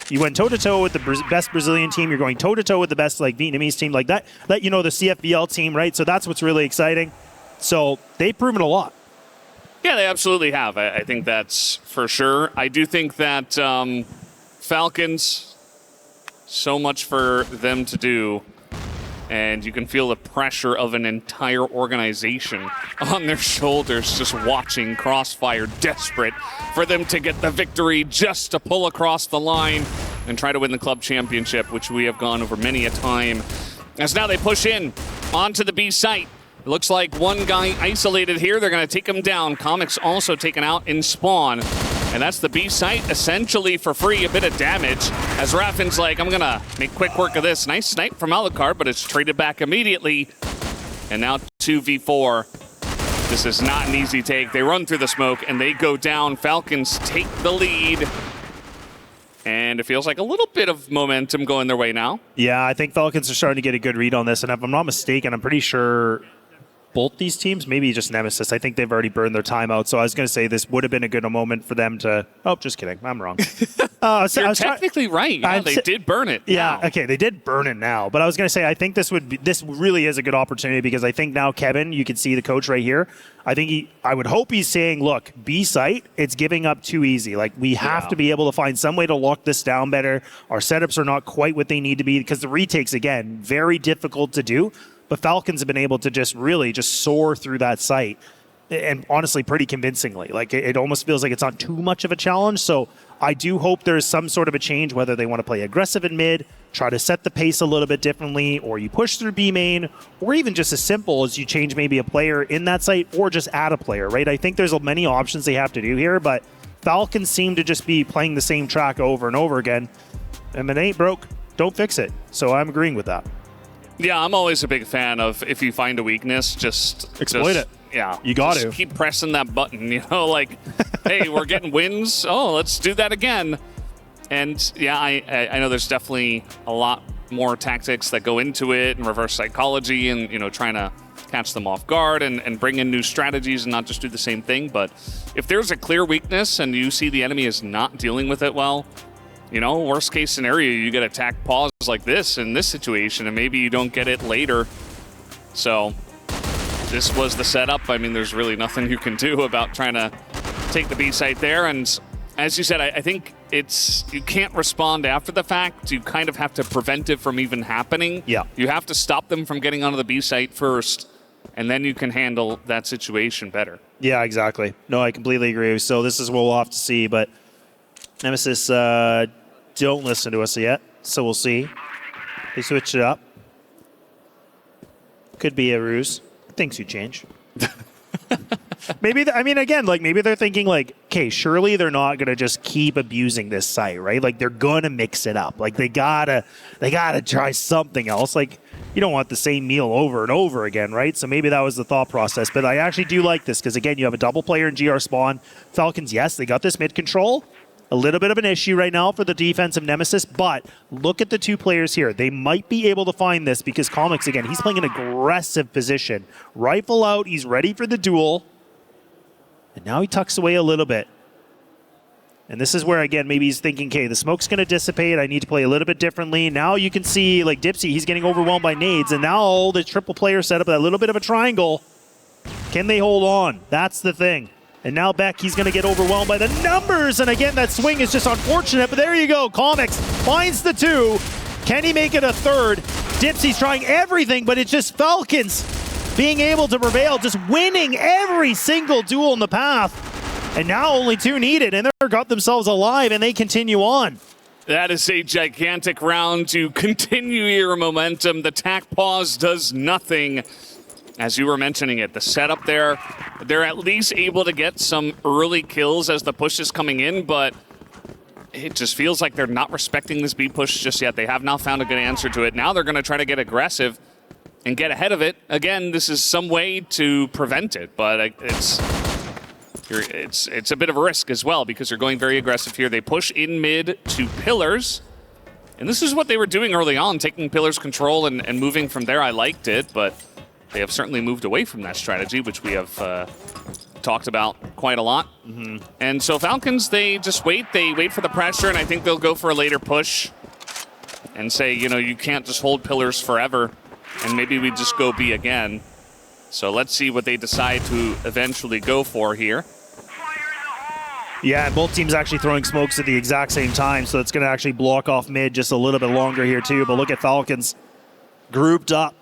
Speaker 4: You went toe-to-toe with the best Brazilian team. You're going toe-to-toe with the best, like, Vietnamese team, like that, you know, the CFBL team, right? So that's what's really exciting. So they've proven a lot.
Speaker 3: Yeah, they absolutely have. I think that's for sure. I do think that Falcons, so much for them to do, and you can feel the pressure of an entire organization on their shoulders just watching CROSSFIRE, desperate for them to get the victory, just to pull across the line and try to win the club championship, which we have gone over many a time. As now they push in onto the B site. It looks like one guy isolated here. They're going to take him down. Comics also taken out in spawn. And that's the B site essentially for free. A bit of damage as Raffin's like, I'm going to make quick work of this. Nice snipe from Alucard, but it's traded back immediately. And now 2v4. This is not an easy take. They run through the smoke and they go down. Falcons take the lead. And it feels like a little bit of momentum going their way now.
Speaker 4: Yeah, I think Falcons are starting to get a good read on this. And if I'm not mistaken, I'm pretty sure both these teams, maybe just Nemesis, I think they've already burned their timeout. So I was going to say this would have been a good moment for them to... Oh, just kidding. I'm wrong.
Speaker 3: You're technically right. Yeah, they did burn it.
Speaker 4: Yeah,
Speaker 3: now.
Speaker 4: Okay, they did burn it now. But I was going to say, I think this really is a good opportunity because I think now Kevin, you can see the coach right here. I would hope he's saying, look, B site, it's giving up too easy. Like, we have to be able to find some way to lock this down better. Our setups are not quite what they need to be because the retakes, again, very difficult to do. But Falcons have been able to just really just soar through that site, and honestly, pretty convincingly. Like, it almost feels like it's not too much of a challenge. So I do hope there's some sort of a change, whether they want to play aggressive in mid, try to set the pace a little bit differently, or you push through B main, or even just as simple as you change maybe a player in that site, or just add a player, right? I think there's many options they have to do here, but Falcons seem to just be playing the same track over and over again. And if it ain't broke, don't fix it. So I'm agreeing with that.
Speaker 3: Yeah, I'm always a big fan of if you find a weakness, just
Speaker 4: exploit it.
Speaker 3: Yeah,
Speaker 4: you got to
Speaker 3: keep pressing that button. You know, like, hey, we're getting wins. Oh, let's do that again. And yeah, I know there's definitely a lot more tactics that go into it and reverse psychology and, you know, trying to catch them off guard and bring in new strategies and not just do the same thing. But if there's a clear weakness and you see the enemy is not dealing with it well, you know, worst case scenario, you get attack pause like this in this situation, and maybe you don't get it later. So this was the setup. I mean, there's really nothing you can do about trying to take the B site there. And as you said, I think you can't respond after the fact. You kind of have to prevent it from even happening.
Speaker 4: Yeah.
Speaker 3: You have to stop them from getting onto the B site first, and then you can handle that situation better.
Speaker 4: Yeah, exactly. No, I completely agree. So this is what we'll have to see, but Nemesis don't listen to us yet, so we'll see. They switched it up. Could be a ruse. Things you change. Maybe, I mean, again, like maybe they're thinking like, okay, surely they're not going to just keep abusing this site, right? Like they're going to mix it up. Like they gotta try something else. Like you don't want the same meal over and over again, right? So maybe that was the thought process. But I actually do like this because again, you have a double player in GR spawn. Falcons, yes, they got this mid control. A little bit of an issue right now for the defensive Nemesis, but look at the two players here. They might be able to find this because Comics, again, he's playing an aggressive position. Rifle out, he's ready for the duel. And now he tucks away a little bit. And this is where, again, maybe he's thinking, okay, the smoke's going to dissipate. I need to play a little bit differently. Now you can see, like, Dipsy, he's getting overwhelmed by nades. And now the triple player setup, that little bit of a triangle. Can they hold on? That's the thing. And now Beck, he's going to get overwhelmed by the numbers. And again, that swing is just unfortunate. But there you go. Comics finds the two. Can he make it a third? Dipsy's trying everything, but it's just Falcons being able to prevail, just winning every single duel in the path. And now only two needed, and they've got themselves alive, and they continue on.
Speaker 3: That is a gigantic round to continue your momentum. The tack pause does nothing. As you were mentioning it, the setup there, they're at least able to get some early kills as the push is coming in, but it just feels like they're not respecting this B push just yet. They have not found a good answer to it. Now they're going to try to get aggressive and get ahead of it. Again, this is some way to prevent it, but it's a bit of a risk as well because they're going very aggressive here. They push in mid to pillars, and this is what they were doing early on, taking pillars control and moving from there. I liked it, but they have certainly moved away from that strategy, which we have talked about quite a lot. And so Falcons, they just wait. They wait for the pressure, and I think they'll go for a later push and say, you know, you can't just hold pillars forever, and maybe we just go B again. So let's see what they decide to eventually go for here.
Speaker 4: Yeah, and both teams actually throwing smokes at the exact same time, so it's going to actually block off mid just a little bit longer here too. But look at Falcons grouped up.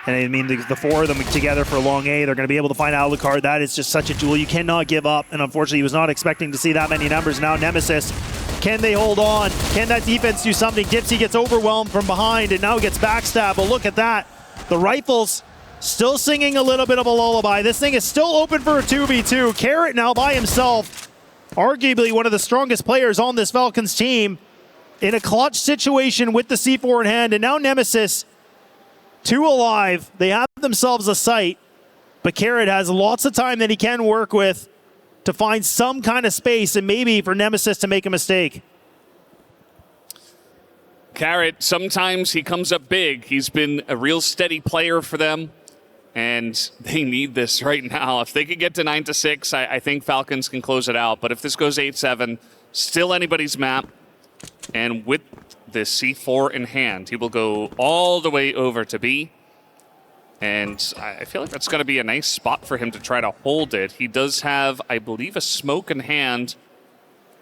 Speaker 4: And I mean, the four of them together for long A, they're going to be able to find Alucard. That is just such a duel. You cannot give up. And unfortunately, he was not expecting to see that many numbers. Now Nemesis, can they hold on? Can that defense do something? Dipsy gets overwhelmed from behind and now gets backstabbed. But look at that. The rifles still singing a little bit of a lullaby. This thing is still open for a 2v2. Carrot now by himself. Arguably one of the strongest players on this Falcons team in a clutch situation with the C4 in hand. And now Nemesis, two alive. They have themselves a site, but Carrot has lots of time that he can work with to find some kind of space and maybe for Nemesis to make a mistake.
Speaker 3: Carrot, sometimes he comes up big. He's been a real steady player for them, and they need this right now. If they could get to 9-6, I think Falcons can close it out. But if this goes 8-7, still anybody's map. And with this C4 in hand, he will go all the way over to B. And I feel like that's going to be a nice spot for him to try to hold it. He does have, I believe, a smoke in hand.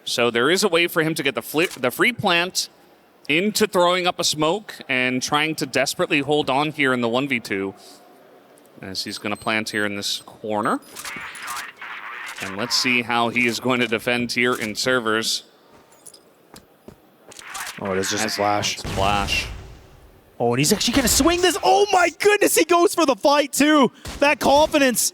Speaker 3: So there is a way for him to get the free plant into throwing up a smoke and trying to desperately hold on here in the 1v2. As he's going to plant here in this corner. And let's see how he is going to defend here in servers.
Speaker 4: Oh, it is just a flash.
Speaker 3: It's a flash.
Speaker 4: Oh, and he's actually going to swing this. Oh my goodness, he goes for the fight too. That confidence.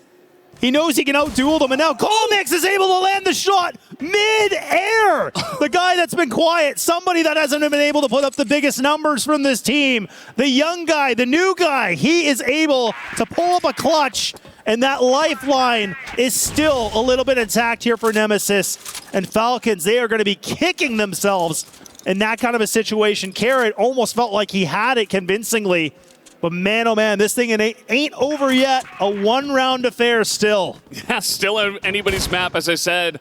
Speaker 4: He knows he can outduel them, and now Comics is able to land the shot mid-air. The guy that's been quiet, somebody that hasn't been able to put up the biggest numbers from this team. The young guy, the new guy, he is able to pull up a clutch, and that lifeline is still a little bit intact here for Nemesis. And Falcons, they are going to be kicking themselves in that kind of a situation. Carrot almost felt like he had it convincingly. But man, oh man, this thing ain't over yet. A one-round affair still.
Speaker 3: Yeah, still anybody's map, as I said.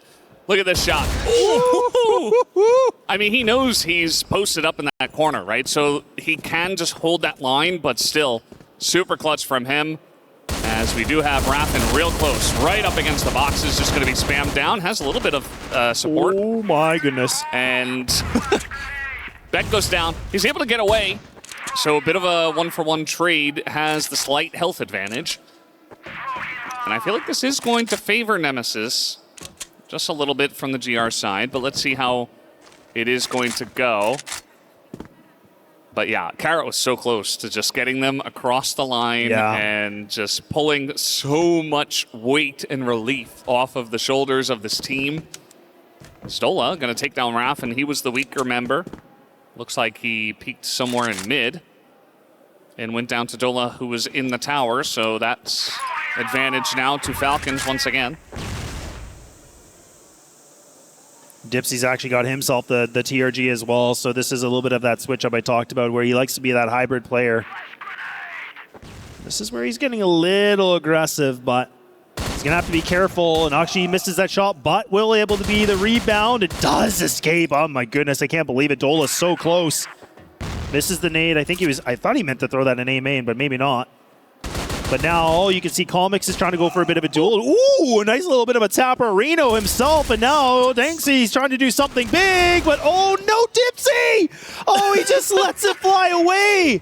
Speaker 3: Look at this shot. Ooh. I mean, he knows he's posted up in that corner, right? So he can just hold that line, but still, super clutch from him. As we do have Raffin real close, right up against the boxes, just going to be spammed down. Has a little bit of support.
Speaker 4: Oh my goodness.
Speaker 3: And Beck goes down. He's able to get away. So a bit of a one-for-one trade, has the slight health advantage. And I feel like this is going to favor Nemesis just a little bit from the GR side, but let's see how it is going to go. But yeah, Carrot was so close to just getting them across the line and just pulling so much weight and relief off of the shoulders of this team. Stola going to take down Raph, and he was the weaker member. Looks like he peaked somewhere in mid and went down to Dola, who was in the tower. So that's advantage now to Falcons once again.
Speaker 4: Dipsy's actually got himself the TRG as well, so this is a little bit of that switch up I talked about where he likes to be that hybrid player. This is where he's getting a little aggressive, but he's going to have to be careful, and actually he misses that shot, but will able to be the rebound. It does escape. Oh my goodness, I can't believe it. Dola's so close. Misses the nade. I thought he meant to throw that in A main, but maybe not. But now you can see Comics is trying to go for a bit of a duel. Ooh, a nice little bit of a tapper. Reno himself, and now Danksy's trying to do something big, but oh no, Dipsy! Oh, he just lets it fly away.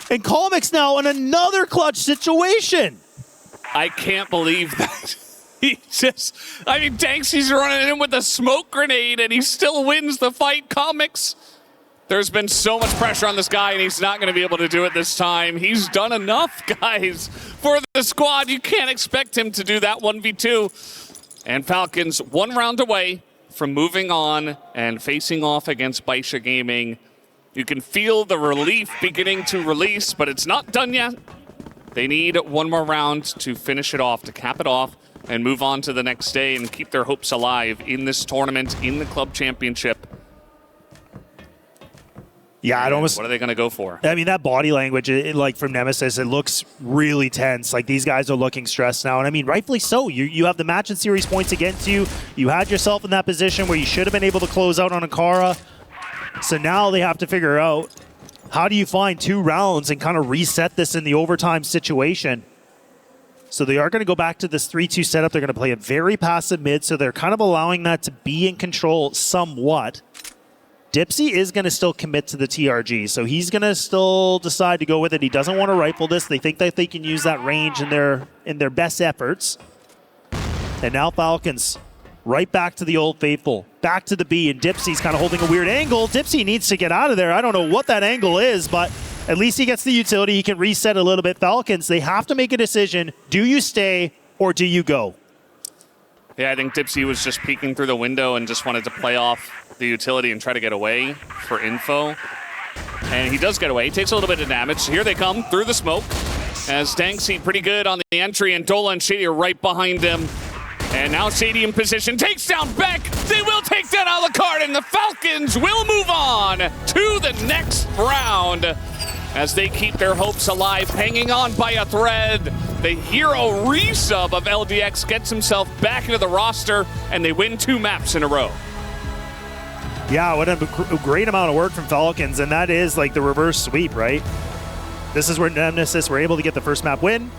Speaker 4: And Comics now in another clutch situation.
Speaker 3: I can't believe that. Danksy's running in with a smoke grenade, and he still wins the fight. Comics. There's been so much pressure on this guy, and he's not going to be able to do it this time. He's done enough, guys, for the squad. You can't expect him to do that 1v2. And Falcons 1 round away from moving on and facing off against Baisha Gaming. You can feel the relief beginning to release, but it's not done yet. They need 1 more round to finish it off, to cap it off, and move on to the next day and keep their hopes alive in this tournament, in the club championship.
Speaker 4: Yeah, I'd almost.
Speaker 3: What are they going to go for?
Speaker 4: I mean, that body language, like from Nemesis, it looks really tense. Like these guys are looking stressed now, and I mean, rightfully so. You have the match and series points against you. You had yourself in that position where you should have been able to close out on Akara. So now they have to figure out how do you find 2 rounds and kind of reset this in the overtime situation. So they are going to go back to this 3-2 setup. They're going to play a very passive mid, so they're kind of allowing that to be in control somewhat. Dipsy is going to still commit to the TRG, so he's going to still decide to go with it. He doesn't want to rifle this. They think that they can use that range in their best efforts. And now Falcons right back to the old faithful, back to the B, and Dipsy's kind of holding a weird angle. Dipsy needs to get out of there. I don't know what that angle is, but at least he gets the utility. He can reset a little bit. Falcons, they have to make a decision. Do you stay or do you go?
Speaker 3: Yeah, I think Dipsy was just peeking through the window and just wanted to play off the utility and try to get away for info. And he does get away. He takes a little bit of damage. Here they come through the smoke as Danksy pretty good on the entry, and Dola and Shady are right behind him. And now Shady in position, takes down Beck. They will take down Alucard, and the Falcons will move on to the next round as they keep their hopes alive, hanging on by a thread. The hero resub of LDX gets himself back into the roster, and they win 2 maps in a row.
Speaker 4: Yeah, what a great amount of work from Falcons, and that is like the reverse sweep, right? This is where Nemesis were able to get the first map win.